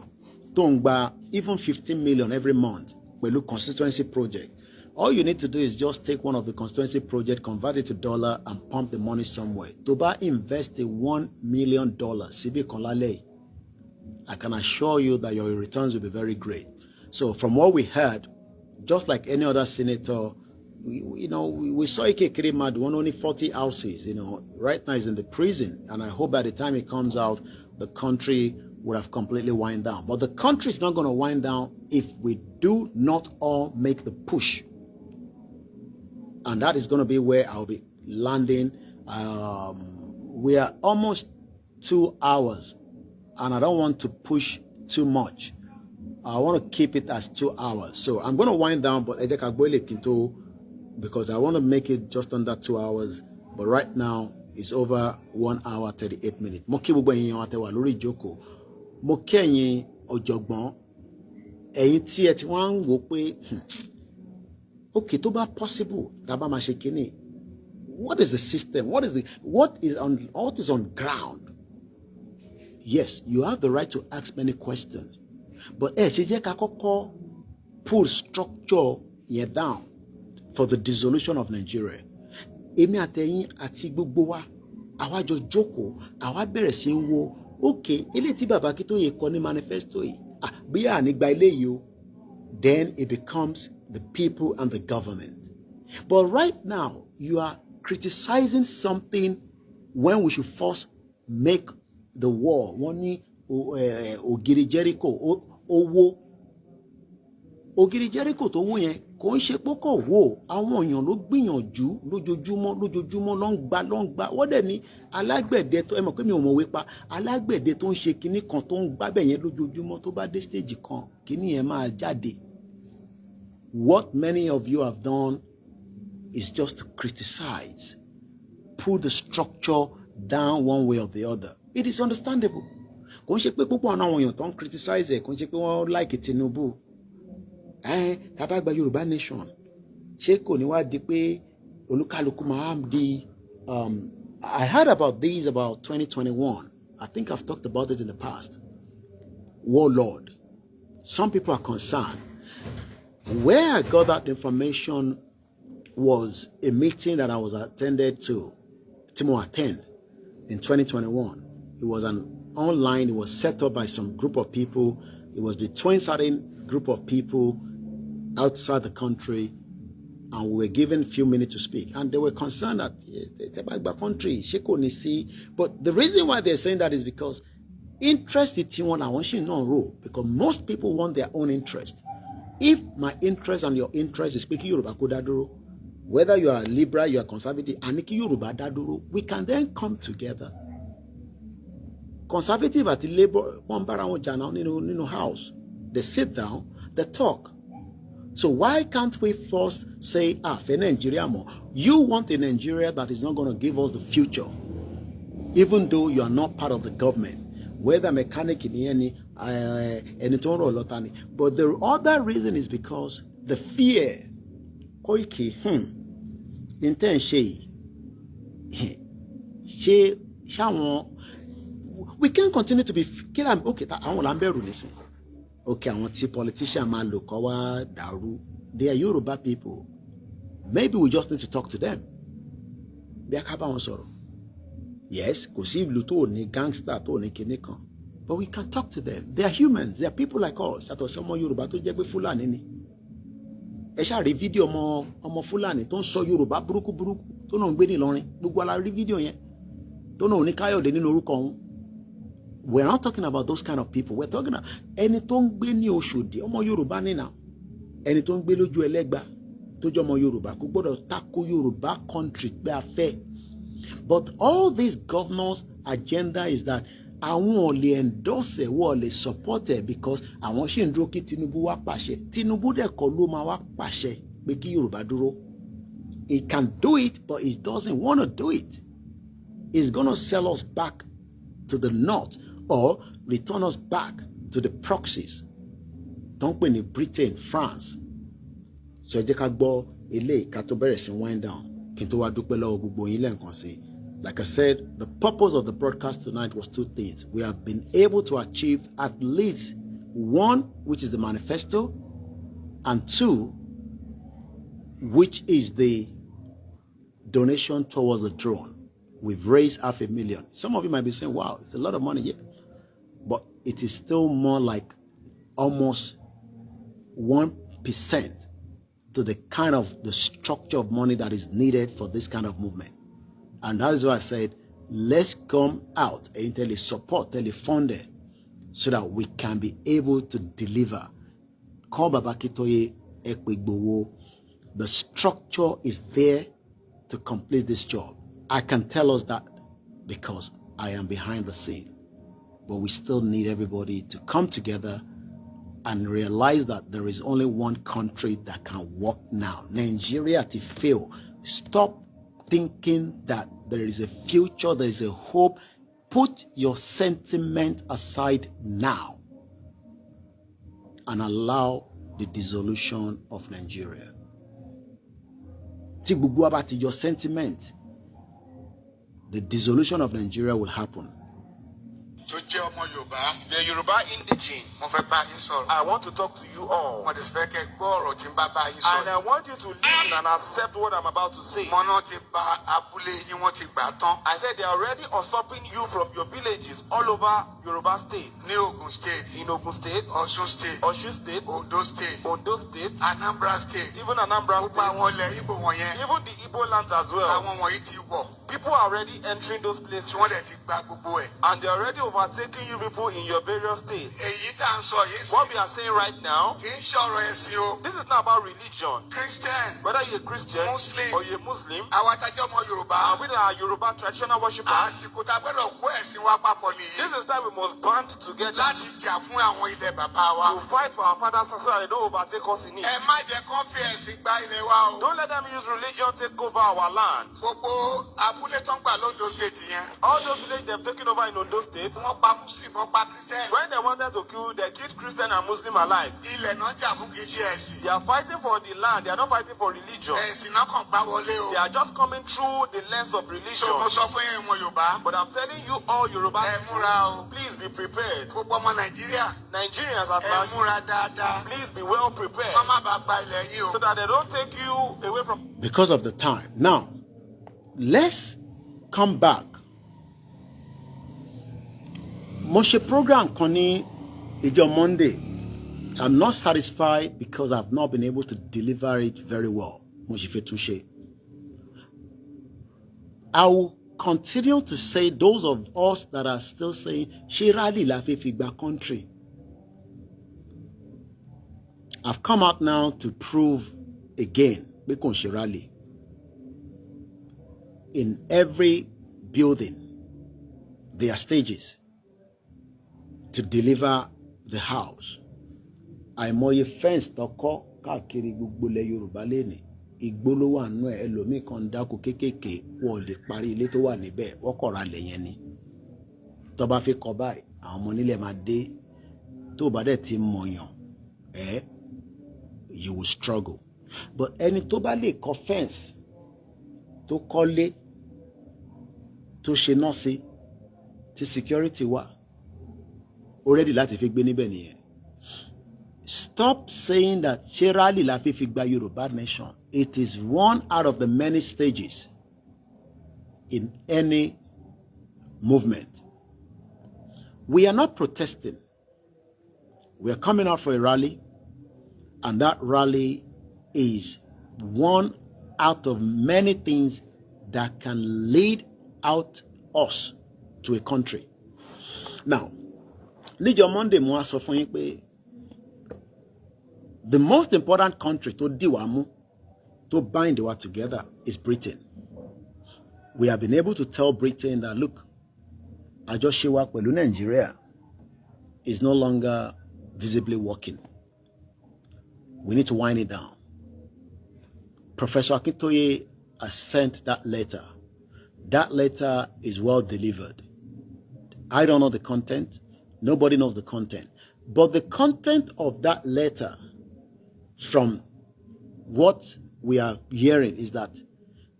A: Tongba, even 15 million every month, Pelu constituency project, all you need to do is just take one of the constituency project, convert it to dollar, and pump the money somewhere. Toba invest $1 million, Sibi Konlale. I can assure you that your returns will be very great. So from what we heard, just like any other senator, we saw Ike Kirimad won only 40 houses. Right now he's in the prison, and I hope by the time he comes out, the country would have completely wind down. But the country is not going to wind down if we do not all make the push. And that is going to be where I'll be landing. We are almost 2 hours, and I don't want to push too much. I want to keep it as 2 hours. So I'm going to wind down, but because I want to make it just under 2 hours. But right now, it's over 1 hour, 38 minutes. Mo kí gbogbo ẹ̀yin àtẹ wà lórí ìjókòó. Mo kí ẹ̀yin ọ̀jọ̀gbọ́n. Ẹ̀yin tí ẹ ti wá ń wò pé, okay, tó bá possible, tá bá máa ṣe kíní. What is the system? What is on ground? Yes, you have the right to ask many questions. But ṣe jẹ́ ká kọ́kọ́ pull structure yẹn down for the dissolution of Nigeria. Èmi àtẹ̀yin àti gbogbo wa, àwa jọ jókòó, àwa bẹ̀rẹ̀ sí ń wo, okay, eléyìí tí bàbá Akíntóyè kọ ní manifesto yìí, bí ànígbà eléyìí o, then it becomes the people and the government. But right now, you are criticizing something when we should first make the war. Wọ́n ní ògiri Jericho, owó. Ògiri Jericho tó wó yẹn kò ń ṣe pọ́kọ̀ wó, àwọn èèyàn ló gbìyànjú lójoojúmọ́ ló ń gbá wọ́n dẹ̀ ní alágbẹ̀dẹ tó ẹ mọ̀ pé mi ò mọ̀ wípa alágbẹ̀dẹ tó ń ṣe kinní kan tó ń gbábẹ̀ yẹn lójoojúmọ́ tó bá dé stage kan kinní yẹn máa jáde. What many of you have done is just to criticize, put the structure down one way or the other. It is understandable. Kò ń ṣe pé púpọ̀ àwọn èèyàn tó ń criticize ẹ̀ kò ń ṣe pé wọ́n like Tinubu. Tàbá gba Yorùbá nation ṣé kò ní wá di pé olúkálùkù máa di I heard about this about 2021. I think I've talked about it in the past. Warlord. Some people are concerned. Where I got that information was a meeting that I was attended to attend in 2021. It was online. It was set up by some group of people. It was between certain group of people outside the country, and we were given a few minutes to speak. And they were concerned that the country, but the reason why they're saying that is because interest is one I want you to know, because most people want their own interest. If my interest and your interest is speaking Yoruba Kodaduro, whether you are liberal, you are conservative, Aniki Yoruba Daduro, we can then come together. conservative àti labour wọ́n bára wọn jà náà nínú house. They sit down, they talk. So why can't we first say, for Nigeria more? You want a Nigeria that is not going to give us the future, even though you are not part of the government, whether mechanic in any or lotani. But the other reason is because the fear. Koiki, we can't continue to be okay. Okay, I want to politician man look over Daru. They are Yoruba people. Maybe we just need to talk to them. Yes, gangster, but we can talk to them. They are humans. They are people like us. That was someone Yoruba to jẹ́ Fulani. Ẹ ṣá rí fídíò ọmọ Fulani tó ń sọ Yorùbá burúkú tó náà ń gbé ní Ìlọrin. Gbogbo ala rí fídíò yẹn. Tó náà ní Káyọ̀dé nínú orúkọ òun. We're not talking about those kind of people. We're talking about ẹni tó ń gbé ní Òṣòdì, ọmọ Yorùbá nínà. Ẹni tó ń gbé lójú Ẹlẹ́gbà tó jẹ́ ọmọ Yorùbá kò gbọ́dọ̀ tako Yorùbá country pé a fẹ́. But all these governors' agenda is that àwọn ò lè endorse ẹ̀, wọ́n ò lè support ẹ̀ because àwọn ṣì ń dúró kí Tinubu wá pàṣẹ. Tinubu dẹ̀ kọ́ ló máa wá pàṣẹ pé kí Yorùbá dúró. He can do it, but he doesn't want to do it. He's going to sell us back to the north or return us back to the proxies. Don't pè ní Britain, France. So ẹ jẹ́ ká gbọ́ eléyìí ká tó bẹ̀rẹ̀ sí wind down kí n tó wá dúpẹ́ lọ́wọ́ gbogbo yín lẹ́ẹ̀kan sí. Like I said, the purpose of the broadcast tonight was two things. We have been able to achieve at least one, which is the manifesto, and two, which is the donation towards the drone. We've raised $500,000. Some of you might be saying, wow, it's a lot of money, yeah. But it is still more like almost 1% to the kind of the structure of money that is needed for this kind of movement. And that is why I said, let's come out and support, fund it, so that we can be able to deliver. The structure is there to complete this job. I can tell us that because I am behind the scene. But we still need everybody to come together and realize that there is only one country that can work now. Nigeria to fail. Stop thinking that there is a future, there is a hope. Put your sentiment aside now and allow the dissolution of Nigeria. Your sentiment, the dissolution of Nigeria will happen.
I: The Yoruba indigene. I want to talk to you all. And I want you to listen and accept what I'm about to say. I said they are already usurping you from your villages all over Yoruba State. In Ogun State, Osun State, Ondo State, Anambra State, even Anambra State, even the Igbo lands as well. People are already entering those places and they're already overtaking you people in your various states. What we are saying right now, this is not about religion. Whether you're a Christian or you're a Muslim, and we are Yoruba traditional worshippers, this is time we must band together to fight for our fathers so that they don't overtake us in it. Don't let them use religion to take over our land. All those villages they've taken over in Ondo State, when they wanted to kill, they killed Christian and Muslim alike. They are fighting for the land, they are not fighting for religion. They are just coming through the lens of religion. But I'm telling you all Yoruba, please be prepared. Nigerians at large, please be well prepared so that they don't take you away from.
A: Because of the time. Now, let's come back. Moshe program Connie Ijo Monday. I'm not satisfied because I've not been able to deliver it very well. Moshe Fetushe. I will continue to say those of us that are still saying Shirali Lafe Figba country. I've come out now to prove again because Shirali. In every building, there are stages. to deliver the house. Àìmọye fence tọkọ káàkiri gbogbo ilẹ̀ Yorùbá lẹ́nìí. Igbó ló wà nínú ẹ̀, ẹlòmíì kan dáko kéékèèké wọ́n lè parí ilé tó wà níbẹ̀ wọ́n kọ̀ ra lẹ̀ yẹn ni. Tó bá fi kọ báyìí àwọn ọmọ onílẹ̀ máa dé tó bá dẹ̀ ti mọ̀yàn you will struggle. But ẹni tó bá lè kọ́ fence tó kọ́lé tó ṣe náà sí tí security wà already láti fi gbé níbẹ̀ nìyẹn. Stop saying that ṣé rally la fi gba Yorùbá nation. It is one out of the many stages in any movement. We are not protesting. We are coming out for a rally, and that rally is one out of many things that can lead out us to a country. Now, níjọ́ Monday mo wá sọ fún yín pé the most important country to dì wá mú, to bind wa together is Britain. We have been able to tell Britain that, look, àjọṣe wa pẹ̀lú Nigeria is no longer visibly working. We need to wind it down. Professor Akintoye has sent that letter. That letter is well delivered. I don't know the content. Nobody knows the content. But the content of that letter, from what we are hearing, is that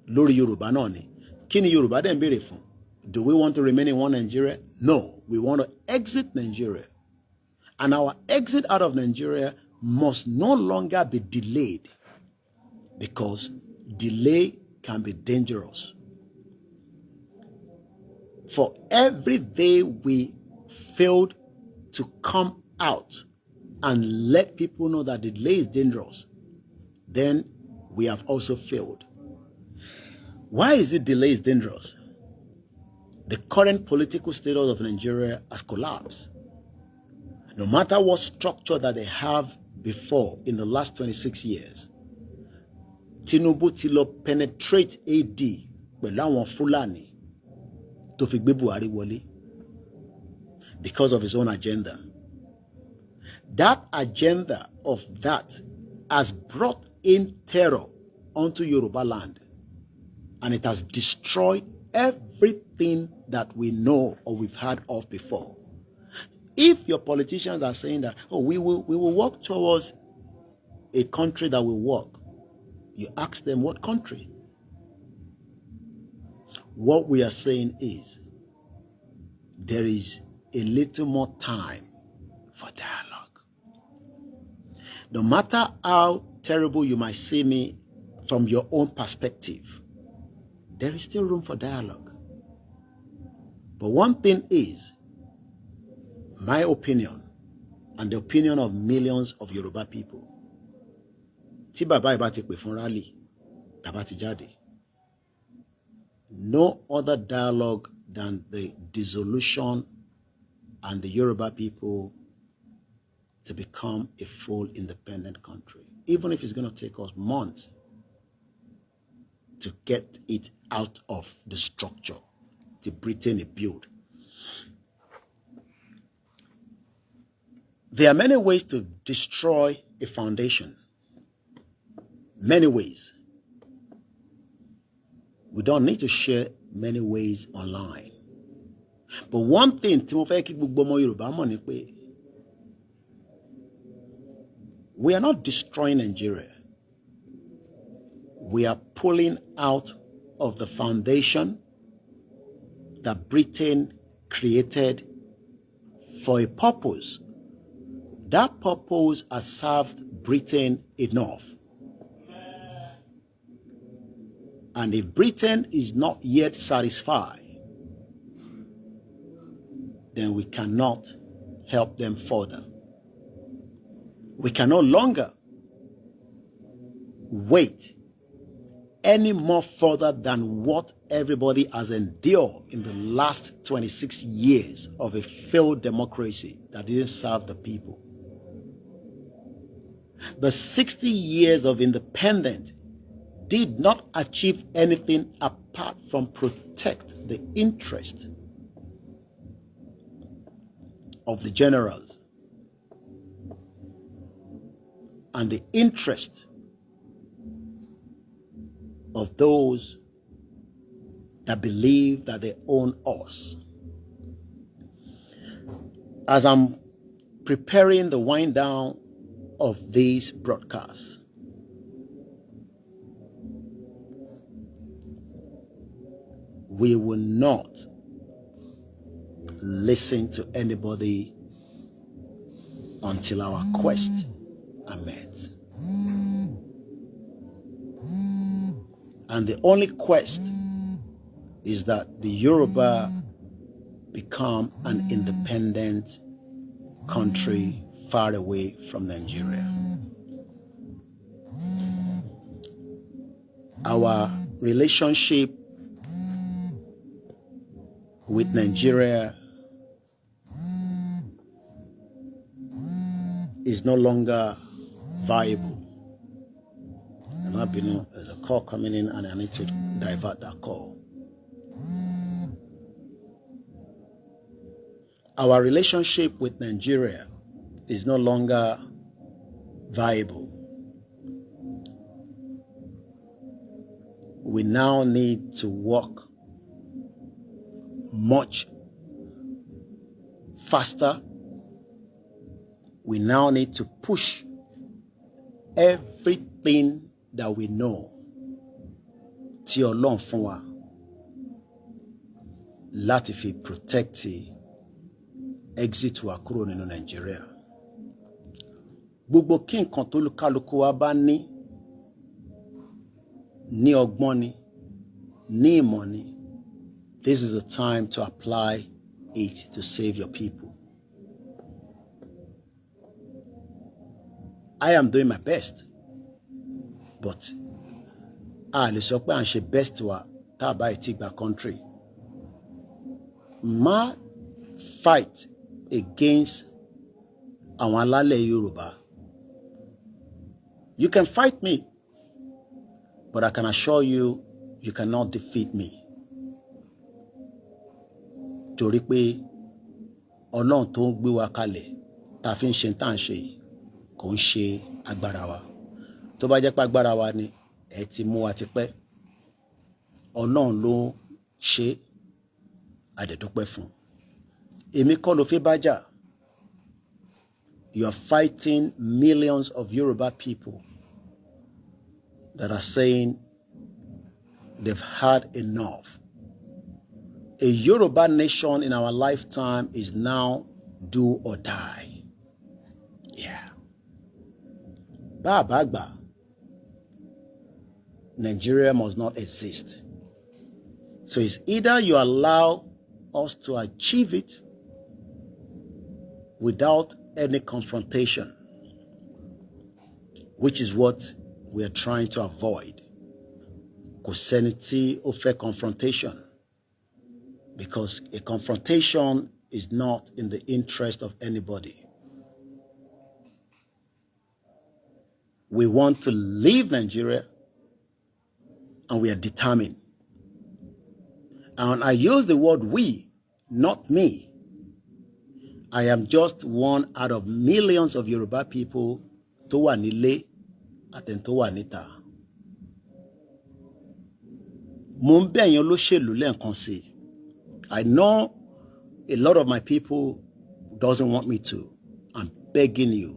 A: lórí Yorùbá náà ni. Kí ni Yorùbá dẹ̀ ń béèrè fún? Do we want to remain in one Nigeria? No. We want to exit Nigeria. And our exit out of Nigeria must no longer be delayed, because delay can be dangerous. For every day we failed to come out and let people know that the delay is dangerous, then we have also failed. Why is it delay is dangerous? The current political status of Nigeria has collapsed. No matter what structure that they have before in the last 26 years, Tinubu ti lọ penetrate AD pẹ̀lú àwọn Fulani tó fi gbé Buhari wọlé because of his own agenda. That agenda of that has brought in terror onto Yoruba land, and it has destroyed everything that we know or we've heard of before. If your politicians are saying that, oh, we will work towards a country that will work, you ask them what country. What we are saying is there is a little more time for dialogue. No matter how terrible you might see me from your own perspective, there is still room for dialogue. But one thing is, my opinion and the opinion of millions of Yoruba people, tí bàbá ìbá ti pè fún rally, tàbá ti jáde, no other dialogue than the dissolution and the Yoruba people to become a full independent country, even if it's going to take us months to get it out of the structure to Britain build. There are many ways to destroy a foundation. Many ways. We don't need to share many ways online. But one thing, tí mo fẹ́ kí gbogbo ọmọ Yorùbá mọ̀ ni pé we are not destroying Nigeria. We are pulling out of the foundation that Britain created for a purpose. That purpose has served Britain enough. And if Britain is not yet satisfied, then we cannot help them further. We can no longer wait any more further than what everybody has endured in the last 26 years of a failed democracy that didn't serve the people. The 60 years of independence did not achieve anything apart from protect the interest of the generals and the interest of those that believe that they own us. As I'm preparing the wind down of these broadcasts, we will not listen to anybody until our quests are met. And the only quest is that the Yoruba become an independent country far away from Nigeria. Our relationship with Nigeria is no longer viable. There's a call coming in and I need to divert that call. Our relationship with Nigeria is no longer viable. We now need to work much faster. We now need to push everything that we know tí Ọlọ́run fún wa láti fi protect exit wa kúrò nínú Nigeria. Gbogbo kí nǹkan tó kálukú wa bá ní ọgbọ́n ni, ní ìmọ̀ ni, this is the time to apply it to save your people. I am doing my best, but a lè sọ pé à ń ṣe best wa tá a bá ti gba country. Má fight against àwọn alálẹ̀ Yorùbá. You can fight me, but I can assure you, you cannot defeat me. Torí pé Ọlọ́run tó ń gbé wa kalẹ̀ tá a fi ń ṣe tá à ń ṣe kò ń ṣe agbára wa. Tó bá jẹ́ pé agbára wa ni ẹ ti mú wa tipẹ́. Ọlọ́run ló ṣe àdẹ̀dúpẹ́ fún. Èmi kọ́ ló fi bá jà. You are fighting millions of Yoruba people that are saying they've had enough. A Yoruba nation in our lifetime is now do or die. Yeah. Bagba. Nigeria must not exist. So it's either you allow us to achieve it without any confrontation, which is what we are trying to avoid. Kò sẹ́ni tí ó fẹ́ confrontation, because a confrontation is not in the interest of anybody. We want to leave Nigeria, and we are determined. And I use the word we, not me. I am just one out of millions of Yoruba people tó wà nílé àti tó wà níta. Mo ń bẹ̀ yín olóṣèlú lẹ́ẹ̀kan sí. I know a lot of my people doesn't want me to. I'm begging you.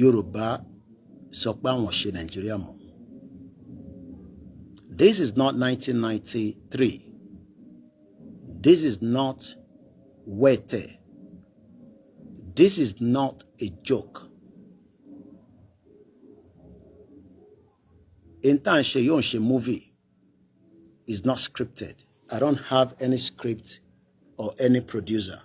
A: Yoruba sọ pé àwọn ṣe Nigeria mọ́. This is not 1993. This is not Wete. This is not a joke. Intan Sheyonshe movie is not scripted. I don't have any script or any producer.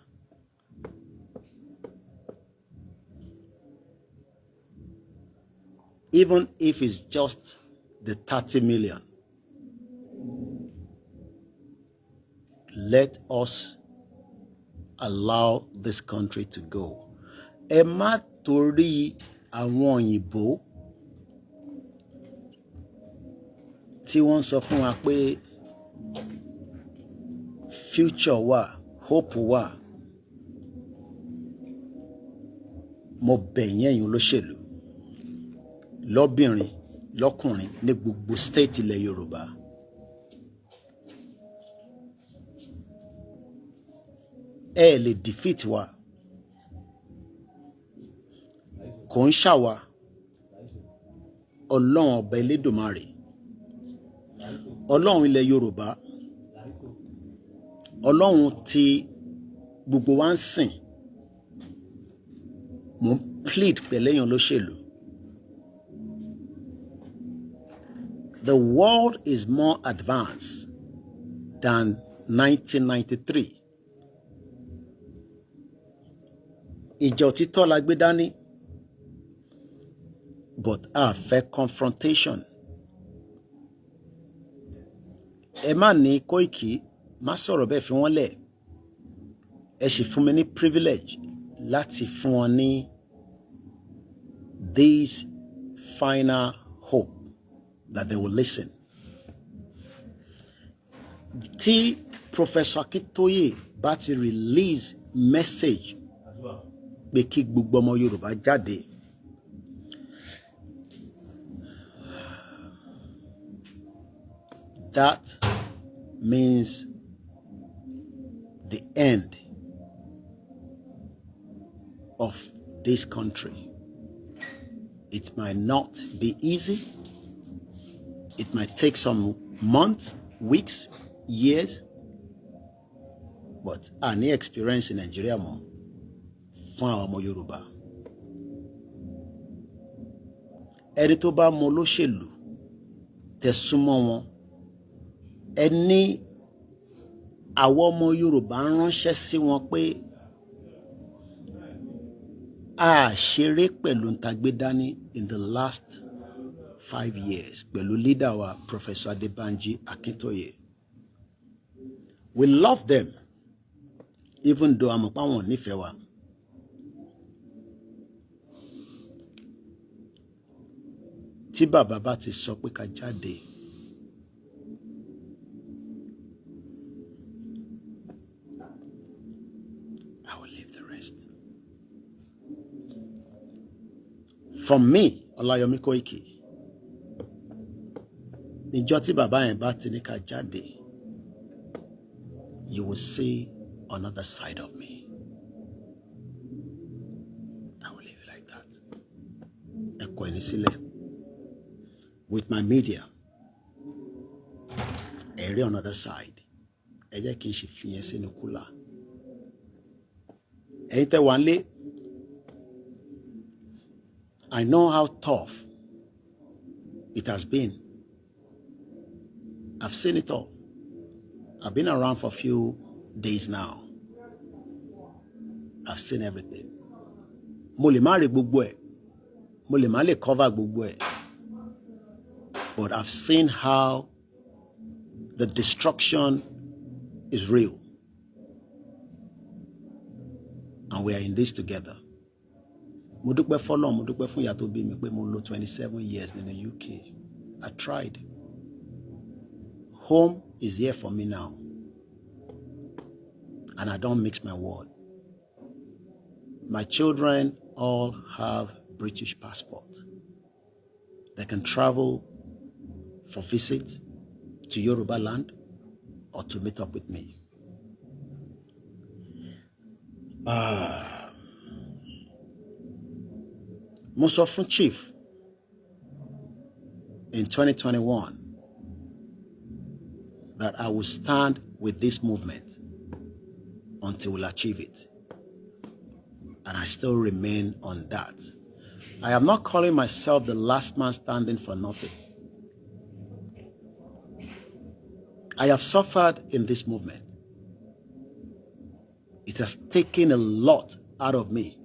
A: Even if it's just the 30 million, let us allow this country to go. Ẹ má torí àwọn òyìnbó tí wọ́n sọ fún wa pé future wà, hope wà, mo bẹ̀ yín ẹ̀yin olóṣèlú lọ́bìnrin lọ́kùnrin ní gbogbo state ilẹ̀ Yorùbá. Ẹ lè defeat wa, kò ń ṣàwa Ọlọ́run ọba Elédùmarè, Ọlọ́run ilẹ̀ Yorùbá, Ọlọ́run tí gbogbo wa ń sìn. Mo ń plead pẹ̀lú ẹ̀yin olóṣèlú. The world is more advanced than 1993. Ìjà òtítọ́ la gbé dání, but a fẹ́ confrontation. Ẹ má ní Koiki má sọ̀rọ̀ bẹ́ẹ̀ fi wọ́n lẹ̀. Ẹ sì fún mi ní privilege láti fún wọn ní this final hope that they will listen. Tí Professor Akintoye bá ti release message pé kí gbogbo ọmọ Yorùbá jáde, that means the end of this country. It might not be easy. It might take some months, weeks, years, but any experience in Nigeria more fún àwọn ọmọ Yorùbá. Ẹni tó bá mọ olóṣèlú tẹ́ súnmọ́ wọn, ẹni àwọn ọmọ Yorùbá ránṣẹ́ sí wọn pé a ṣeré pẹ̀lú ntagbedani in the last 5 years pẹ̀lú leader wa Professor Adebanji Akintoye. We love them even though àmọ́ pa wọn nífẹ̀ẹ́ wa. Tí bàbá bá ti sọ pé ká jáde, I will leave the rest. From me, OLAYOMI KOIKI, níjọ́ tí bàbá yẹn bá ti ní ká jáde, you will see another side of me. I will leave it like that. Ẹ kọ ẹni sílẹ̀. With my media, ẹ rí another side. Ẹ jẹ́ kí n ṣe fi yẹn sínú kúlà. Ẹ̀yin tẹ́ wà nílé, I know how tough it has been. I've seen it all. I've been around for a few days now. I've seen everything. Mo lè má rí gbogbo ẹ̀. Mo lè má lè cover gbogbo ẹ̀. But I've seen how the destruction is real. And we are in this together. Mo dúpẹ́ f'Ọlọ́run, mo dúpẹ́ fún ìyá tó bí mi pé mo lò 27 years in the UK. I tried. Home is here for me now. And I don't mix my word. My children all have British passports. They can travel for visit to Yoruba land or to meet up with me. Mo sọ fún Chief in 2021 that I will stand with this movement until we'll achieve it. And I still remain on that. I am not calling myself the last man standing for nothing. I have suffered in this movement. It has taken a lot out of me.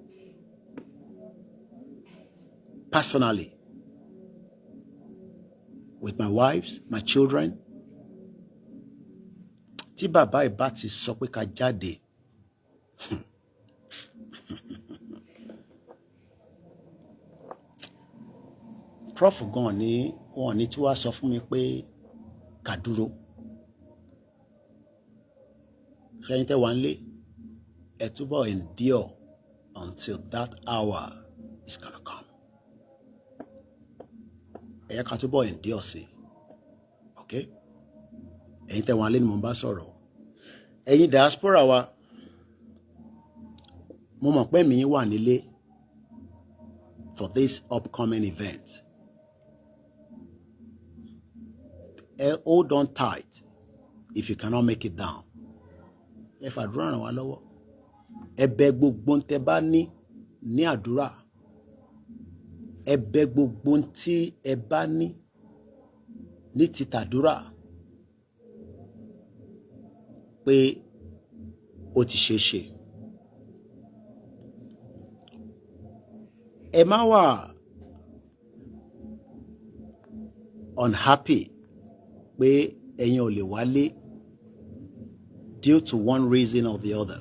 A: Personally. With my wives, my children. Tí bàbá ìbá ti sọ pé ká jáde. Prof gan ni wọ́n ní tí wàá sọ fún mi pé ká dúró. Ṣẹ́yìn tẹ́ wà nílé, ẹ túbọ̀ endure until that hour is gonna come. Ẹ̀yà kan túbọ̀ endure sí, okay? Ẹ̀yin tẹ̀wọ̀n alẹ́ ni mo bá sọ̀rọ̀. Ẹ̀yin diaspora wa, mo mọ̀ pé mi wà nílé for this upcoming event. Hold on tight if you cannot make it down. Ẹ fàdúrà ràn wá lọ́wọ́. Ẹ bẹ̀ gbogbo ntẹ́ bá ní àdúrà. Ẹ bẹ̀ gbogbo tí ẹ bá ní ti tàdúrà pé ó ti ṣeé ṣe. Ẹ má wà unhappy pé ẹ̀yin ò lè wálé due to one reason or the other.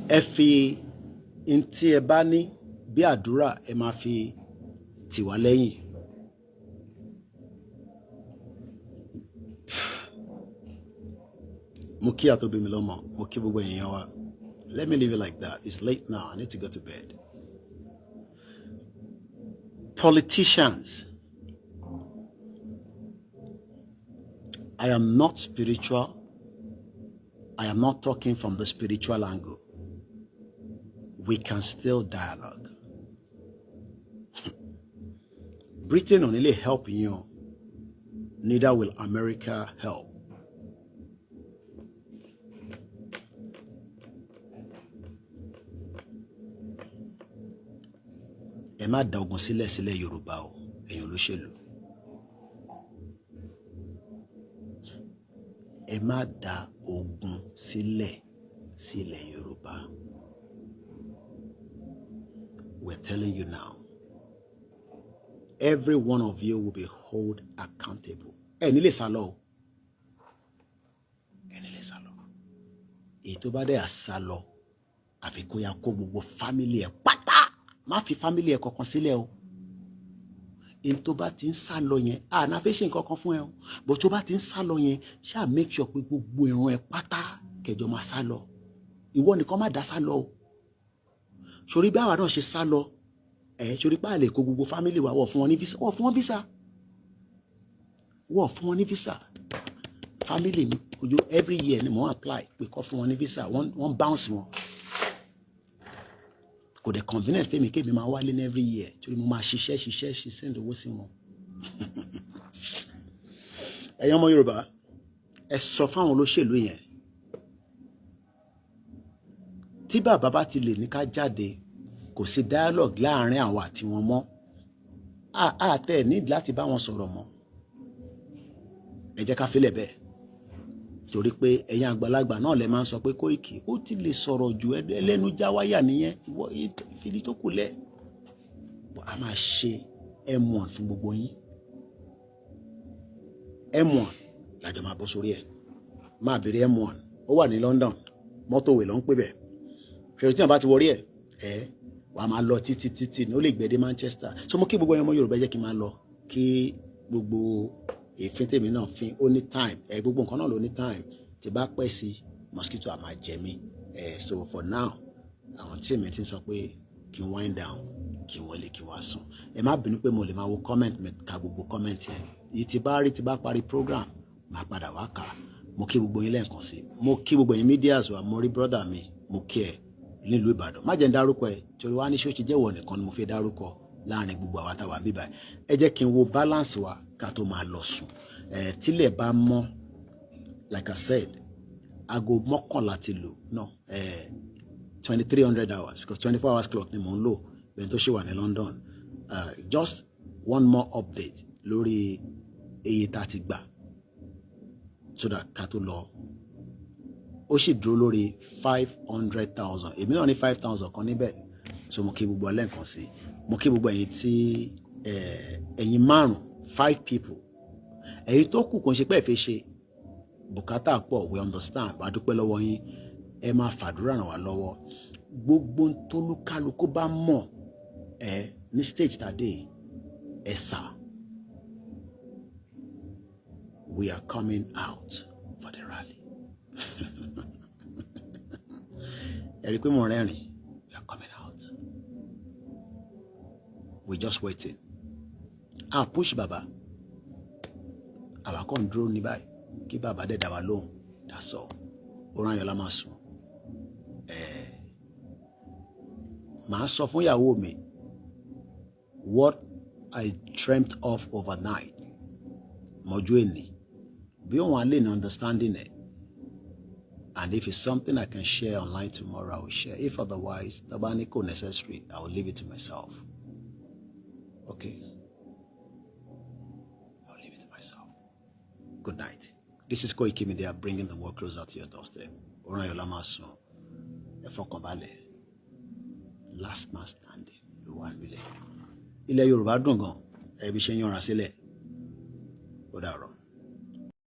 A: Ẹ fi ntí ẹ bá ní bí àdúrà ẹ máa fi tì wá lẹ́yìn. Mo kí àtòbí mi lọ́mọ, mo kí gbogbo èèyàn wa. Let me leave it like that. It's late now. I need to go to bed. Politicians. I am not spiritual. I am not talking from the spiritual angle. We can still dialogue. Britain will only help you. Neither will America help. Ẹ má da ogun sílẹ̀ Yorùbá o, ẹ̀yin olóṣèlú. Ẹ má da ogun sílẹ̀ Yorùbá. We're telling you now. Every one of you will be held accountable. Ẹ ní lè sálọ o. Ẹ ní lè sálọ. Èyí tó bá dé àsálọ, àfi kó ya kó gbogbo family ẹ pátá. Má fi family ẹ kankan sílẹ̀ o. Èyí tó bá ti ń sálọ yẹn, na fẹ́ ṣe nǹkan kan fún ẹ o. But tó bá ti ń sálọ yẹn, ṣáà make sure pé gbogbo ìran ẹ pátá kẹjọ máa sálọ. Ìwọ nìkan má dá sálọ o. Sórí bí àwa náà ṣe sálọ, sórí pa lè kó gbogbo family wa wọ̀ fún wọn ní visa. Wọ̀ fún wọn visa. Wọ̀ fún wọn ní visa. Family mi ojú every year ni mo apply pé kó fún wọn ní visa. Wọ́n bounce wọn. Kò dẹ̀ convenient fẹ́mi kémi máa wálé ní every year. Torí mo máa ṣiṣẹ́ send owó sí wọn. Ẹ̀yin ọmọ Yorùbá, ẹ sọ fáwọn olóṣèlú yẹn. Tí bàbá bá ti lè ní ká jáde, kò sí dialogue láàrin àwa àti wọn mọ́. Tẹ́ need láti bá wọn sọ̀rọ̀ mọ́. Ẹ jẹ́ ká filẹ̀ bẹ́ẹ̀. Torí pé ẹ̀yin àgbàlagbà náà lè máa ń sọ pé Koiki ó ti lè sọ̀rọ̀ jù ẹlẹ́nu já wáyà nìyẹn. Ìwọ ìfìdí tó kù lẹ̀. A máa ṣe M1 fún gbogbo yín. M1 làjọ máa bọ́ sórí ẹ̀. Máa bèrè M1. Ó wà ní London. Mọ́tòwé ló ń pè bẹ̀. Fèrè tí wọ́n bá ti wọrí ẹ̀, wà á máa lọ títí ní ó lè gbé dé Manchester. So mo kí gbogbo ọmọ Yorùbá jẹ́ kí n máa lọ kí gbogbo èéfín tèmi náà fin ó ní time. Gbogbo nǹkan náà ló ní time. Tí bá pẹ́ sí mosquito á máa jẹ mí. So for now, àwọn tí èmi ti ń sọ pé kí n wind down, kí n wọlé kí n wá sùn. Ẹ má bínú pé mo lè máa wo comment mi ka gbogbo comment yẹn. Yìí tí bá parí program, máa padà wá kà. Mo kí gbogbo yín lẹ́ẹ̀kan sí. Mo kí gbogbo yín medias wa, mo rí brother mi, mo kí ẹ nílùú Ìbàdàn. Má jẹ́ ń dárúkọ ẹ, torí wá ní ṣó ti jẹ́wọ́ nìkan ni mo fẹ́ dárúkọ láàrin gbogbo àwa táwa bíbá. Ẹ jẹ́ kí n wo balance wa ká tó máa lọ sùn. Tílẹ̀ bá mọ́, like I said, aago mọ́kànlá ti lò, no, 2300 hours, because 24 hours clock ni mò ń lò bẹ́ẹ̀ tó ṣe wà ní London. Just one more update lórí iye tá a ti gbà, so that ká tó lọ. Ó sì dúró lórí 500,000. Èmi náà ní 5,000 kan níbẹ̀. So mo kí gbogbo lẹ́ẹ̀kan sí. Mo kí gbogbo ẹ̀yin tí ẹ̀yin 5 people. Ẹ̀yin tó kù kò ṣe pé ẹ fẹ́ ṣe bùkátà pọ̀, we understand. Bá dúpẹ́ lọ́wọ́ yín, ẹ máa fàdúrà ràn wá lọ́wọ́. Gbogbo tólúkálukú bá mọ̀ ní stage tàdé ẹ sà. We are coming out for the rally. Ẹ rí pé mo rẹ́rìn. We are coming out. we're just waiting. Push Baba. Àwa kàn dúró ní báyìí kí Baba dẹ̀ dá wa lóhùn. That's all. Oran Yola máa sùn. Màá sọ fún ìyàwó mi what I dreamt of overnight. Mọ́jú èní. Bí òun á lè ní understanding it. And if it's something I can share online tomorrow, I will share. If otherwise, tabaniko necessary, I will leave it to myself. Okay? I'll leave it to myself. Good night. This is Koikimedia bringing the world closer to your doorstep. Oran Yola Masun. Efokobale. Last man standing. Ilẹ̀ Yorùbá dùn gan. Ẹbí ṣe yan ra sílẹ̀. Ó dàárọ̀.